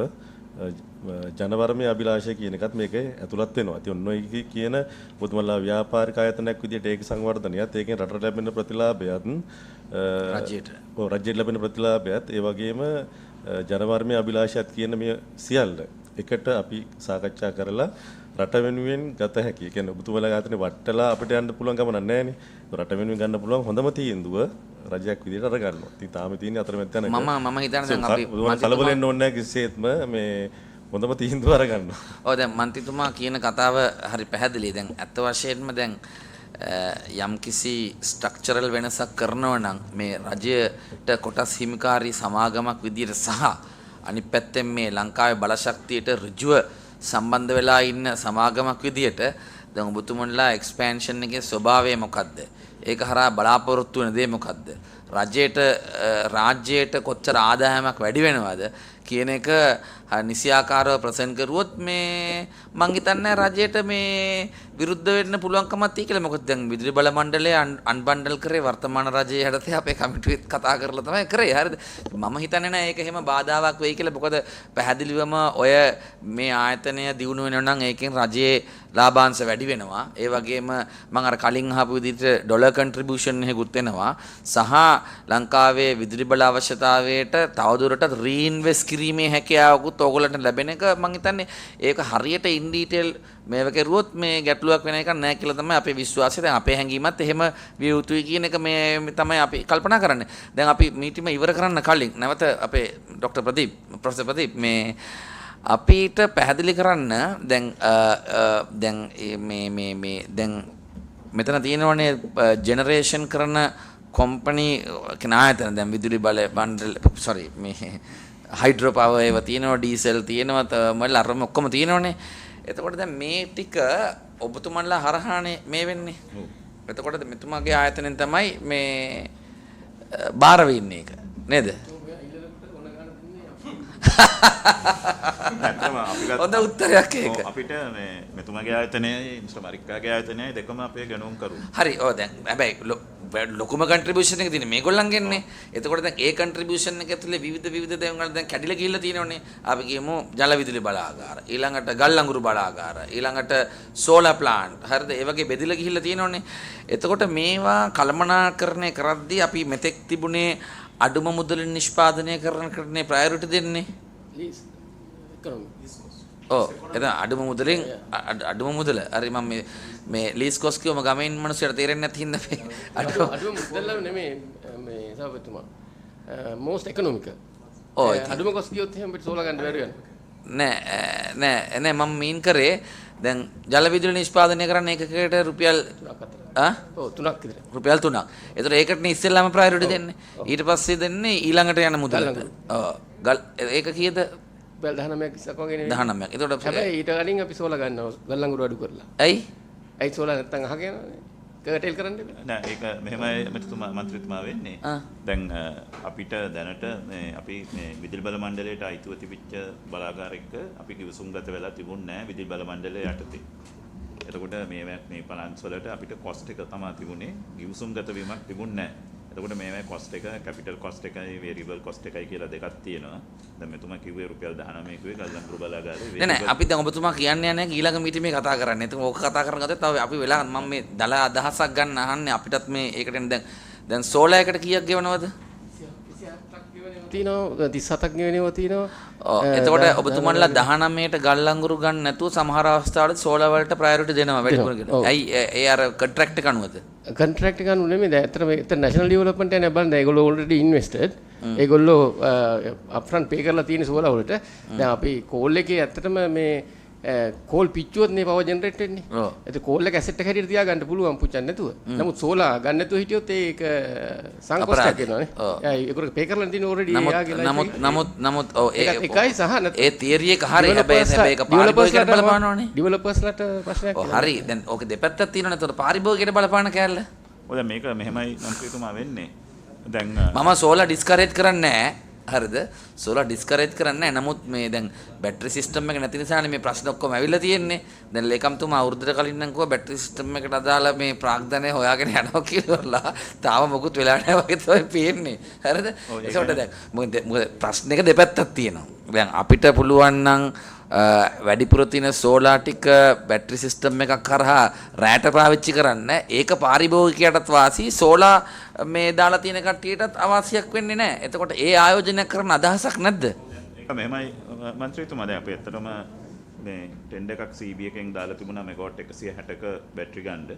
ජනවර්මයේ අභිලාෂය කියන එකත් මේකේ ඇතුළත් වෙනවා. ඉතින් ඔන්න ඔය කියන ඔබතුමාලා ව්‍යාපාරික ආයතනයක් විදියට ඒක සංවර්ධනයත් ඒකෙන් රටට ලැබෙන ප්‍රතිලාභයත් රජයට ලැබෙන ප්‍රතිලාභයත් ඒ වගේම ජනවර්මයේ අභිලාෂයත් කියන මේ සියල්ල එකට අපි සාකච්ඡා කරලා රට වෙනුවෙන් ගත හැකි. ඒ කියන්නේ ඔබතුමාලා ආයතනේ වටලා අපිට යන්න පුළුවන් ගමනක් නැහැ නේ. රට වෙනුවෙන් ගන්න පුළුවන් හොඳම තීන්දුව රජයක් විදියට අර ගන්නවා. ඉතින් තාම තියෙන්නේ අතරමැද තැනක. මම හිතන්නේ දැන් අපි කලබල වෙන්න ඕනේ නැහැ කිසිසේත්ම මේ හොඳම තීන්දුව අර ගන්නවා. ඔව් දැන් මන්ත්‍රීතුමා කියන කතාව හරි පැහැදිලි. දැන් අත්ත වශයෙන්ම දැන් යම්කිසි ස්ට්‍රක්චරල් වෙනසක් කරනවා නම් මේ රජයට කොටස් හිමිකාරී සමාගමක් විදියට සහ අනිත් පැත්තෙන් මේ ලංකාවේ බලශක්තියට ඍජුව සම්බන්ධ වෙලා ඉන්න සමාගමක් විදියට දැන් ඔබතුමන්ලා එක්ස්පෑන්ෂන් එකේ ස්වභාවය මොකද්ද? ඒක හරහා බලාපොරොත්තු වෙන දේ මොකද්ද? රාජ්‍යයට කොච්චර ආදායමක් වැඩි වෙනවද කියන එක නිසියාකාරව ප්‍රසන්ට් කරුවොත් මේ මං හිතන්නේ රජයට මේ විරුද්ධ වෙන්න පුළුවන්කමක් තියෙයි කියලා. මොකද දැන් විදුලි බල මණ්ඩලය අන්බන්ඩල් කරේ වර්තමාන රජයේ යටතේ අපේ කමිටුවෙත් කතා කරලා තමයි කරේ. හරිද? මම හිතන්නේ නෑ ඒක එහෙම බාධාවක් වෙයි කියලා. මොකද පැහැදිලිවම ඔය මේ ආයතනය දියුණු වෙනවා නම් ඒකෙන් රජයේ ලාභාංශ වැඩි වෙනවා. ඒ වගේම මම අර කලින් අහපු විදිහට ඩොලර් කන්ට්‍රිබියුෂන් එකකුත් එනවා. සහ ලංකාවේ විදුලි බල අවශ්‍යතාවයට තවදුරටත් රීඉන්වෙස්ට් කිරීමේ හැකියාවකුත් ඕගොල්ලන්ට ලැබෙන එක මම හිතන්නේ ඒක හරියට ඉන් ඩීටේල් මේව කෙරුවොත් මේ ගැටලුවක් වෙන එකක් නැහැ කියලා තමයි අපේ විශ්වාසය. දැන් අපේ හැඟීමත් එහෙම විය යුතුයි කියන එක මේ තමයි අපි කල්පනා කරන්නේ. දැන් අපි මීටිම ඉවර කරන්න කලින් නැවත අපේ ડોક્ટર ප්‍රදීප් ප්‍රොෆෙසර් ප්‍රදීප් මේ අපිට පැහැදිලි කරන්න දැන් දැන් මෙතන තියෙනවනේ ජෙනරේෂන් කරන කම්පැනි කෙනායතන දැන් විදුලි බල බණ්ඩල මේ හයිඩ්‍රෝ පවර් ඒවා තියෙනවා ඩීසල් තියෙනවා තර්මල් අරම ඔක්කොම තියෙනවනේ. එතකොට දැන් මේ ටික ඔබතුමන්ලා හරහානේ මේ වෙන්නේ. එතකොට මෙතුමාගේ ආයතනෙන් තමයි මේ බාර වෙන්නේ එක නේද? හොඳ උත්තරයක් ඒක. අපිට මේ මෙතුමාගේ ආයතනයයි මිස්ටර් මරික්කාගේ ආයතනයයි දෙකම අපේ ගණුම් කරු. හරි. ඔව් දැන් හැබැයි ලොකුම කන්ට්‍රිබියුෂන් එක තියෙන්නේ මේගොල්ලන්ගෙන්නේ. එතකොට දැන් ඒ කන්ට්‍රිබියුෂන් එක ඇතුලේ විවිධ දේවල් දැන් කැඩිලා ගිහිල්ලා තියෙනවනේ. අපි කියමු ජල විදුලි බලාගාර, ඊළඟට ගල් අඟුරු බලාගාර, ඊළඟට සෝලාර් ප්ලාන්ට්. හරිද? ඒ වගේ බෙදලා ගිහිල්ලා තියෙනවනේ. එතකොට මේවා කළමනාකරණය කරද්දී අපි මෙතෙක් තිබුණේ අඩුම මුදලින් නිෂ්පාදනය කරන කරන්නේ ප්‍රයොරිටි දෙන්නේ. ඔව් එතන අඩුම මුදලින් අඩුම මුදල. හරි මම මේ ලීස් කොස් කියවම ගමෙන් මිනිස්සුන්ට තේරෙන්නේ නැති හින්දා මේ අඩුම මුදල නෙමෙයි මේ සභාපතිතුමා most economical. ඔව් අඩුම කොස් කියොත් එහෙම පිට සෝලා ගන්න බැරි වෙනවා. නෑ මම මීන් කරේ දැන් ජල විදුලි නිෂ්පාදනය කරන්න එකකට රුපියල් 3ක් විතර. රුපියල් 3ක්. ඒතර ඒකටනේ ඉස්සෙල්ලාම ප්‍රයොරිටි දෙන්නේ. ඊට පස්සේ දෙන්නේ ඊළඟට යන මුදලට. ඔව් ඒක කීයද? රුපියල් 19ක් 20ක් වගේ නේ. 19ක්. ඒතකොට හැබැයි ඊට කලින් අපි සෝලා ගන්නවා ගල් අඟුරු අඩු කරලා. ඇයි සෝලා නැත්තම් අහගෙන කර්ටෙල් කරන්න බෑ. නෑ ඒක මෙහෙමයි මෙතුමා මන්ත්‍රීතුමා වෙන්නේ. දැන් අපිට දැනට මේ අපි මේ විදුලි බල මණ්ඩලයට අයිතිව තිබිච්ච බලාගාරයක අපි කිවිසුම්ගත වෙලා තිබුණේ නෑ විදුලි බල මණ්ඩලය යටතේ. එතකොට මේ පලන්ස් වලට අපිට කොස්ට් එක තමයි තිබුණේ. කිවිසුම්ගත වීමක් තිබුණේ නෑ. එතකොට මේ කොස්ට් එක කැපිටල් කොස්ට් එකයි වේරියබල් කොස්ට් එකයි කියලා දෙකක් තියෙනවා. දැන් මෙතුමා කිව්වේ රුපියල් 19 කිව්වේ ගල්ලංගුරු බලාගාරේ. නෑ අපි දැන් ඔබතුමා කියන්නේ නැහැ ඊළඟ මීටිමේ කතා කරන්නේ. එතකොට ඕක කතා කරන ගත්තොත් තව අපි වෙලා මම මේ දල අදහසක් ගන්න අහන්නේ අපිටත් මේ ඒකට දැන් සෝලා එකට කීයක් ගෙවනවද? 37ක් ගෙවනවා තියෙනවා. එතකොට ඔබතුමන්ලා 19ට ගල්ලංගුරු ගන්න නැතුව සමහර අවස්ථාවලදී සෝලා වලට ප්‍රයොරිටි දෙනවා වැඩිපුරගෙන. ඇයි ඒ අර කොන්ට්‍රැක්ට් එක අනුවද? කොන්ට්‍රැක්ට් එක අනුව නෙමෙයි. දැන් ඇත්තටම ඒතර නැෂනල් ඩෙවලොප්මන්ට් යන බලන්න ඒගොල්ලෝ ඔල්රෙඩි ඉන්වෙස්ටඩ්. ඒගොල්ලෝ අප්ෆ්‍රන්ට් පේ කරලා තියෙන සෝලා වලට. දැන් අපි කෝල් එකේ ඇත්තටම මේ කෝල් පිච්චුවොත් නේ පවර් ජෙනරේට් වෙන්නේ. ඒක කෝල් එක ඇසෙට් එක හැටියට තියාගන්න පුළුවන් පුච්චන්න නැතුව. නමුත් සෝලා ගන්න නැතුව හිටියොත් ඒක සංකොස්ටයක් වෙනවානේ. ඒගොල්ලෝ පේ කරලා තියෙන ඔල්රෙඩි නමුත් ඔව් ඒකයි සහ ඒ තියරි එක හරි හැබැයි ඒක පාරිභෝගිකයට බලපානවනේ. ඩෙවලොපර්ස්ලාට ප්‍රශ්නයක් ඔව් හරි දැන් ඕක දෙපැත්තක් තියෙනවනේ. ඒතකොට පාරිභෝගිකයට බලපාන කෑල්ල. ඔය දැන් මේක මෙහෙමයි මන්ත්‍රීතුමා වෙන්නේ. දැන් මම සෝලා ඩිස්කරේජ් කරන්නේ නැහැ. හරිද? සෝලා ඩිස්කරේජ් කරන්නේ නැහැ. නමුත් මේ දැන් බැටරි සිස්ටම් එක නැති නිසානේ මේ ප්‍රශ්න ඔක්කොම ඇවිල්ලා තියෙන්නේ. දැන් ලේකම්තුමා අවුරුද්දට කලින් නම් කිව්වා බැටරි සිස්ටම් එකට අදාළ මේ ප්‍රාග්ධනය හොයාගෙන යනවා කියලා. තාම මොකුත් වෙලා නැහැ වගේ තමයි පේන්නේ. හරිද? ඒකට දැන් මොකද ප්‍රශ්න එක දෙපැත්තක් තියෙනවා. දැන් අපිට පුළුවන් නම් වැඩිපුර තියෙන සෝලා ටික බැටරි සිස්ටම් එකක් කරහා රැට පාවිච්චි කරන්න. ඒක පාරිභෝගිකයටත් වාසි සෝලා මේ දාලා තියෙන කට්ටියටත් අවශ්‍යයක් වෙන්නේ නැහැ. එතකොට ඒ ආයෝජනය කරන අදහසක් නැද්ද? ඒක මෙහෙමයි මන්ත්‍රීතුමා දැන් අපි ඇත්තටම මේ ටෙන්ඩර් එකක් CB එකෙන් දාලා තිබුණා මෙගාවට් 160ක බැටරි ගන්න.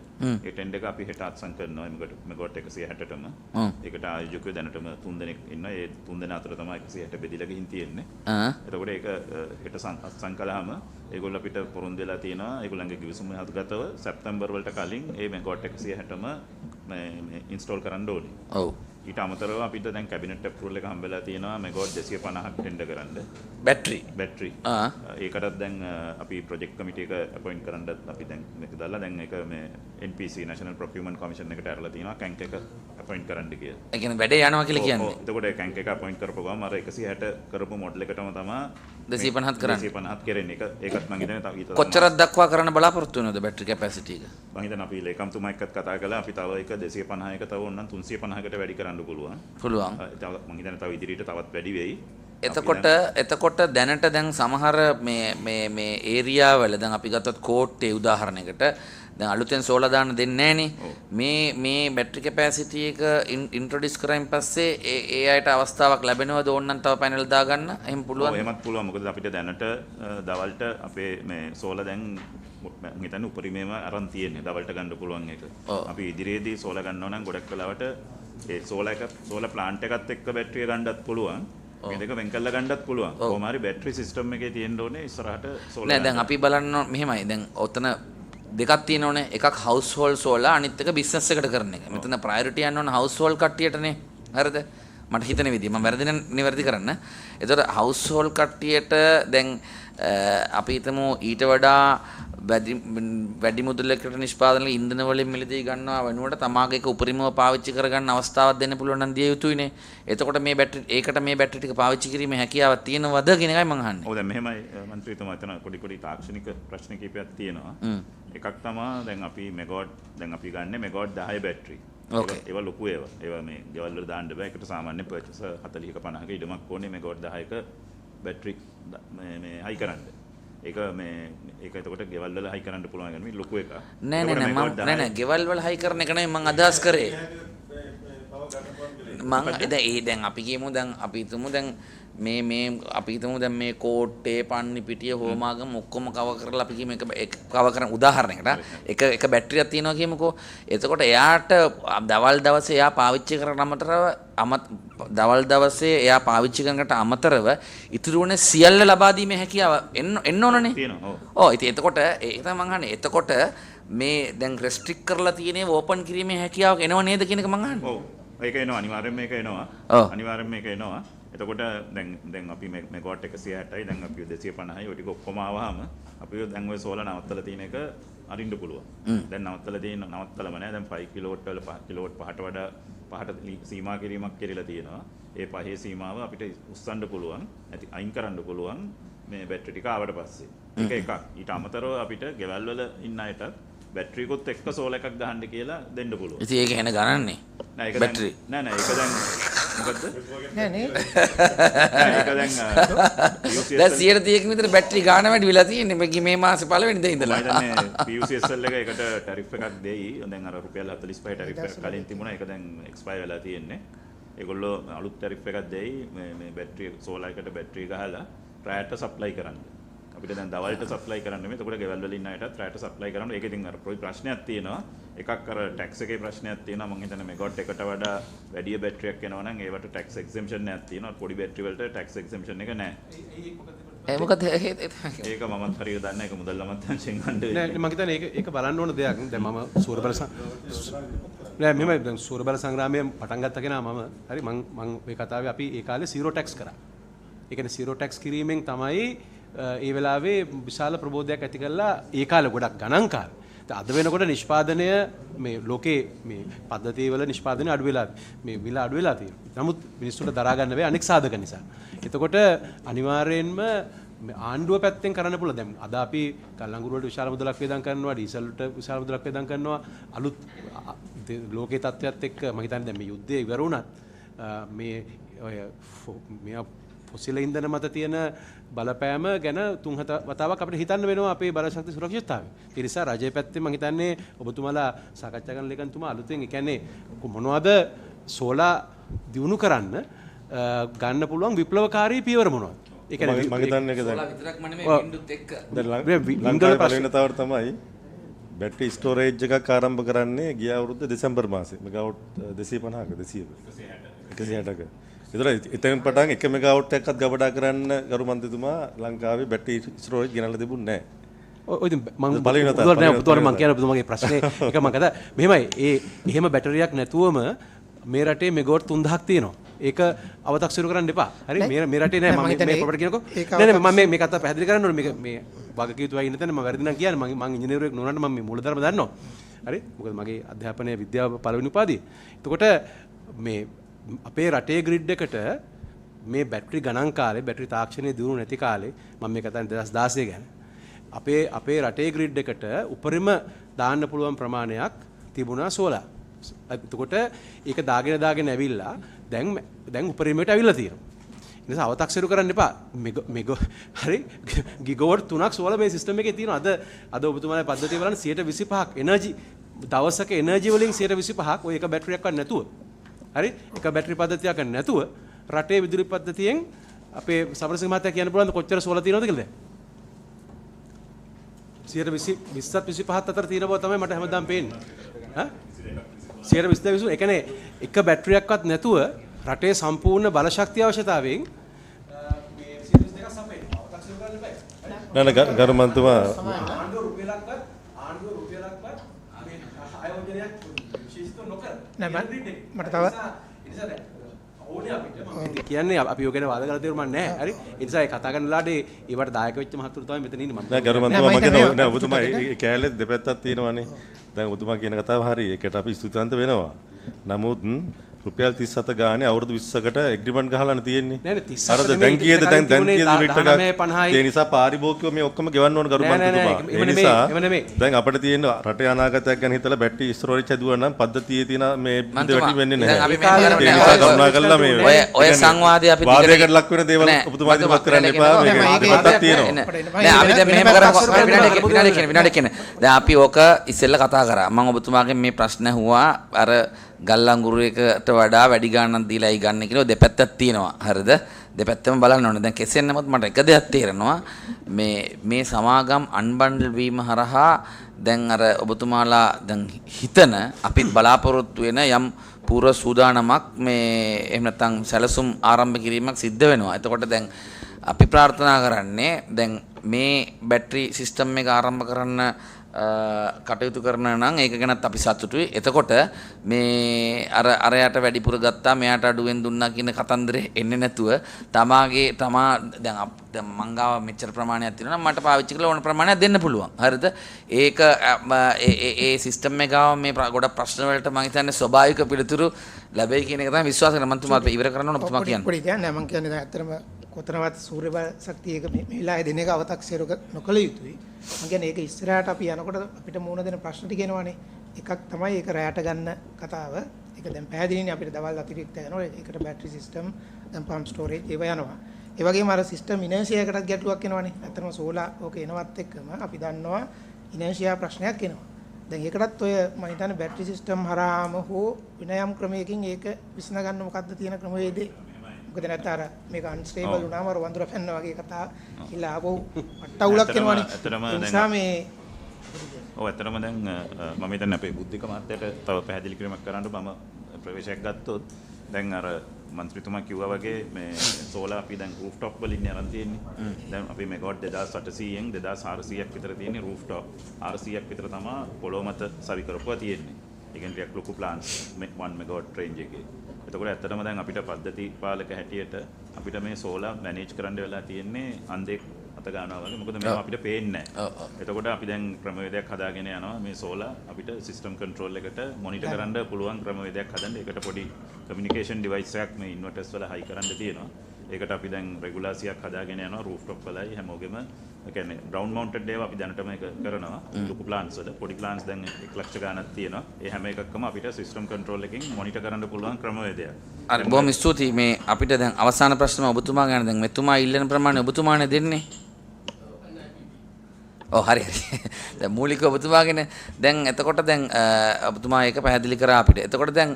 ඒ ටෙන්ඩර් එක අපි හෙට අත්සන් කරනවා මෙගාවට් 160ටම. ඒකට ආයෝජකයෝ දැනටම 3 දෙනෙක් ඉන්නවා. ඒ 3 දෙනා අතර තමයි 160 බෙදලා ගිහින් තියෙන්නේ. එතකොට ඒක හෙට අත්සන් කළාම ඒගොල්ලෝ අපිට පොරොන්දු වෙලා තියෙනවා. ඒගොල්ලන්ගේ කිවිසුම හදුගතව සැප්තැම්බර් වලට කලින් මේ මෙගාවට් 160ටම මේ ඉන්ස්ටෝල් කරන්න ඕනේ. ඔව්. ඊට අමතරව අපිට දැන් කැබිනට් ඇප්‍රූවල් එක හම්බෙලා තියෙනවා මෙගාවට් 250ක් ටෙන්ඩර් කරන්න. බැටරි. ඒකටත් දැන් අපි ප්‍රොජෙක්ට් කමිටි එක අපොයින්ට් කරන්නත් අපි දැන් මේක දාලා දැන් ඒක මේ NPC National Procurement Commission එකට ඇරලා තියෙනවා කැන්ක් එක අපොයින්ට් කරන්න කියලා. ඒ කියන්නේ වැඩේ යනවා කියලා කියන්නේ. එතකොට කැන්ක් එක අපොයින්ට් කරපු ගමන් අර 160 කරපු මොඩල් එකටම තමයි 250 කරන්නේ. 250 කරන්නේ. ඒකත් මම හිතන්නේ තව ඊට කොච්චරක් දක්වා කරන්න බලාපොරොත්තු වෙනවද බැටරි කැපැසිටි එක? මම හිතන්නේ අපි ලේකම්තුමා එක්කත් කතා කළා අපි තව එක 250 එක තව ඕනනම් 350කට වැඩි කරන්න පුළුවන්. පුළුවන්. මම හිතන්නේ තව ඉදිරියට තවත් වැඩි වෙයි. එතකොට දැනට දැන් සමහර මේ ඒරියා වල දැන් අපි ගත්තොත් කෝට්ටේ උදාහරණයකට දැන් අලුතෙන් සෝලා දාන්න දෙන්නේ නැහනේ. මේ බැටරි කැපැසිටි එක ඉන්ට්‍රොඩියුස් කරායින් පස්සේ ඒ අයට අවස්ථාවක් ලැබෙනවද ඕනනම් තව පැනල් දාගන්න? එහෙම පුළුවන්. ඔව් එහෙමත් පුළුවන්. මොකද අපිට දැනට දවල්ට අපේ මේ සෝලා දැන් මම හිතන්නේ උපරිමයෙන්ම අරන් තියෙන්නේ දවල්ට ගන්න පුළුවන් එක. අපි ඉදිරියේදී සෝලා ගන්නවා නම් ගොඩක් වෙලාවට ඒ සෝලා ප්ලාන්ට් එකත් එක්ක බැටරිය ගන්නත් පුළුවන්. මේ දෙක වෙන් කරලා ගන්නත් පුළුවන්. කොහොම හරි බැටරි සිස්ටම් එකේ තියෙන්න ඕනේ ඉස්සරහට සෝලා. නෑ දැන් අපි බලන්න මෙහෙමයි. දැන් ඔතන දෙකක් තියෙනවනේ. එකක් හවුස් හෝල්ඩ් සෝලා අනිත් එක බිස්නස් එකට කරන එක. මෙතන ප්‍රයොරිටි යන්න ඕන හවුස් හෝල්ඩ් කට්ටියටනේ. හරිද? මට හිතෙන විදිහ මම වැරදි නිවැරදි කරන්න. ඒතකොට හවුස් හෝල්ඩ් කට්ටියට දැන් අපි හිතමු ඊට වඩා වැඩි මුදලකට නිෂ්පාදන ඉන්ධන වලින් මිලදී ගන්නවා වෙනුවට තමාගේ එක උපරිමව පාවිච්චි කරගන්න අවස්ථාවක් දෙන්න පුළුවන් නම් දිය යුතුයිනේ. එතකොට මේ බැටරි ටික පාවිච්චි කිරීමේ හැකියාවක් තියෙනවද කියන එකයි මම අහන්නේ. ඔව් දැන් මෙහෙමයි මන්ත්‍රීතුමා එතන පොඩි තාක්ෂණික ප්‍රශ්න කිහිපයක් තියෙනවා. එකක් තමයි දැන් අපි මෙගාවට් දැන් අපි ගන්න මෙගාවට් 10 බැටරි. ඒවා ලොකු ඒවා. ඒවා මේ ගෙවල් වල දාන්න බෑ. ඒකට සාමාන්‍ය පර්චේස් 40ක 50ක ඉඩමක් ඕනේ මෙගාවට් 10ක බැටරි මේ හයි කරන්න. ඒක එතකොට ගෙවල් වල හයි කරන්න පුළුවන් ගන්නේ ලොකු එකක්. නෑ ගෙවල් වල හයි කරන එක නෙමෙයි මම අදහස් කරේ. දැන් අපි කියමු දැන් අපි හිතමු දැන් අපි හිතමු දැන් මේ කෝට්ටේ පන්නි පිටිය හෝමාගම ඔක්කොම කව කරලා අපි කියමු එක කව කරන උදාහරණයකට එක බැටරියක් තියෙනවා කියමුකෝ. එතකොට එයාට දවල් දවසේ එයා පාවිච්චි කරන දවල් දවසේ එයා පාවිච්චි කරනකට අමතරව ඉතුරු වෙන සියල්ල ලබා දීමේ හැකියාව එන්න ඕනනේ. ඔව් ඉතින් එතකොට ඒක තමයි මං අහන්නේ. එතකොට මේ දැන් රෙස්ට්‍රික්ට් කරලා තියෙනේ ඕපන් කිරීමේ හැකියාවක් එනව නේද කියන එක මං අහන්නේ. ඔව් ඒක එනවා අනිවාර්යෙන්ම මේක එනවා. අනිවාර්යෙන්ම මේක එනවා. එතකොට දැන් අපි මෙගාවට් 160යි දැන් අපි 250යි ඔය ටික ඔක්කොම ආවහම අපි දැන් ඔය සෝලා නවත්තලා තියෙන එක අරින්න පුළුවන්. දැන් නවත්තලම නෑ දැන් 5 කිලෝවොට් වල 5 කිලෝවොට් පහට වඩා පහට සීමා කිරීමක් කෙරෙලා තියෙනවා. ඒ පහේ සීමාව අපිට උස්සන්න පුළුවන්. අයින් කරන්න පුළුවන් මේ බැටරි ටික ආවට පස්සේ. ඒක එකක්. ඊට අමතරව අපිට ගෙවල් වල ඉන්න අයට බැටරියකොත් එක්ක සෝලා එකක් ගහන්න කියලා දෙන්න පුළුවන්. ඉතින් ඒක එන ගණන්නේ. නෑ බැටරි. නෑ ඒක දැන් මොකද්ද? නෑ නේ. ඒක දැන් දැන් 130ක විතර බැටරි ගාණ වැඩි වෙලා තියෙන්නේ මේ මාසේ පළවෙනිදා ඉඳලා. මම හිතන්නේ PUCSL එක එකට ටැරිෆ් එකක් දෙයි. දැන් අර රුපියල් 45 ටැරිෆ් එක කලින් තිබුණා. ඒක දැන් එක්ස්පයර් වෙලා තියෙන්නේ. ඒගොල්ලෝ අලුත් ටැරිෆ් එකක් දෙයි මේ බැටරි සෝලා එකට බැටරි ගහලා රැයට සප්ලයි කරන්න. අපිට දැන් දවල්ට සප්ලයි කරන්න මේ. එතකොට ගෙවල් වල ඉන්න අයටත් රැයට සප්ලයි කරන්න. ඒක ඉතින් අර ප්‍රශ්නයක් තියෙනවා. එකක් අර ටැක්ස් එකේ ප්‍රශ්නයක් තියෙනවා. මම හිතන්නේ මෙගාවට් එකට වඩා වැඩි බැටරියක් එනවා නම් ඒවට ටැක්ස් එක්සෙම්පෂන් එකක් තියෙනවා. පොඩි බැටරි වලට ටැක්ස් එක්සෙම්පෂන් එක නැහැ. මොකද ඒක මමත් හරියට දන්නේ ඒක මුදල් අමාත්‍යාංශයෙන් ගන්න නෑ මම හිතන්නේ ඒක බලන්න ඕන දෙයක්. දැන් මම සූරබල සංග්‍රාමයේ පටන් ගත්ත කෙනා මම හරි මම මේ කතාවේ අපි ඒ කාලේ zero tax කරා. ඒ කියන්නේ zero tax කිරීමෙන් තමයි ඒ වෙලාවේ විශාල ප්‍රබෝධයක් ඇති කළා. ඒ කාලේ ගොඩක් ගණන් කාලේ. අද වෙනකොට නිෂ්පාදනය මේ ලෝකේ මේ පද්ධතිවල නිෂ්පාදනය අඩු වෙලා මේ විල අඩු වෙලා තියෙනවා. නමුත් මිනිස්සුන්ට දරා ගන්න බැහැ අනෙක් සාධක නිසා. එතකොට අනිවාර්යයෙන්ම ආණ්ඩුව පැත්තෙන් කරන්න පුළුවන්. දැන් අද අපි කල්ලංගුරු වලට විශාල මුදලක් වේදම් කරනවා, ඩීසල් වලට විශාල මුදලක් වේදම් කරනවා. අලුත් ලෝකේ තත්ත්වයක් එක්ක මම හිතන්නේ දැන් මේ යුද්ධය ඉවර වුණත් මේ ෆොසිල ඉන්ධන මත තියෙන බලපෑම ගැන තුන් වතාවක් අපිට හිතන්න වෙනවා අපේ බලශක්ති සුරක්ෂිතතාවය. ඒ නිසා රජයේ පැත්තෙන් මම හිතන්නේ ඔබතුමාලා සාකච්ඡා කරන ලේකම්තුමා අලුතෙන් ඒ කියන්නේ මොනවද සෝලා දියුණු කරන්න ගන්න පුළුවන් විප්ලවකාරී පියවර මොනවද? ඒ කියන්නේ මම හිතන්නේ ඒක සෝලා විතරක්ම නෙමෙයි වින්දුත් එක්ක. ලංකාවේ පළවෙනි තවර තමයි බැටරි ස්ටෝරේජ් එකක් ආරම්භ කරන්නේ ගිය අවුරුද්ද දෙසැම්බර් මාසේ. මෙගාවොට් 250ක 160ක. ඒතර එතෙන් පටන් 1 මෙගාවොට් එකක්වත් ගබඩා කරන්න ගරු මන්ත්‍රීතුමා ලංකාවේ බැටරි ස්ටෝරේජ් ගෙනල්ලා තිබුණේ නැහැ. ඔය ඉතින් මම බුදුහාර මම කියන ඔබතුමාගේ ප්‍රශ්නේ එක මම කතා මෙහෙමයි එහෙම බැටරියක් නැතුවම මේ රටේ මෙගාවට් 3000ක් තියෙනවා. ඒක අව탁සිරු කරන්න එපා. හරි මේ රටේ නෑ මම මේ ප්‍රොපර්ටි කියනකො. නෑ මම මේ කතාව පැහැදිලි කරන්න ඕනේ. මේ වගකීතුවයි ඉන්න තැන මම වැරදි නම් කියන්නේ මම ඉංජිනේරුවෙක් නුනට මම මේ මූලධර්ම දන්නවා. හරි මොකද මගේ අධ්‍යාපනයේ විද්‍යාව පළවෙනි උපාධිය. එතකොට මේ අපේ රටේ ග්‍රිඩ් එකට මේ බැටරි ගණන් කාලේ බැටරි තාක්ෂණයේ දියුණු නැති කාලේ මම මේ කතාවේ 2016 ගැන අපේ රටේ ග්‍රිඩ් එකට උපරිම දාන්න පුළුවන් ප්‍රමාණයක් තිබුණා සෝලාර්. එතකොට ඒක දාගෙන ඇවිල්ලා දැන් උපරිමයට ඇවිල්ලා තියෙනවා. ඒ නිසා අව탁සිරු කරන්න එපා. හරි ගිගවට් 3ක් සෝලාර් මේ සිස්ටම් එකේ තියෙනවා. අද ඔබතුමාගේ පද්ධතිය බලන්න 125ක් එනර්ජි දවසක එනර්ජි වලින් 125ක් ඔය එක බැටරියක්වත් නැතුව. හරි එක බැටරි පද්ධතියක් නැතුව රටේ විදුලි පද්ධතියෙන් අපේ සමරසිංහ මහත්තයා කියන්න පුළුවන්ද කොච්චර සෝලාර් තියෙනවද කියලා දැන්? 120ත් 25ත් අතර තියෙන බව තමයි මට හැමදාම පේන්නේ. හා 120 ඒ කියන්නේ එක බැටරියක්වත් නැතුව රටේ සම්පූර්ණ බල ශක්තිය අවශ්‍යතාවයෙන් මේ 122ක් සපයන. අව탁සිරු කරන්න බෑ. නෑ ගරු මන්තුමා ආණ්ඩුව රුපියලක්වත් මේ ආයෝජනයක් විශේෂිතව නොකර. නෑ මට තව කියන්නේ අපි ඔය ගැන වාද කරලා තේරුම් නැහැ. හරි. ඒ නිසා ඒ කතා කරන වෙලාවේ ඒවට දායක වෙච්ච මහතුරු තමයි මෙතන ඉන්නේ. නෑ ගරු මන්තුමා මම කියනවා නෑ ඔබතුමා ඒ කෑල්ලේ දෙපැත්තක් තියෙනවානේ. දැන් ඔබතුමා කියන කතාව හරි. ඒකට අපි ස්තුතිවන්ත වෙනවා. නමුත් රුපියල් 37 ගානේ අවුරුදු 20කට එග්‍රීමන්ට් ගහලානේ තියෙන්නේ. නෑ 37 අර දැන් කීයද දැන් කීයද යුනිට් එකක්. ඒ නිසා පාරිභෝගිකව මේ ඔක්කොම ගෙවන්න ඕන ගරු මන්තුමා. ඒ නිසා දැන් අපිට තියෙන රටේ අනාගතයක් ගැන හිතලා බැටරි ස්ටෝරේජ් හදුවා නම් පද්ධතියේ තියෙන මේ ඉඳවැටි වෙන්නේ නැහැ. ඒ නිසා කරුණා කරලා මේ ඔය සංවාදය අපි වාදයකට ලක් වෙන දේවල් ඔබතුමා ඉදිරිපත් කරන්න එපා. මේක දෙපැත්තක් තියෙනවා. නෑ අපි දැන් මෙහෙම කරමු විනාඩි කියන. දැන් අපි ඕක ඉස්සෙල්ලා කතා කරා. මම ඔබතුමාගෙන් මේ ප්‍රශ්න ඇහුවා අර ගල්ලංගුරු එකට වඩා වැඩි ගාණක් දීලායි ගන්න කියලා දෙපැත්තක් තියෙනවා. හරිද? දෙපැත්තම බලන්න ඕනේ. දැන් කෙසේ නමුත් මට එක දෙයක් තේරෙනවා. මේ සමාගම් අන්බන්ඩල් වීම හරහා දැන් අර ඔබතුමාලා දැන් හිතන අපිත් බලාපොරොත්තු වෙන යම් පූර්ව සූදානමක් මේ එහෙම නැත්නම් සැලසුම් ආරම්භ කිරීමක් සිද්ධ වෙනවා. එතකොට දැන් අපි ප්‍රාර්ථනා කරන්නේ දැන් මේ බැටරි සිස්ටම් එක ආරම්භ කරන්න කටයුතු කරන නම් ඒක ගැනත් අපි සතුටුයි. එතකොට මේ අරයට වැඩිපුර ගත්තා මෙයාට අඩුවෙන් දුන්නා කියන කතන්දරේ එන්නේ නැතුව තමා දැන් මංගාව මෙච්චර ප්‍රමාණයක් තියෙනවා නම් මට පාවිච්චි කරලා ඕන ප්‍රමාණයක් දෙන්න පුළුවන්. හරිද? ඒක ඒ සිස්ටම් එක ගාව මේ ගොඩක් ප්‍රශ්න වලට මම හිතන්නේ ස්වභාවික පිළිතුරු ලැබෙයි කියන එක තමයි විශ්වාස කරන්නේ. මම තුමාත් ඉවර කරන්න ඕන තුමා කියන්නේ. පොඩි කියන්නේ මම කියන්නේ දැන් ඇත්තටම කොතනවත් සූර්ය බල ශක්තියක මේ වෙලාවේ දෙන එක අව탁සිරු නොකළ යුතුයි. මම කියන්නේ ඒක ඉස්සරහට අපි යනකොට අපිට මුණ දෙන ප්‍රශ්න ටික එනවනේ. එකක් තමයි ඒක රැයට ගන්න කතාව. ඒක දැන් පැහැදිලිනේ අපිට දවල් අතිරික්ත යනවා. ඒකට බැටරි සිස්ටම් දැන් පම්ප් ස්ටෝරේජ් ඒව යනවා. ඒ වගේම අර සිස්ටම් ඉනර්ෂියා එකටත් ගැටලුවක් එනවනේ. ඇත්තටම සෝලා ඕක එනවත් එක්කම අපි දන්නවා ඉනර්ෂියා ප්‍රශ්නයක් එනවා. දැන් ඒකටත් ඔය මම හිතන්නේ බැටරි සිස්ටම් හරහාම හෝ විනයම් ක්‍රමයකින් ඒක විසඳ ගන්න මොකද්ද තියෙන ක්‍රමවේදේ? මොකද නැත්නම් අර මේක අන්ස්ටේබල් වුණාම අර වඳුර පැන්න වගේ කතා ඉල්ලා ආපහු අට්ටවුලක් එනවනේ. ඒ නිසා මේ ඔව් ඇත්තටම දැන් මම හිතන්නේ අපේ බුද්ධික මහත්තයට තව පැහැදිලි කිරීමක් කරන්න මම ප්‍රවේශයක් ගත්තොත් දැන් අර මන්ත්‍රීතුමා කිව්වා වගේ මේ සෝලාර් අපි දැන් රූෆ්ටොප් වලින් අරන් තියෙන්නේ. දැන් අපි මෙගාවට් 2800න් 2400ක් විතර තියෙන්නේ රූෆ්ටොප්. 400ක් විතර තමයි පොළොව මත සවි කරපුවා තියෙන්නේ. ඒ කියන්නේ ටිකක් ලොකු ප්ලාන්ට්ස් 1 මෙගාවට් රේන්ජ් එකේ. එතකොට ඇත්තටම දැන් අපිට පද්ධති පාලක හැටියට අපිට මේ සෝලාර් මැනේජ් කරන්න වෙලා තියෙන්නේ අන්දෙක් අත ගන්නවා වගේ. මොකද මේවා අපිට පේන්නේ නැහැ. එතකොට අපි දැන් ක්‍රමවේදයක් හදාගෙන යනවා මේ සෝලාර් අපිට සිස්ටම් කන්ට්‍රෝල් එකට මොනිටර් කරන්න පුළුවන් ක්‍රමවේදයක් හදන්න. ඒකට පොඩි කමියුනිකේෂන් ඩිවයිස් එකක් මේ ඉන්වර්ටර්ස් වල හයි කරන්න තියෙනවා. ඒකට අපි දැන් රෙගුලාසියක් හදාගෙන යනවා රූෆ්ටොප් වලයි හැමෝගෙම. ඒ කියන්නේ ග්‍රවුන්ඩ් මවුන්ටඩ් ඒවා අපි දැනටම ඒක කරනවා. ලොකු ප්ලාන්ට්ස් වල පොඩි ප්ලාන්ට්ස් දැන් 1 ලක්ෂ ගණනක් තියෙනවා. ඒ හැම එකක්ම අපිට සිස්ටම් කන්ට්‍රෝල් එකකින් මොනිටර් කරන්න පුළුවන් ක්‍රමවේදයක්. හරි බොහොම ස්තුතියි. මේ අපිට දැන් අවසාන ප්‍රශ්නම ඔබතුමා ගන්න දැන් මෙතුමා ඉල්ලන ප්‍රමාණය ඔබතුමානේ දෙන්නේ. ඔව් හරි. දැන් මූලික ඔබතුමාගෙන දැන් එතකොට දැන් ඔබතුමා ඒක පැහැදිලි කරා අපිට. එතකොට දැන්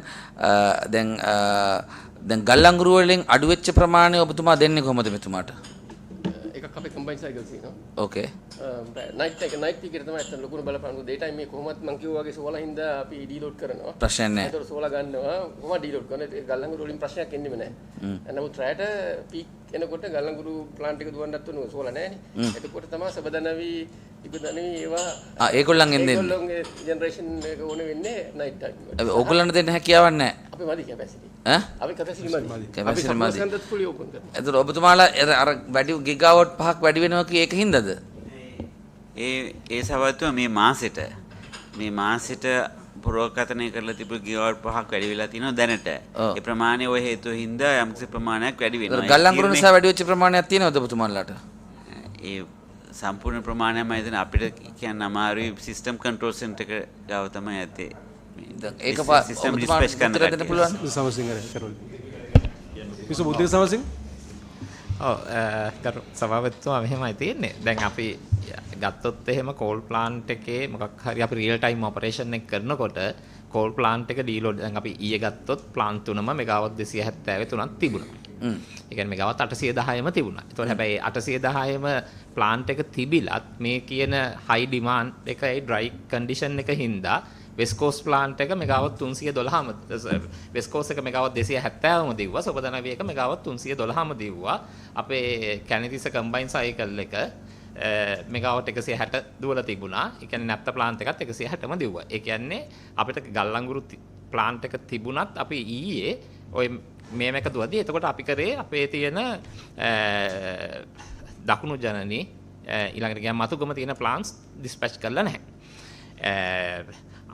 ගල්ලංගුරු වලින් අඩු වෙච්ච ප්‍රමාණය ඔබතුමා දෙන්නේ කොහොමද මෙතුමාට? එකක් අපේ කම්බයින් සයිකල්ස් තියෙනවා. ඕකේ. නයිට් පීක් එක තමයි ඇත්තට ලොකුම බලපාන. ඩේ ටයිම් මේ කොහොමත් මම කිව්වා වගේ සෝලා හින්දා අපි ඩීලෝඩ් කරනවා. ප්‍රශ්නයක් නැහැ. ඒතර සෝලා ගන්නවා කොහොමද ඩීලෝඩ් කරන්නේ? ඒක ගල්ලංගුරු වලින් ප්‍රශ්නයක් එන්නෙම නැහැ. නමුත් රැයට පීක් එනකොට ගල්ලංගුරු ප්ලාන්ට් එක දුවන්නත් උන සෝලා නැහැනේ. එතකොට තමයි සබදනවි ඉබදනවි ඒවා ඒගොල්ලන්ගෙන් දෙන්නේ. ඒගොල්ලන්ගේ ජෙනරේෂන් එක ඕන වෙන්නේ නයිට් ටයිම්. ඕගොල්ලන්ට දෙන්න හැකියාවක් නැහැ. අපි මදි කැපැසිටි. අපි කැපැසිටි මදි. කැපැසිටි මදි. සම්පූර්ණ ෆුලි ඕපන් කරනවා. එතකොට ඔබතුමාලා අර වැඩි ගිගාවොට් 5ක් වැඩි වෙනවා කිය ඒක හින්දාද? ඒ සවත්ව මේ මාසෙට පුරෝකථනය කරලා තිබු ගිගාවට් 5ක් වැඩි වෙලා තියෙනවා දැනට. ඒ ප්‍රමාණය ওই හේතුව හින්දා යම්කිසි ප්‍රමාණයක් වැඩි වෙනවා. ගල්ලංගුරු නිසා වැඩි වෙච්ච ප්‍රමාණයක් තියෙනවද ඔබතුමාලාට? ඒ සම්පූර්ණ ප්‍රමාණයම හිතන අපිට කියන්න අමාරුයි සිස්ටම් කන්ට්‍රෝල් සෙන්ටර් එක ගාව තමයි ඇත්තේ. ඒක සිස්ටම් රිස්පෙක්ට් කරන්න දෙන්න පුළුවන්. සමසිංහ කරොල්. විසු බුද්ධ සමසිංහ. කරු සභාපතිතුමා මෙහෙමයි තියෙන්නේ. දැන් අපි ගත්තොත් එහෙම කෝල් ප්ලාන්ට් එකේ මොකක් හරි අපි රියල් ටයිම් ඔපරේෂන් එක කරනකොට කෝල් ප්ලාන්ට් එක ඩීලෝඩ් දැන් අපි ඊයේ ගත්තොත් ප්ලාන්ට් තුනම මෙගාවට් 273 තිබුණා. ඒ කියන්නේ මෙගාවට් 810ම තිබුණා. ඒතකොට හැබැයි 810ම ප්ලාන්ට් එක තිබිලත් මේ කියන හයි ඩිමාන්ඩ් එකයි ඩ්‍රයි කන්ඩිෂන් එක හින්දා වෙස්ට් කෝස්ට් ප්ලාන්ට් එක මෙගාවට් 312ම වෙස්ට් කෝස්ට් එක මෙගාවට් 270ම දිව්වා. සොබදනවි එක මෙගාවට් 312ම දිව්වා. අපේ කැනිතිස කම්බයින් සයිකල් එක මෙගාවට් 160 දුවලා තිබුණා. ඒ කියන්නේ නැප්ත ප්ලාන්ට් එකත් 160ම දිව්වා. ඒ කියන්නේ අපිට ගල්ලංගුරු ප්ලාන්ට් එක තිබුණත් අපි ඊයේ ඔය මේම එක දුවදී එතකොට අපි කරේ අපේ තියෙන දකුණු ජනනි ඊළඟට ගියාම මතුගම තියෙන ප්ලාන්ට්ස් ඩිස්පැච් කරලා නැහැ.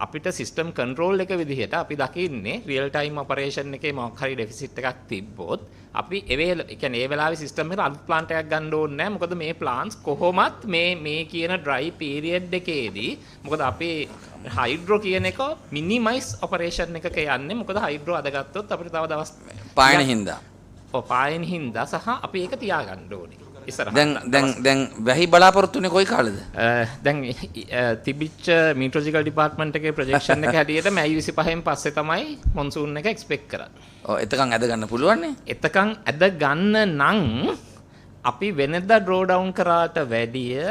අපිට සිස්ටම් කන්ට්‍රෝල් එක විදිහට අපි දකින්නේ රියල් ටයිම් ඔපරේෂන් එකේ මොකක් හරි ඩෙෆිසිට් එකක් තිබ්බොත් අපි ඒ කියන්නේ ඒ වෙලාවේ සිස්ටම් එකට අලුත් ප්ලාන්ට් එකක් ගන්න ඕනේ නැහැ. මොකද මේ ප්ලාන්ට්ස් කොහොමත් මේ කියන ඩ්‍රයි පීරියඩ් එකේදී මොකද අපේ හයිඩ්‍රෝ කියන එක මිනිමයිස් ඔපරේෂන් එකක යන්නේ. මොකද හයිඩ්‍රෝ අද ගත්තොත් අපිට තව දවස් පායන හින්දා. ඔව් පායන හින්දා සහ අපි ඒක තියාගන්න ඕනේ. දැන් වැහි බලාපොරොත්තුනේ කොයි කාලෙද? දැන් තිබිච්ච මීට්‍රොලොජිකල් ඩිපාර්ට්මන්ට් එකේ ප්‍රොජෙක්ෂන් එක හැටියට මැයි 25න් පස්සේ තමයි මොන්සූන් එක එක්ස්පෙක්ට් කරන්නේ. ඔව් එතකන් ඇද ගන්න පුළුවන් නේ? එතකන් ඇද ගන්න නම් අපි වෙනදා ඩ්‍රෝ ඩවුන් කරාට වැඩිය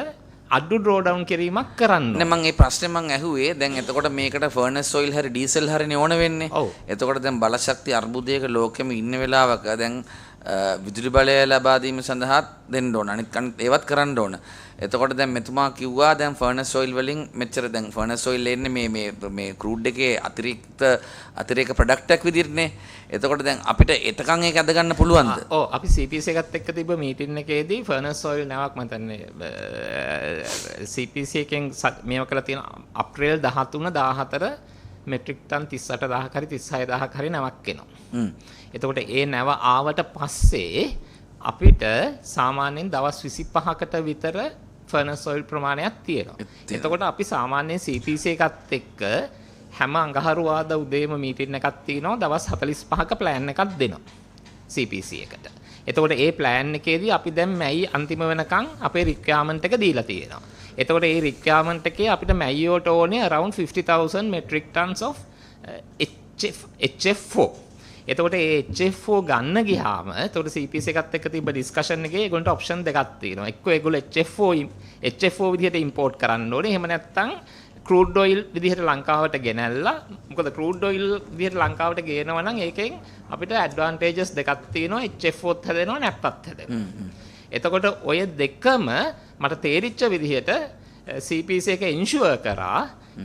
අඩු ඩ්‍රෝ ඩවුන් කිරීමක් කරන්න. නේ මම මේ ප්‍රශ්නේ මම ඇහුවේ දැන් එතකොට මේකට ෆර්නස් ඔයිල් හරි ඩීසල් හරිනේ ඕන වෙන්නේ. එතකොට දැන් බලශක්ති අර්බුදයක ලෝකෙම ඉන්න වෙලාවක දැන් විදුලි බලය ලබා දීම සඳහා දෙන්න ඕන. අනිත් ඒවත් කරන්න ඕන. එතකොට දැන් මෙතුමා කිව්වා දැන් ෆර්නස් ඔයිල් වලින් මෙච්චර දැන් ෆර්නස් ඔයිල් එන්නේ මේ ක්‍රූඩ් එකේ අතිරේක ප්‍රොඩක්ට් එකක් විදිහටනේ. එතකොට දැන් අපිට එතකන් ඒක අද ගන්න පුළුවන්ද? ඔව් අපි CPC එකත් එක්ක තිබ්බ මීටින් එකේදී ෆර්නස් ඔයිල් නැවක් මම හිතන්නේ CPC එකෙන් මේව කරලා තියෙන අප්‍රේල් 13 14 මෙට්‍රික් ටන් 38000ක් හරි 36000ක් හරි නැවක් එනවා. එතකොට ඒ නැව ආවට පස්සේ අපිට සාමාන්‍යයෙන් දවස් 25කට විතර ෆර්නස් ඔයිල් ප්‍රමාණයක් තියෙනවා. එතකොට අපි සාමාන්‍යයෙන් CPC එකත් එක්ක හැම අඟහරුවාදා උදේම මීටින් එකක් තියෙනවා දවස් 45ක ප්ලෑන් එකක් දෙනවා CPC එකට. එතකොට ඒ ප්ලෑන් එකේදී අපි දැන් මැයි අන්තිම වෙනකන් අපේ රික්වයර්මන්ට් එක දීලා තියෙනවා. එතකොට ඒ රික්වයර්මන්ට් එකේ අපිට මැයියට ඕනේ around 50000 metric tons of HF4. එතකොට ඒ HF4 ගන්න ගියාම එතකොට CPC එකත් එක්ක තිබ්බ ඩිස්කෂන් එකේ ඒගොල්ලන්ට ඔප්ෂන් දෙකක් තියෙනවා. එක්ක ඒගොල්ලෝ HF4 විදිහට ඉම්පෝට් කරන්න ඕනේ. එහෙම නැත්නම් ක්‍රූඩ් ඔයිල් විදිහට ලංකාවට ගෙනල්ලා මොකද ක්‍රූඩ් ඔයිල් විදිහට ලංකාවට ගේනවා නම් ඒකෙන් අපිට ඇඩ්වාන්ටේජස් දෙකක් තියෙනවා. HF4ත් හැදෙනවා නැප්තත් හැදෙනවා. එතකොට ඔය දෙකම මට තේරිච්ච විදිහට CPC එක ඉන්ෂුවර් කරා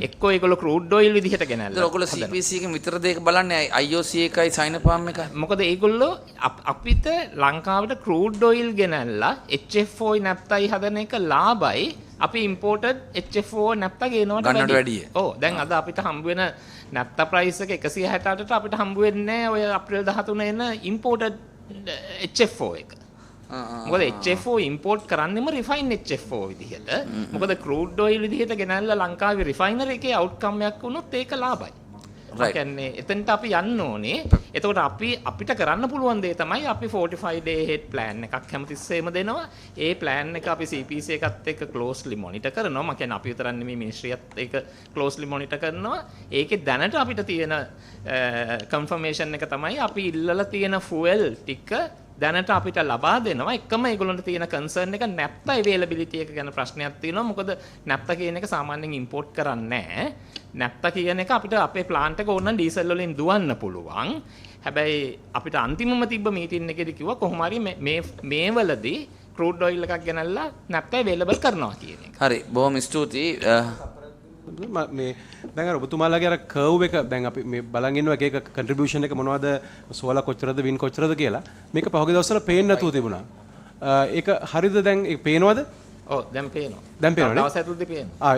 එක්කෝ ඒගොල්ලෝ ක්‍රූඩ් ඔයිල් විදිහට ගෙනල්ලා. ඒක ඔයගොල්ලෝ CPC එකෙන් විතරද ඒක බලන්නේ IOC එකයි සයිනපාම් එකයි. මොකද ඒගොල්ලෝ අපිට ලංකාවට ක්‍රූඩ් ඔයිල් ගෙනල්ලා HF4 නැප්තයි හදන එක ලාභයි. අපි ඉම්පෝර්ටඩ් HF4 නැප්ත ගේනවට වැඩිය. ඔව් දැන් අද අපිට හම්බ වෙන නැප්ත ප්‍රයිස් එක 168ට අපිට හම්බ වෙන්නේ ඔය අප්‍රේල් 13 එන ඉම්පෝර්ටඩ් HF4 එක. මොකද HF4 ඉම්පෝර්ට් කරන්නෙම රිෆයින් HF4 විදිහට. මොකද ක්‍රූඩ් ඔයිල් විදිහට ගෙනල්ලා ලංකාවේ රිෆයිනරි එකේ අවුට්කම් එකක් වුණොත් ඒක ලාභයි. කියන්නේ එතනට අපි යන්න ඕනේ. එතකොට අපිට කරන්න පුළුවන් දේ තමයි අපි 45 day head plan එකක් හැමතිස්සෙම දෙනවා. ඒ plan එක අපි CPC එකත් එක්ක closely monitor කරනවා. මම කියන්නේ අපි විතරක් නෙමෙයි මිනිස්ට්‍රියත් ඒක closely monitor කරනවා. ඒකේ දැනට අපිට තියෙන confirmation එක තමයි අපි ඉල්ලලා තියෙන fuel ටික දැනට අපිට ලබා දෙනවා. එකම ඒගොල්ලන්ට තියෙන කන්සර්න් එක නැප්ත අවైలබිලිටි එක ගැන ප්‍රශ්නයක් තියෙනවා. මොකද නැප්ත කියන එක සාමාන්‍යයෙන් ඉම්පෝට් කරන්නේ නැහැ. නැප්ත කියන එක අපිට අපේ ප්ලාන්ට් එක ඕන නම් ඩීසල් වලින් දුවන්න පුළුවන්. හැබැයි අපිට අන්තිමම තිබ්බ මීටින් එකේදී කිව්වා කොහොම හරි මේ වලදී ක්‍රූඩ් ඔයිල් එකක් ගෙනල්ලා නැප්ත අවైలබල් කරනවා කියන එක. හරි බොහොම ස්තුතියි. මේ දැන් අර ඔබතුමාලාගේ අර කර්ව් එක දැන් අපි මේ බලන් ඉන්නවා එක එක කන්ට්‍රිබියුෂන් එක මොනවද සෝලා කොච්චරද වින් කොච්චරද කියලා මේක පහුගිය දවස්වල පේන්නේ නැතුව තිබුණා. ඒක හරියද දැන් ඒක පේනවද? ඔව් දැන් පේනවා. දැන් පේනවනේ. දවස් ඇතුළතදී පේනවා.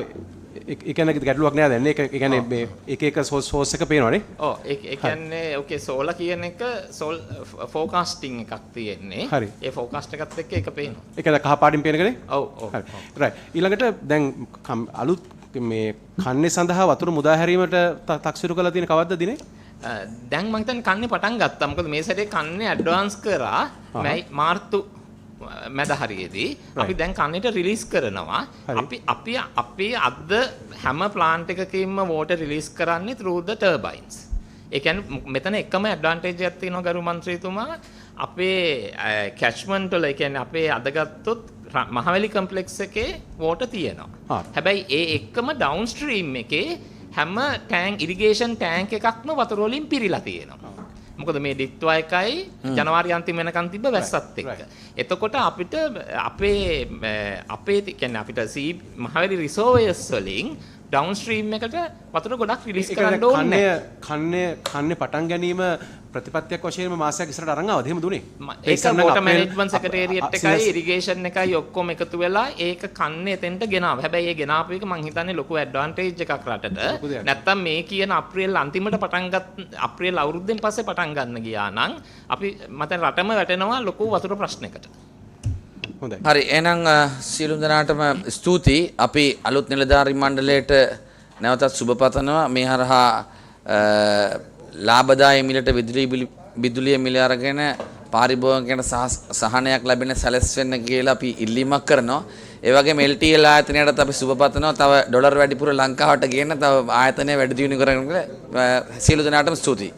ඒ කියන්නේ ගැටලුවක් නෑ දැන්. ඒ කියන්නේ මේ එක සෝස් එක පේනවනේ. ඔව් ඒ කියන්නේ ඕකේ සෝලා කියන එක සෝල් ෆෝකාස්ටිං එකක් තියෙන්නේ. හරි. ඒ ෆෝකාස්ට් එකත් එක්ක ඒක පේනවා. ඒ කියන්නේ කහ පාටින් පේන එකනේ? ඔව් ඔව්. හරි. රයිට්. ඊළඟට දැන් අලුත් මේ කන්නේ සඳහා වතුර මුදා හැරීමට තක්සේරු කරලා තියෙන කවද්ද දිනේ? දැන් මම හිතන්නේ කන්නේ පටන් ගත්තා. මොකද මේ සැරේ කන්නේ ඇඩ්වාන්ස් කරා මාර්තු මැද හරියේදී අපි දැන් කන්නේට රිලීස් කරනවා. අපි අද හැම ප්ලාන්ට් එකකින්ම වෝටර් රිලීස් කරන්නේ through the turbines. ඒ කියන්නේ මෙතන එකම ඇඩ්වාන්ටේජ් එකක් තියෙනවා ගරු මන්ත්‍රීතුමා. අපේ කැච්මන්ට් වල ඒ කියන්නේ අපේ අදගත්තොත් මහවැලි කම්ප්ලෙක්ස් එකේ වෝටර් තියෙනවා. හැබැයි ඒ එක්කම ඩවුන් ස්ට්‍රීම් එකේ හැම ඉරිගේෂන් ටැංක් එකක්ම වතුර වලින් පිරීලා තියෙනවා. මොකද මේ ඩික්ට්වා එකයි ජනවාරි අන්තිම වෙනකන් තිබ්බ වැස්සත් එක්ක. එතකොට අපිට අපේ කියන්නේ අපිට මහවැලි රිසර්වයර්ස් වලින් ඩවුන් ස්ට්‍රීම් එකට වතුර ගොඩක් රිලීස් කරන්න ඕනේ. කන්නේ පටන් ගැනීම ප්‍රතිපත්තියක් වශයෙන්ම මාසයක් ඉස්සරහට අරන් ආවද? එහෙම දුනේ. ඒක වෝටර් මැනේජ්මන්ට් සෙක්‍රටේරියට් එකයි ඉරිගේෂන් එකයි ඔක්කොම එකතු වෙලා ඒක කන්නේ එතෙන්ට ගෙනාවා. හැබැයි ඒ ගෙනාපු එක මං හිතන්නේ ලොකු ඇඩ්වාන්ටේජ් එකක් රටට. නැත්තම් මේ කියන අප්‍රේල් අන්තිමට අප්‍රේල් අවුරුද්දෙන් පස්සේ පටන් ගන්න ගියා නම් අපි මතන රටම වැටෙනවා ලොකු වතුර ප්‍රශ්නයකට. හරි එහෙනම් සියලු දෙනාටම ස්තුතියි. අපි අලුත් නිලධාරි මණ්ඩලයට නැවතත් සුබ පතනවා. මේ හරහා ලාභදායී මිලට විදුලිය මිල අරගෙන පාරිභෝගිකයන්ට සහනයක් ලැබෙන සැලැස්වෙන්න කියලා අපි ඉල්ලීමක් කරනවා. ඒ වගේම LTL ආයතනයටත් අපි සුබ පතනවා. තව ඩොලර් වැඩිපුර ලංකාවට ගේන්න තව ආයතනය වැඩි දියුණු කරගෙන සියලු දෙනාටම ස්තුතියි.